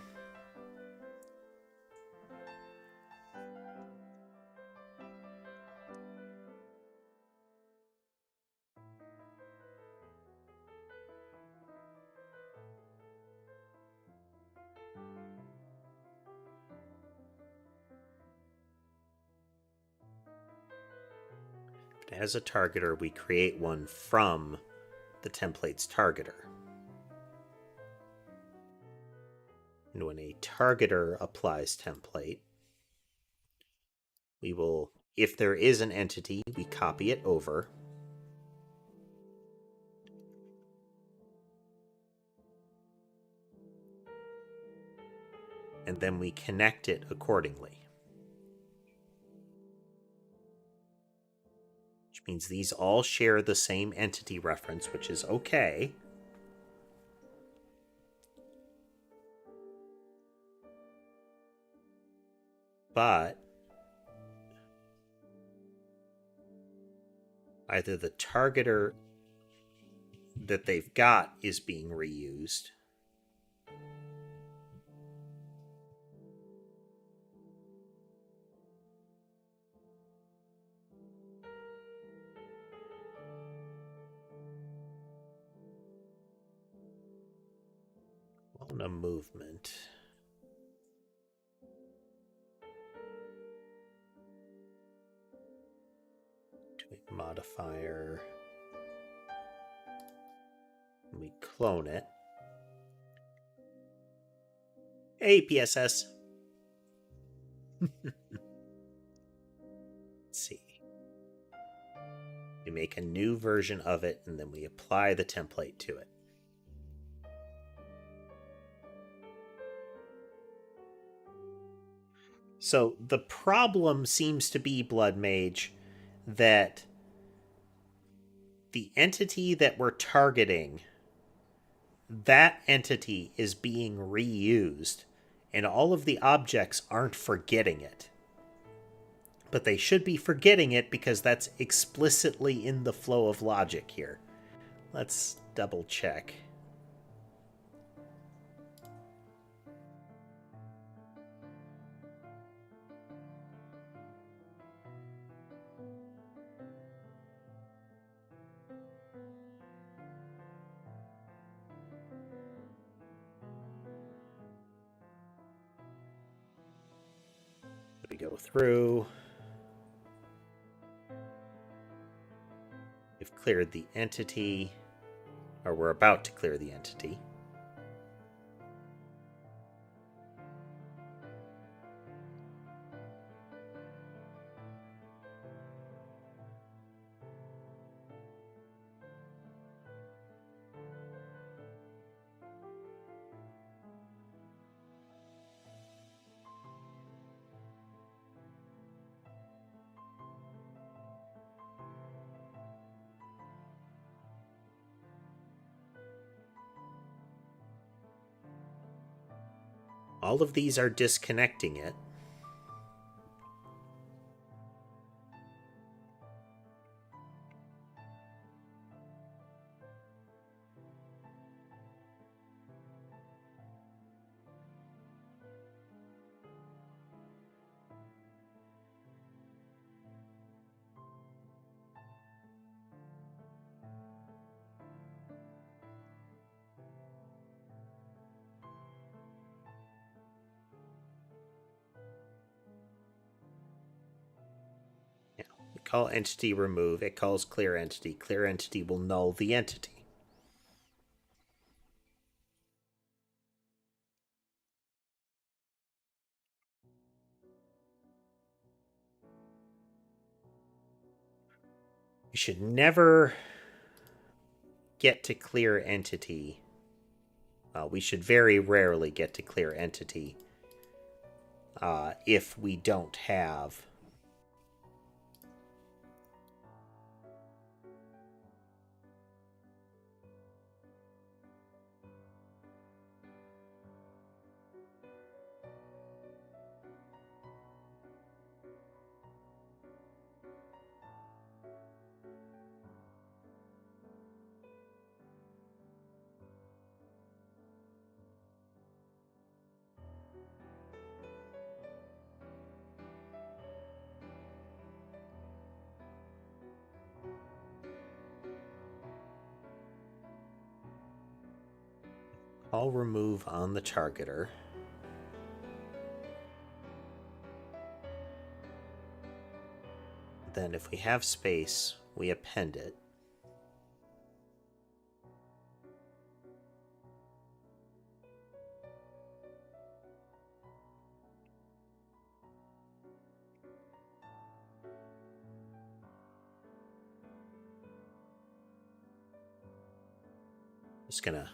If it has a targeter, we create one from the template's targeter. And when a targeter applies template, we will, if there is an entity, we copy it over. And then we connect it accordingly. Which means these all share the same entity reference, which is okay. But either the targeter that they've got is being reused, on a movement. To a modifier. And we clone it. Hey, PSS. Let's see. We make a new version of it, and then we apply the template to it. So the problem seems to be, Blood Mage, that the entity that we're targeting, that entity is being reused, and all of the objects aren't forgetting it. But they should be forgetting it because that's explicitly in the flow of logic here. Let's double check. We go through. We've cleared the entity, or we're about to clear the entity. All of these are disconnecting it. Call entity remove, it calls clear entity. Clear entity will null the entity. You should never get to clear entity. Well, we should very rarely get to clear entity if we don't have I'll remove on the targeter. Then if we have space, we append it. Just gonna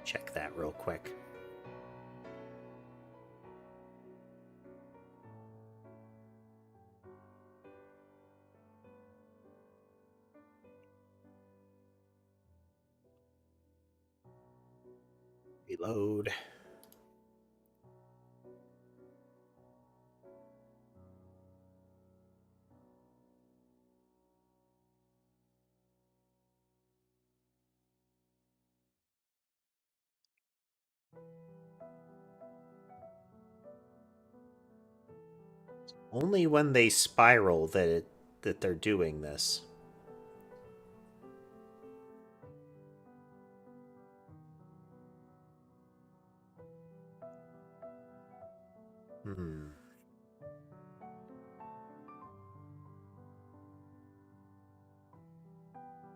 check that real quick. Reload. Only when they spiral that they're doing this.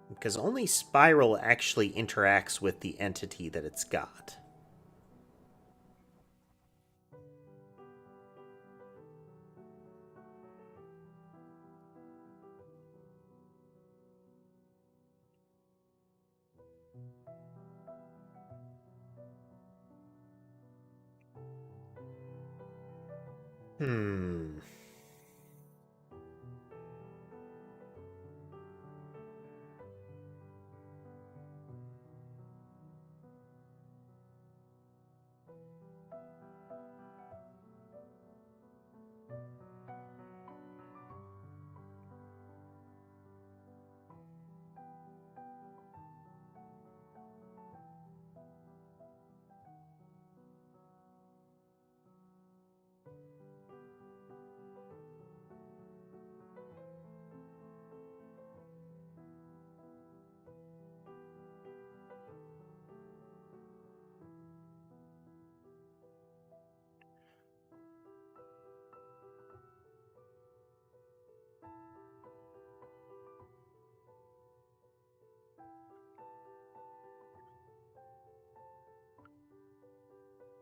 Because only spiral actually interacts with the entity that it's got.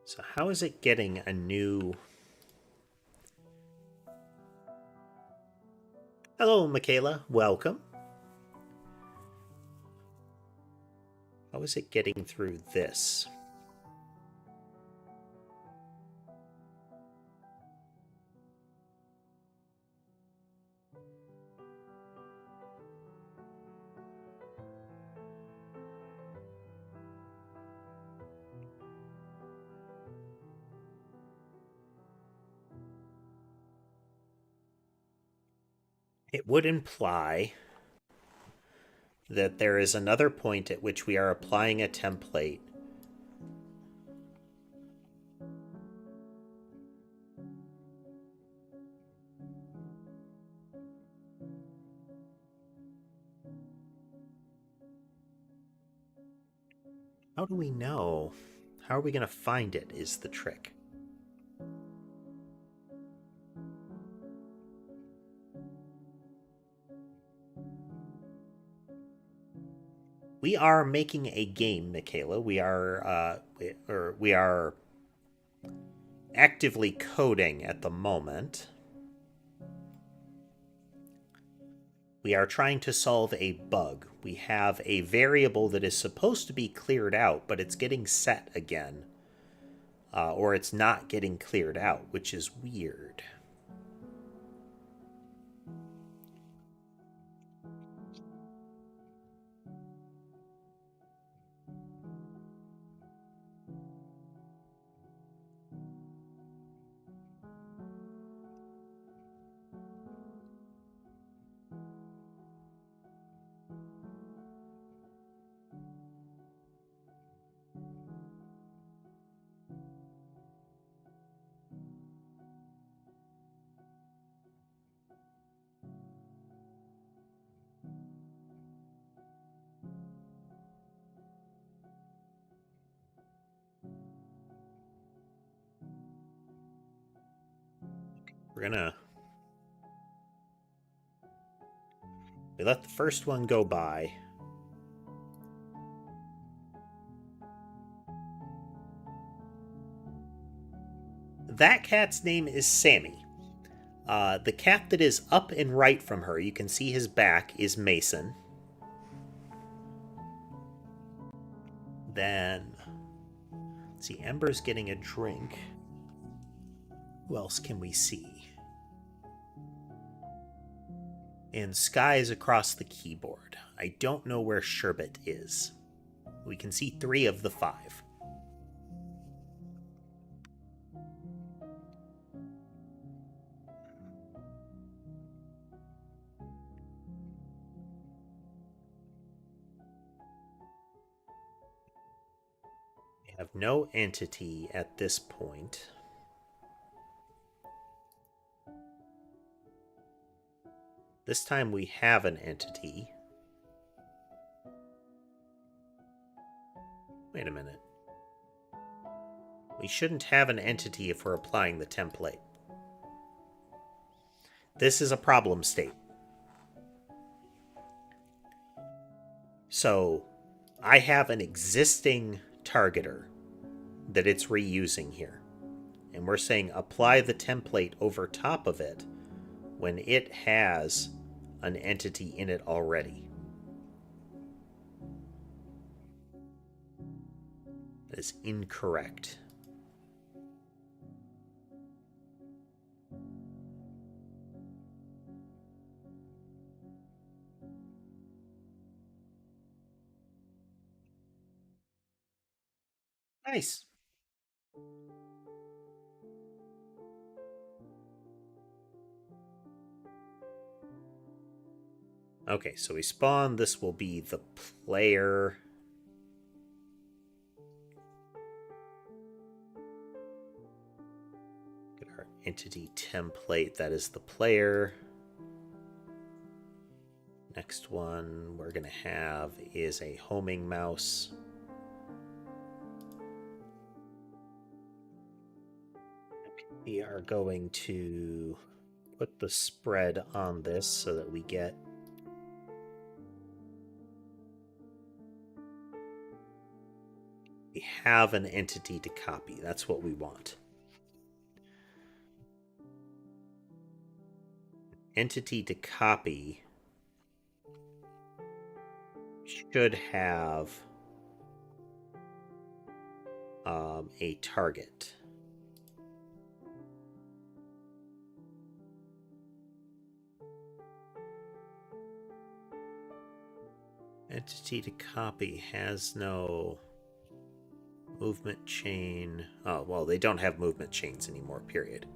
So how is it getting a new... Hello, Michaela. Welcome. How is it getting through this? It would imply that there is another point at which we are applying a template. How do we know? How are we going to find it is the trick. We are making a game, Michaela. We are actively coding at the moment. We are trying to solve a bug. We have a variable that is supposed to be cleared out, but it's getting set again. Or it's not getting cleared out, which is weird. We let the first one go by. That cat's name is Sammy. The cat that is up and right from her, you can see his back, is Mason. Then, let's see, Ember's getting a drink. Who else can we see? And Sky is across the keyboard. I don't know where Sherbet is. We can see 3 of the 5. We have no entity at this point. This time we have an entity. Wait a minute. We shouldn't have an entity if we're applying the template. This is a problem state. So, I have an existing targeter that it's reusing here. And we're saying apply the template over top of it when it has an entity in it already. That is incorrect. Nice. Okay, so we spawn. This will be the player. Get our entity template. That is the player. Next one we're going to have is a homing mouse. We are going to put the spread on this so that we get we have an entity to copy. That's what we want. Entity to copy should have a target. Entity to copy has no movement chain. Oh, well, they don't have movement chains anymore, period.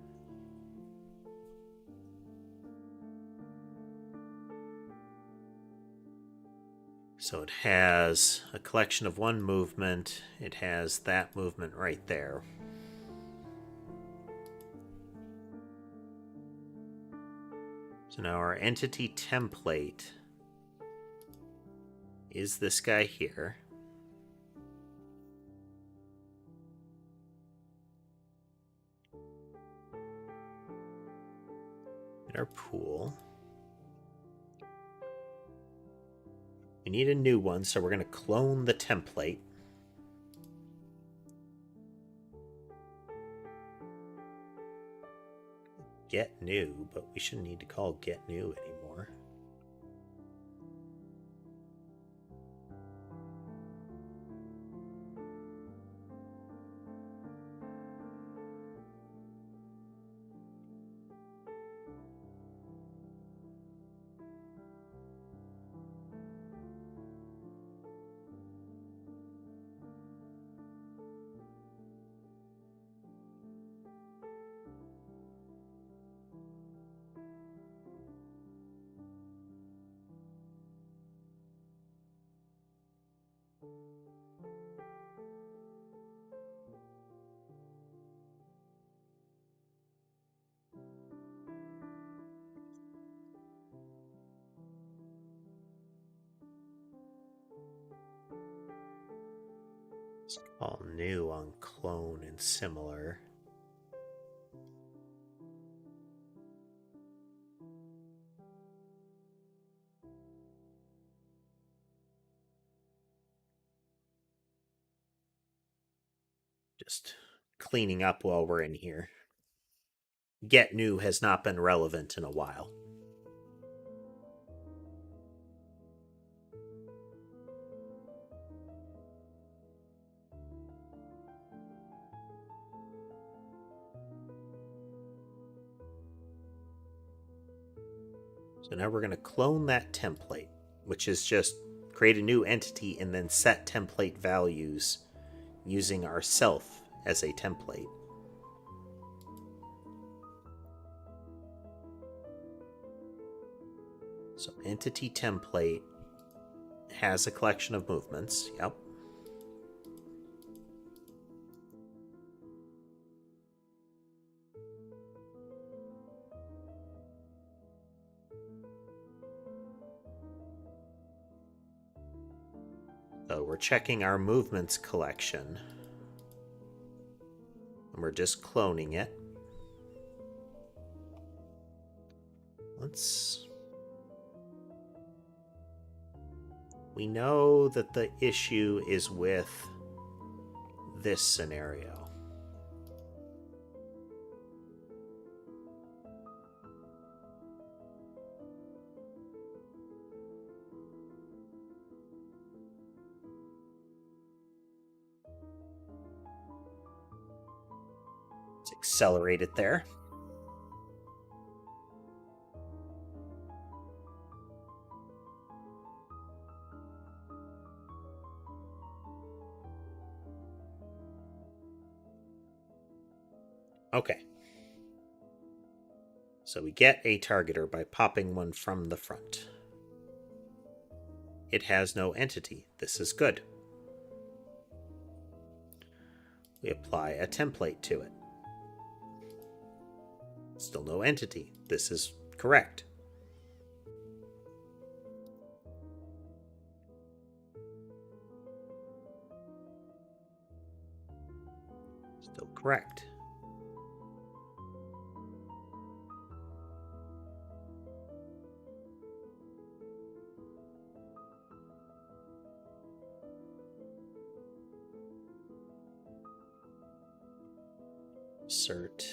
So it has a collection of one movement. It has that movement right there. So now our entity template is this guy here. In our pool. We need a new one, so we're going to clone the template. Get new, but we shouldn't need to call get new anymore. All new on clone and similar. Just cleaning up while we're in here. Get new has not been relevant in a while. So now we're going to clone that template, which is just create a new entity and then set template values using our self as a template. So entity template has a collection of movements. Yep. So we're checking our movements collection. And we're just cloning it. We know that the issue is with this scenario. Let's accelerate it there. Okay. So we get a targeter by popping one from the front. It has no entity. This is good. We apply a template to it. Still no entity. This is correct. Still correct. Insert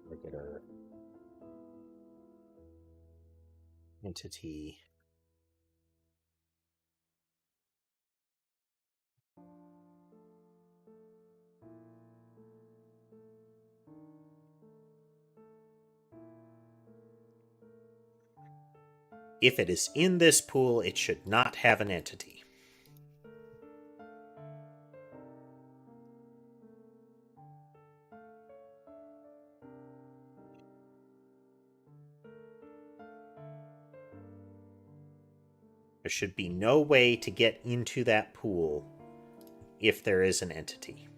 targeter entity. If it is in this pool, it should not have an entity. There should be no way to get into that pool if there is an entity.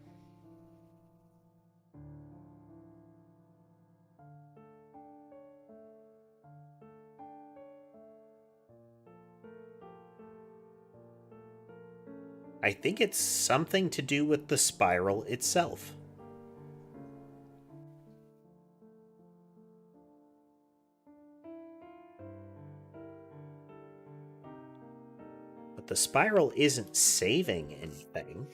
I think it's something to do with the spiral itself. But the spiral isn't saving anything.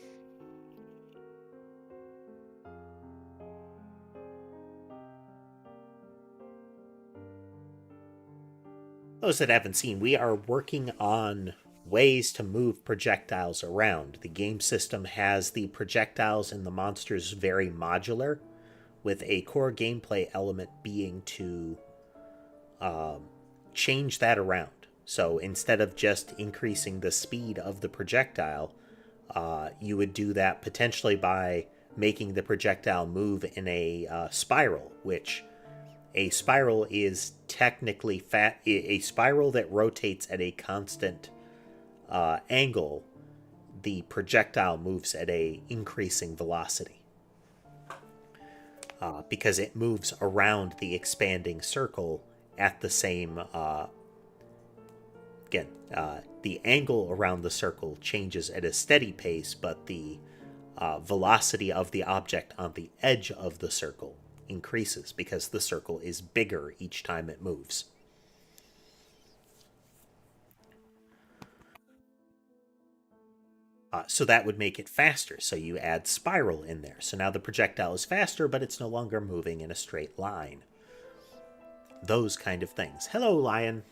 Those that haven't seen, we are working on ways to move projectiles around. The game system has the projectiles and the monsters very modular, with a core gameplay element being to change that around. So instead of just increasing the speed of the projectile, you would do that potentially by making the projectile move in a spiral, which a spiral is technically a spiral that rotates at a constant angle. The projectile moves at a increasing velocity because it moves around the expanding circle at the same Again, the angle around the circle changes at a steady pace, but the velocity of the object on the edge of the circle increases because the circle is bigger each time it moves. So that would make it faster. So you add spiral in there. So now the projectile is faster, but it's no longer moving in a straight line. Those kind of things. Hello, lion.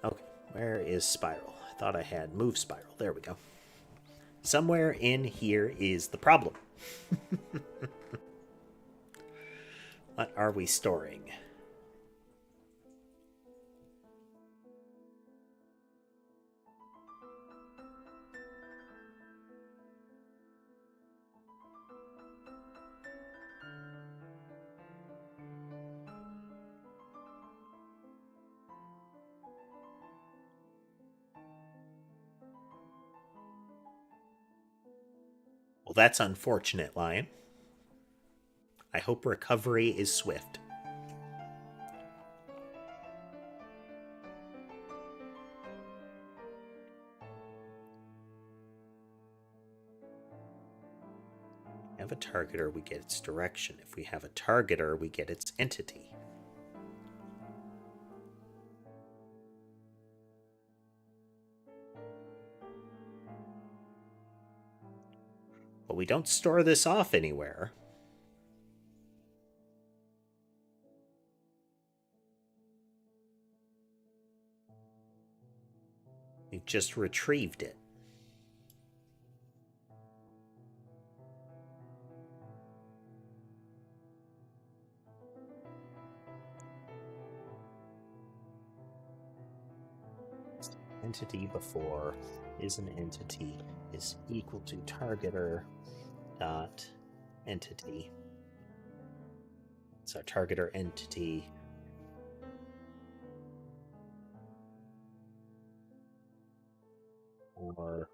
Okay, where is spiral? I thought I had move spiral. There we go. Somewhere in here is the problem. What are we storing? Well, that's unfortunate, lion. I hope recovery is swift. Have a targeter, we get its direction. If we have a targeter, we get its entity. But we don't store this off anywhere. We've just retrieved it. Entity before is an entity is equal to targeter dot entity. So targeter entity or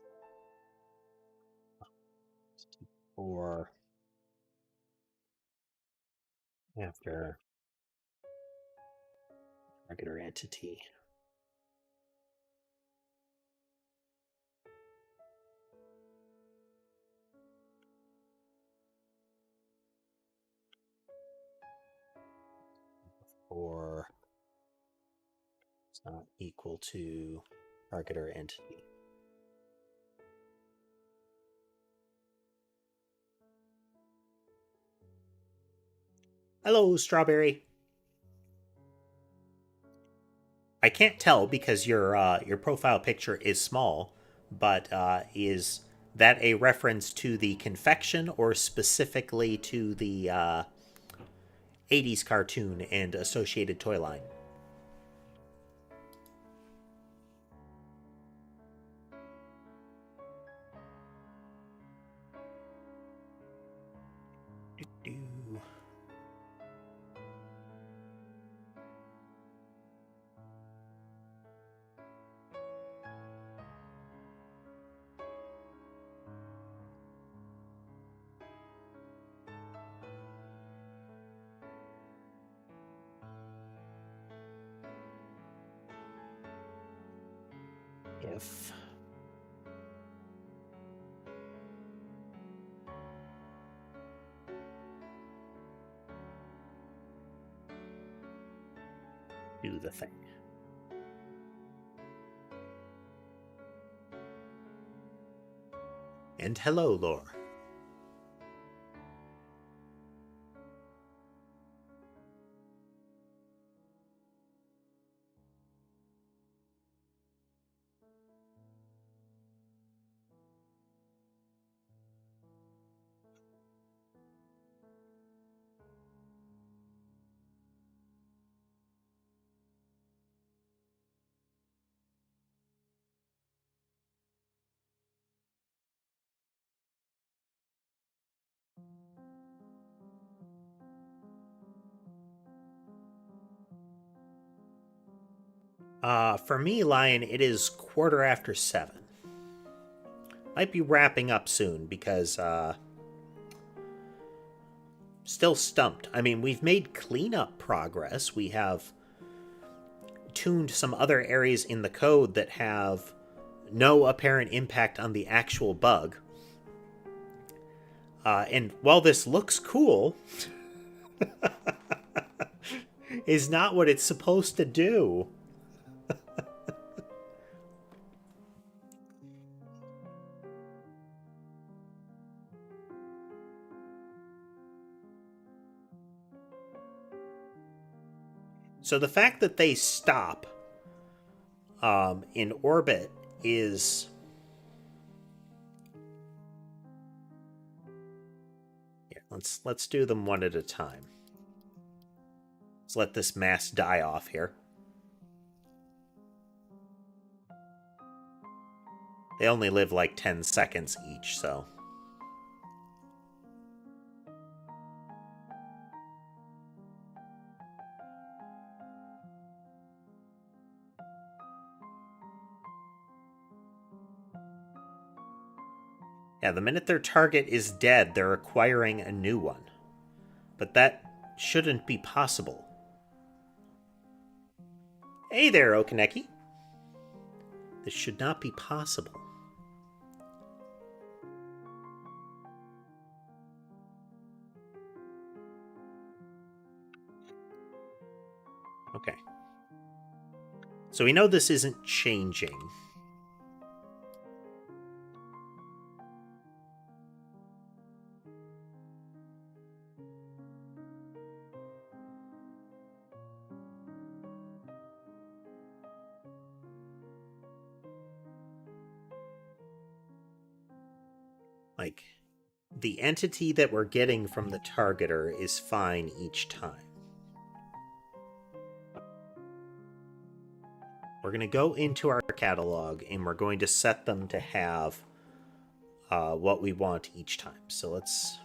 after targeter entity. Or it's not equal to targeter entity. Hello, Strawberry. I can't tell because your profile picture is small, but is that a reference to the confection or specifically to the 80s cartoon and associated toy line? If do the thing. And hello, Lore. For me, Lion, it is 7:15. Might be wrapping up soon because still stumped. I mean, we've made cleanup progress. We have tuned some other areas in the code that have no apparent impact on the actual bug. And while this looks cool, is not what it's supposed to do. So the fact that they stop in orbit is... Here, let's do them one at a time. Let's let this mass die off here. They only live like 10 seconds each, so... Yeah, the minute their target is dead, they're acquiring a new one. But that shouldn't be possible. Hey there, Okaneki. This should not be possible. Okay. So we know this isn't changing. Like, the entity that we're getting from the targeter is fine each time. We're going to go into our catalog and we're going to set them to have what we want each time. So let's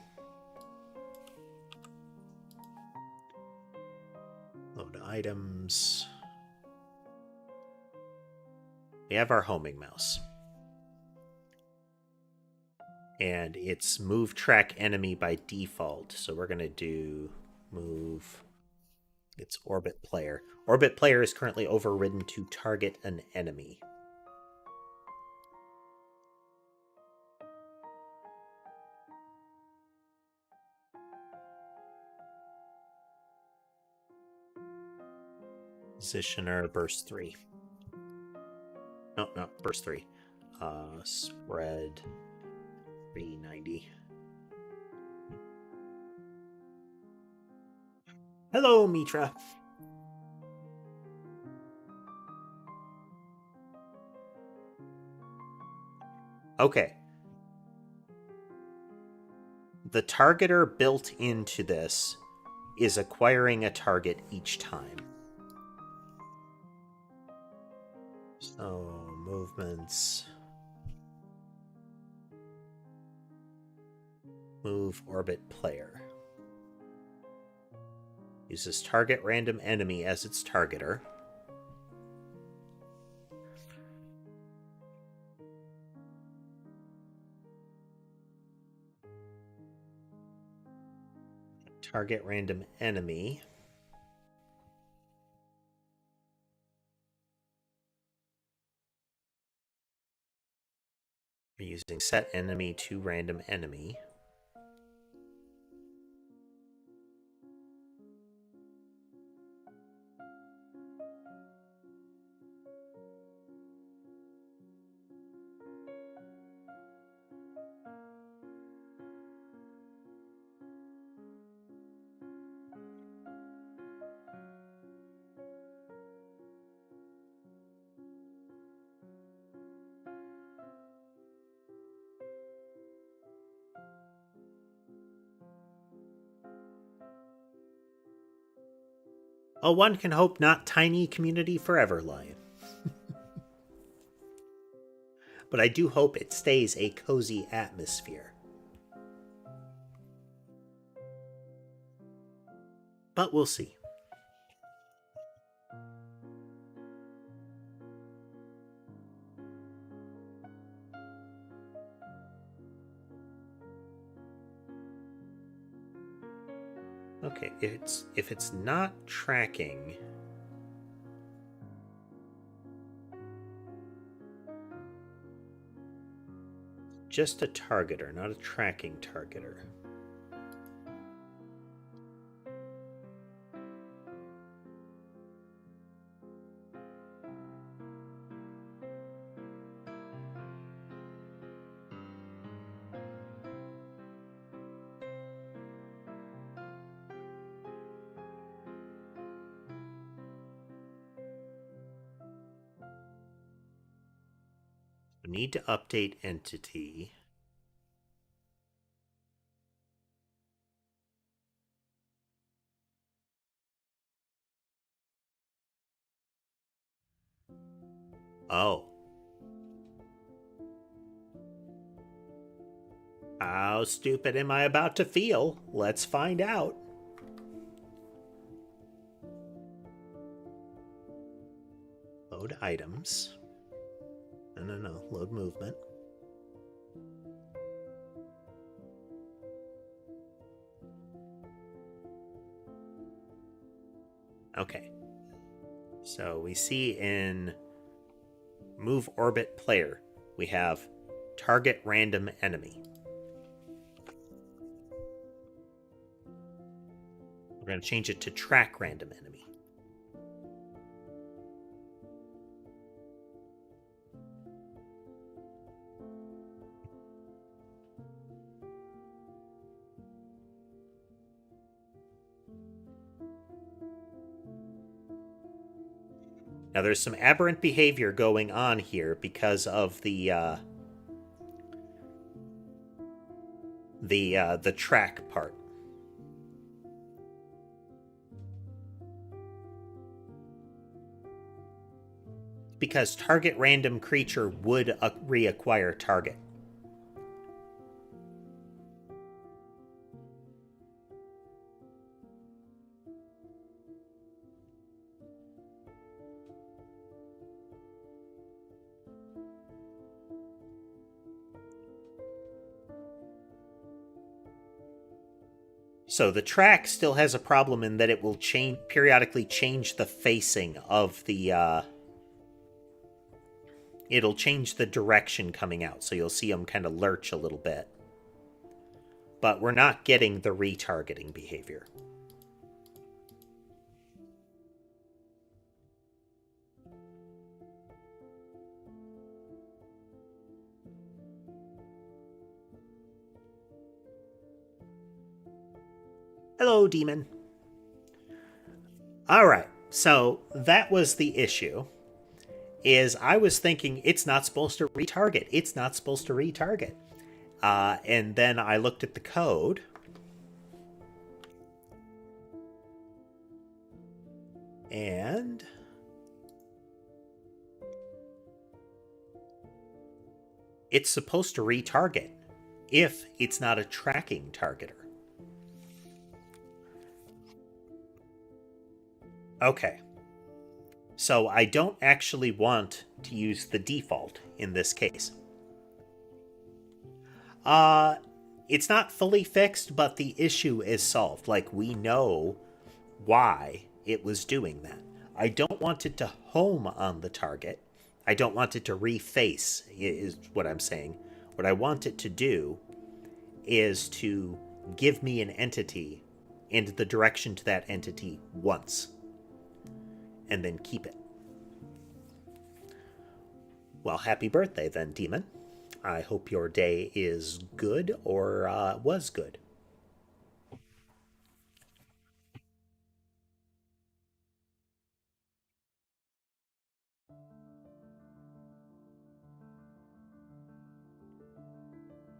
load items. We have our homing mouse. And it's move track enemy by default. So we're going to do move. It's orbit player. Orbit player is currently overridden to target an enemy. Positioner, burst 3. No, burst 3. Spread 390. Hello, Mitra. Okay. The targeter built into this is acquiring a target each time. So, movements. Move orbit player. Uses target random enemy as its targeter. Target random enemy. We're using set enemy to random enemy. Oh, one can hope not tiny community forever, Lion. But I do hope it stays a cozy atmosphere. But we'll see. Okay, if it's not tracking, just a targeter, not a tracking targeter. We need to update entity. Oh. How stupid am I about to feel? Let's find out. Load items. No. Load movement. Okay. So we see in move orbit player, we have target random enemy. We're going to change it to track random enemy. Now there's some aberrant behavior going on here because of the track part. Because target random creature would reacquire target. So the track still has a problem in that it will periodically change the facing of the it'll change the direction coming out, so you'll see them kind of lurch a little bit. But we're not getting the retargeting behavior. Hello, demon. Alright, so that was the issue. Is I was thinking it's not supposed to retarget. It's not supposed to retarget. And then I looked at the code. And it's supposed to retarget if it's not a tracking targeter. Okay. So I don't actually want to use the default in this case. It's not fully fixed, but the issue is solved. Like, we know why it was doing that. I don't want it to home on the target. I don't want it to reface, is what I'm saying. What I want it to do is to give me an entity and the direction to that entity once. And then keep it. Well, happy birthday then, demon. I hope your day is good or was good.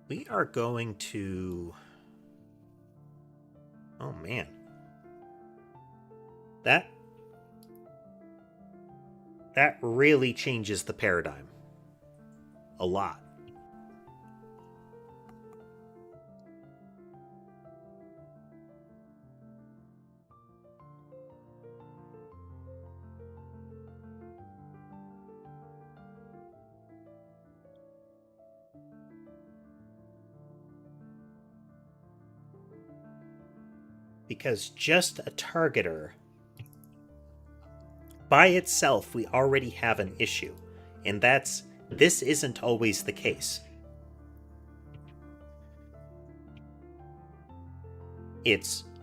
We are going to... Oh, man. That really changes the paradigm. A lot. Because just a targeter, by itself, we already have an issue. And this isn't always the case.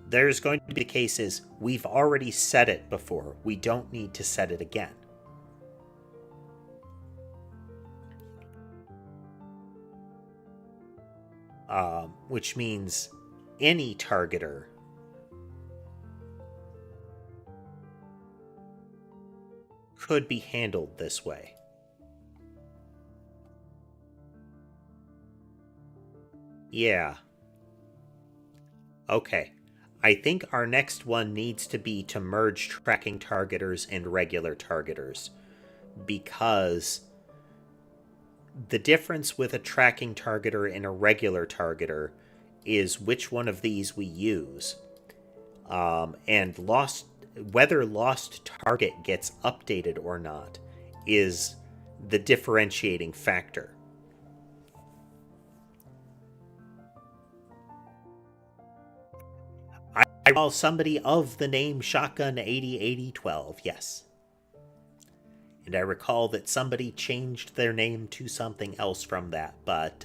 There's going to be cases we've already set it before. We don't need to set it again. Which means any targeter could be handled this way. Yeah. Okay. I think our next one needs to be to merge tracking targeters and regular targeters, because the difference with a tracking targeter and a regular targeter is which one of these we use. And whether lost target gets updated or not is the differentiating factor. I recall somebody of the name Shotgun 808012, yes. And I recall that somebody changed their name to something else from that, but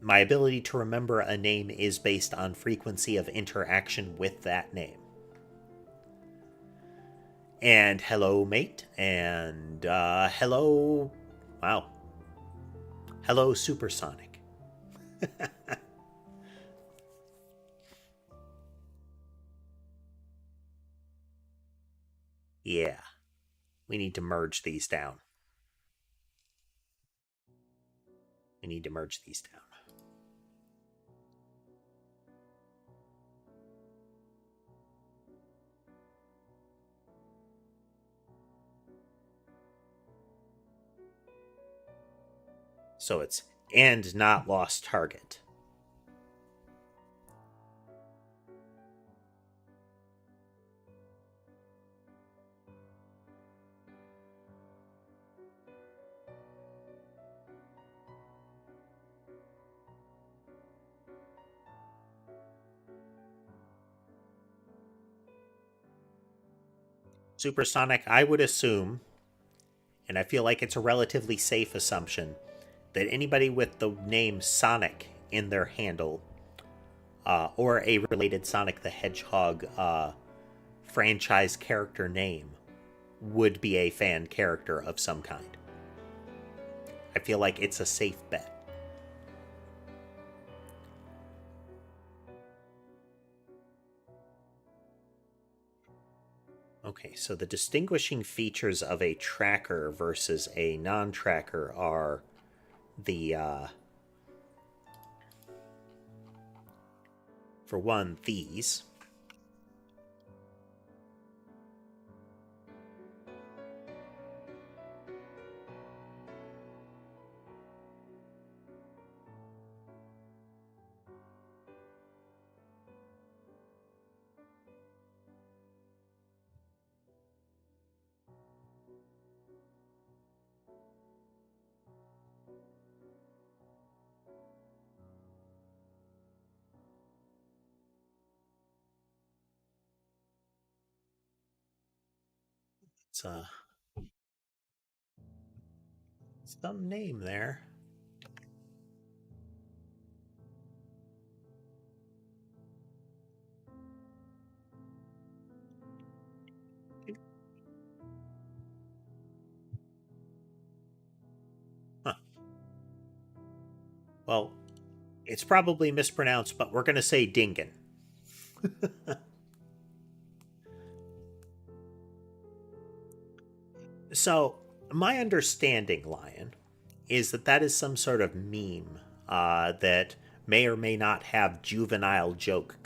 my ability to remember a name is based on frequency of interaction with that name. And hello, mate, and hello. Wow. Hello, Supersonic. Yeah, we need to merge these down. We need to merge these down. So it's and not lost target. Supersonic, I would assume, and I feel like it's a relatively safe assumption, that anybody with the name Sonic in their handle, or a related Sonic the Hedgehog franchise character name, would be a fan character of some kind. I feel like it's a safe bet. Okay, so the distinguishing features of a tracker versus a non-tracker are the for one, these. It's some name there. Huh. Well, it's probably mispronounced, but we're going to say Dingen. So, my understanding, Lion, is that that is some sort of meme that may or may not have juvenile joke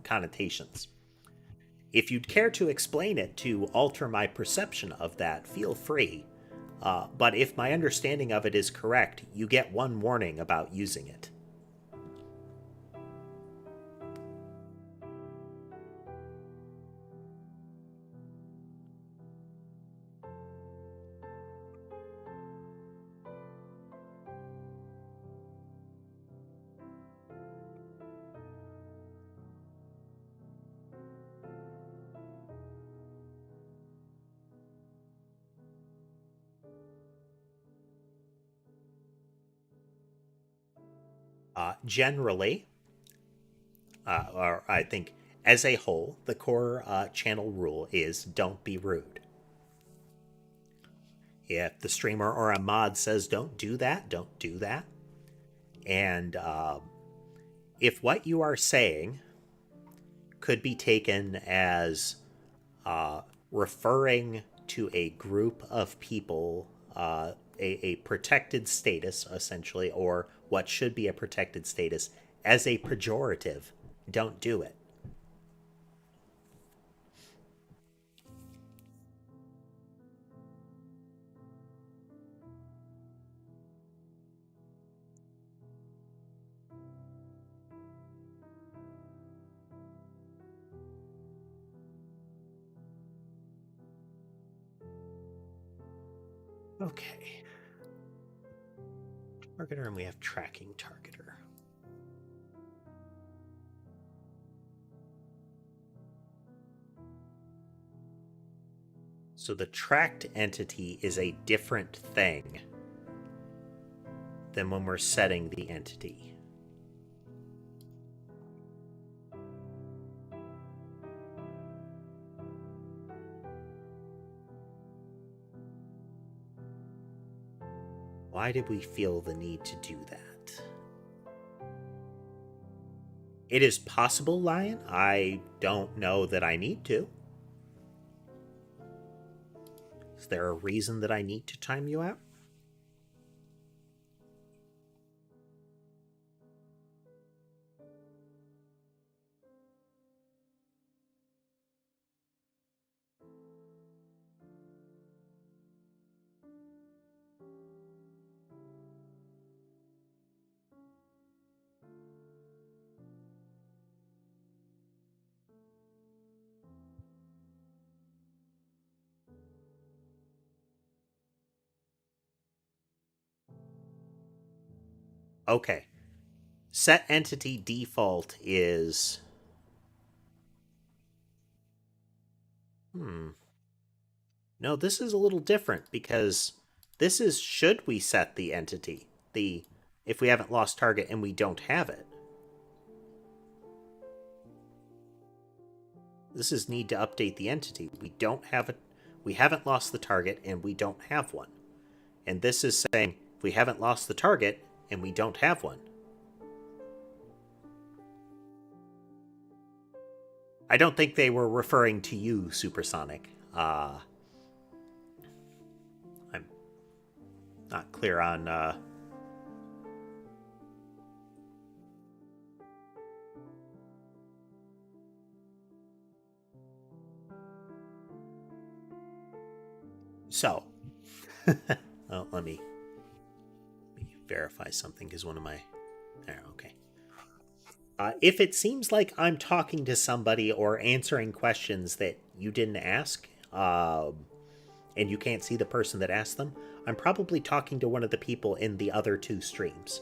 connotations. If you'd care to explain it to alter my perception of that, feel free. But if my understanding of it is correct, you get one warning about using it. Generally, or I think as a whole, the core channel rule is don't be rude. If the streamer or a mod says don't do that, don't do that. And if what you are saying could be taken as referring to a group of people, a protected status, essentially, or what should be a protected status, as a pejorative, don't do it. Okay. Targeter, and we have tracking targeter. So the tracked entity is a different thing than when we're setting the entity. Why did we feel the need to do that? It is possible, Lion. I don't know that I need to. Is there a reason that I need to time you out? Okay. Set entity default is... No, this is a little different because this is should we set the entity. If we haven't lost target and we don't have it. This is need to update the entity. We don't have it. We haven't lost the target and we don't have one. And this is saying we haven't lost the target and we don't have one. I don't think they were referring to you, Supersonic. I'm not clear on... So, well, let me verify something because one of my... There, okay. If it seems like I'm talking to somebody or answering questions that you didn't ask, and you can't see the person that asked them, I'm probably talking to one of the people in the other two streams.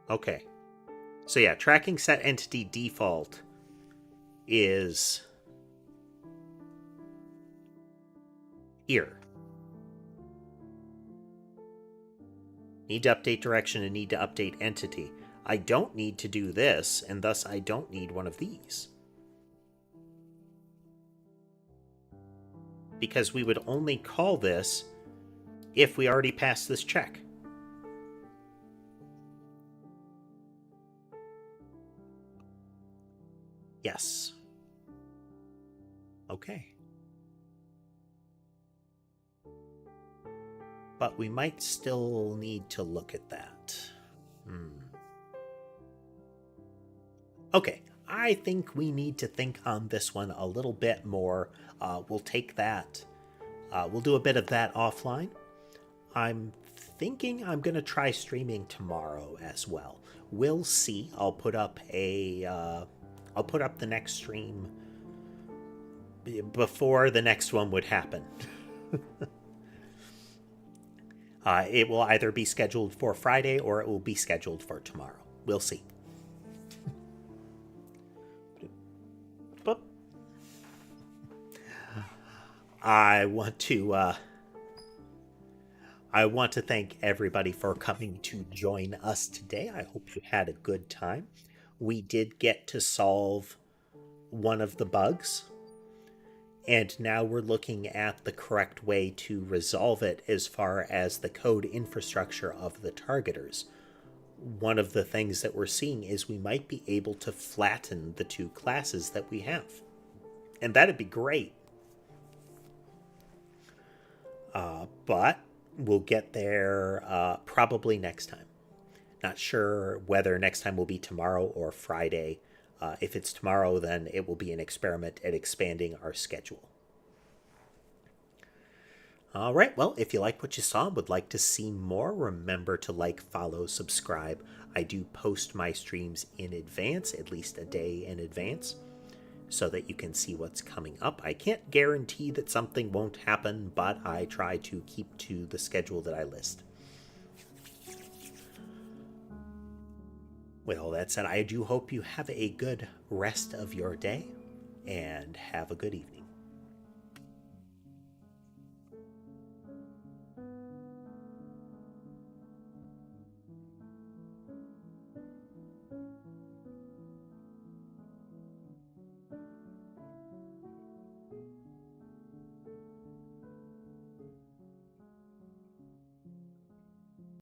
Okay. So yeah, tracking set entity default is here. Need to update direction and need to update entity. I don't need to do this, and thus I don't need one of these. Because we would only call this if we already passed this check. Yes. Okay. But we might still need to look at that. Okay, I think we need to think on this one a little bit more. We'll take that. We'll do a bit of that offline. I'm thinking I'm going to try streaming tomorrow as well. We'll see. I'll put up the next stream before the next one would happen. It will either be scheduled for Friday or it will be scheduled for tomorrow. We'll see. But I want to I want to thank everybody for coming to join us today. I hope you had a good time. We did get to solve one of the bugs, and now we're looking at the correct way to resolve it as far as the code infrastructure of the targeters. One of the things that we're seeing is we might be able to flatten the two classes that we have. And that'd be great. But we'll get there probably next time. Not sure whether next time will be tomorrow or Friday. If it's tomorrow, then it will be an experiment at expanding our schedule. All right, well, if you like what you saw and would like to see more, remember to like, follow, subscribe. I do post my streams in advance, at least a day in advance, so that you can see what's coming up. I can't guarantee that something won't happen, but I try to keep to the schedule that I list. With all that said, I do hope you have a good rest of your day, and have a good evening.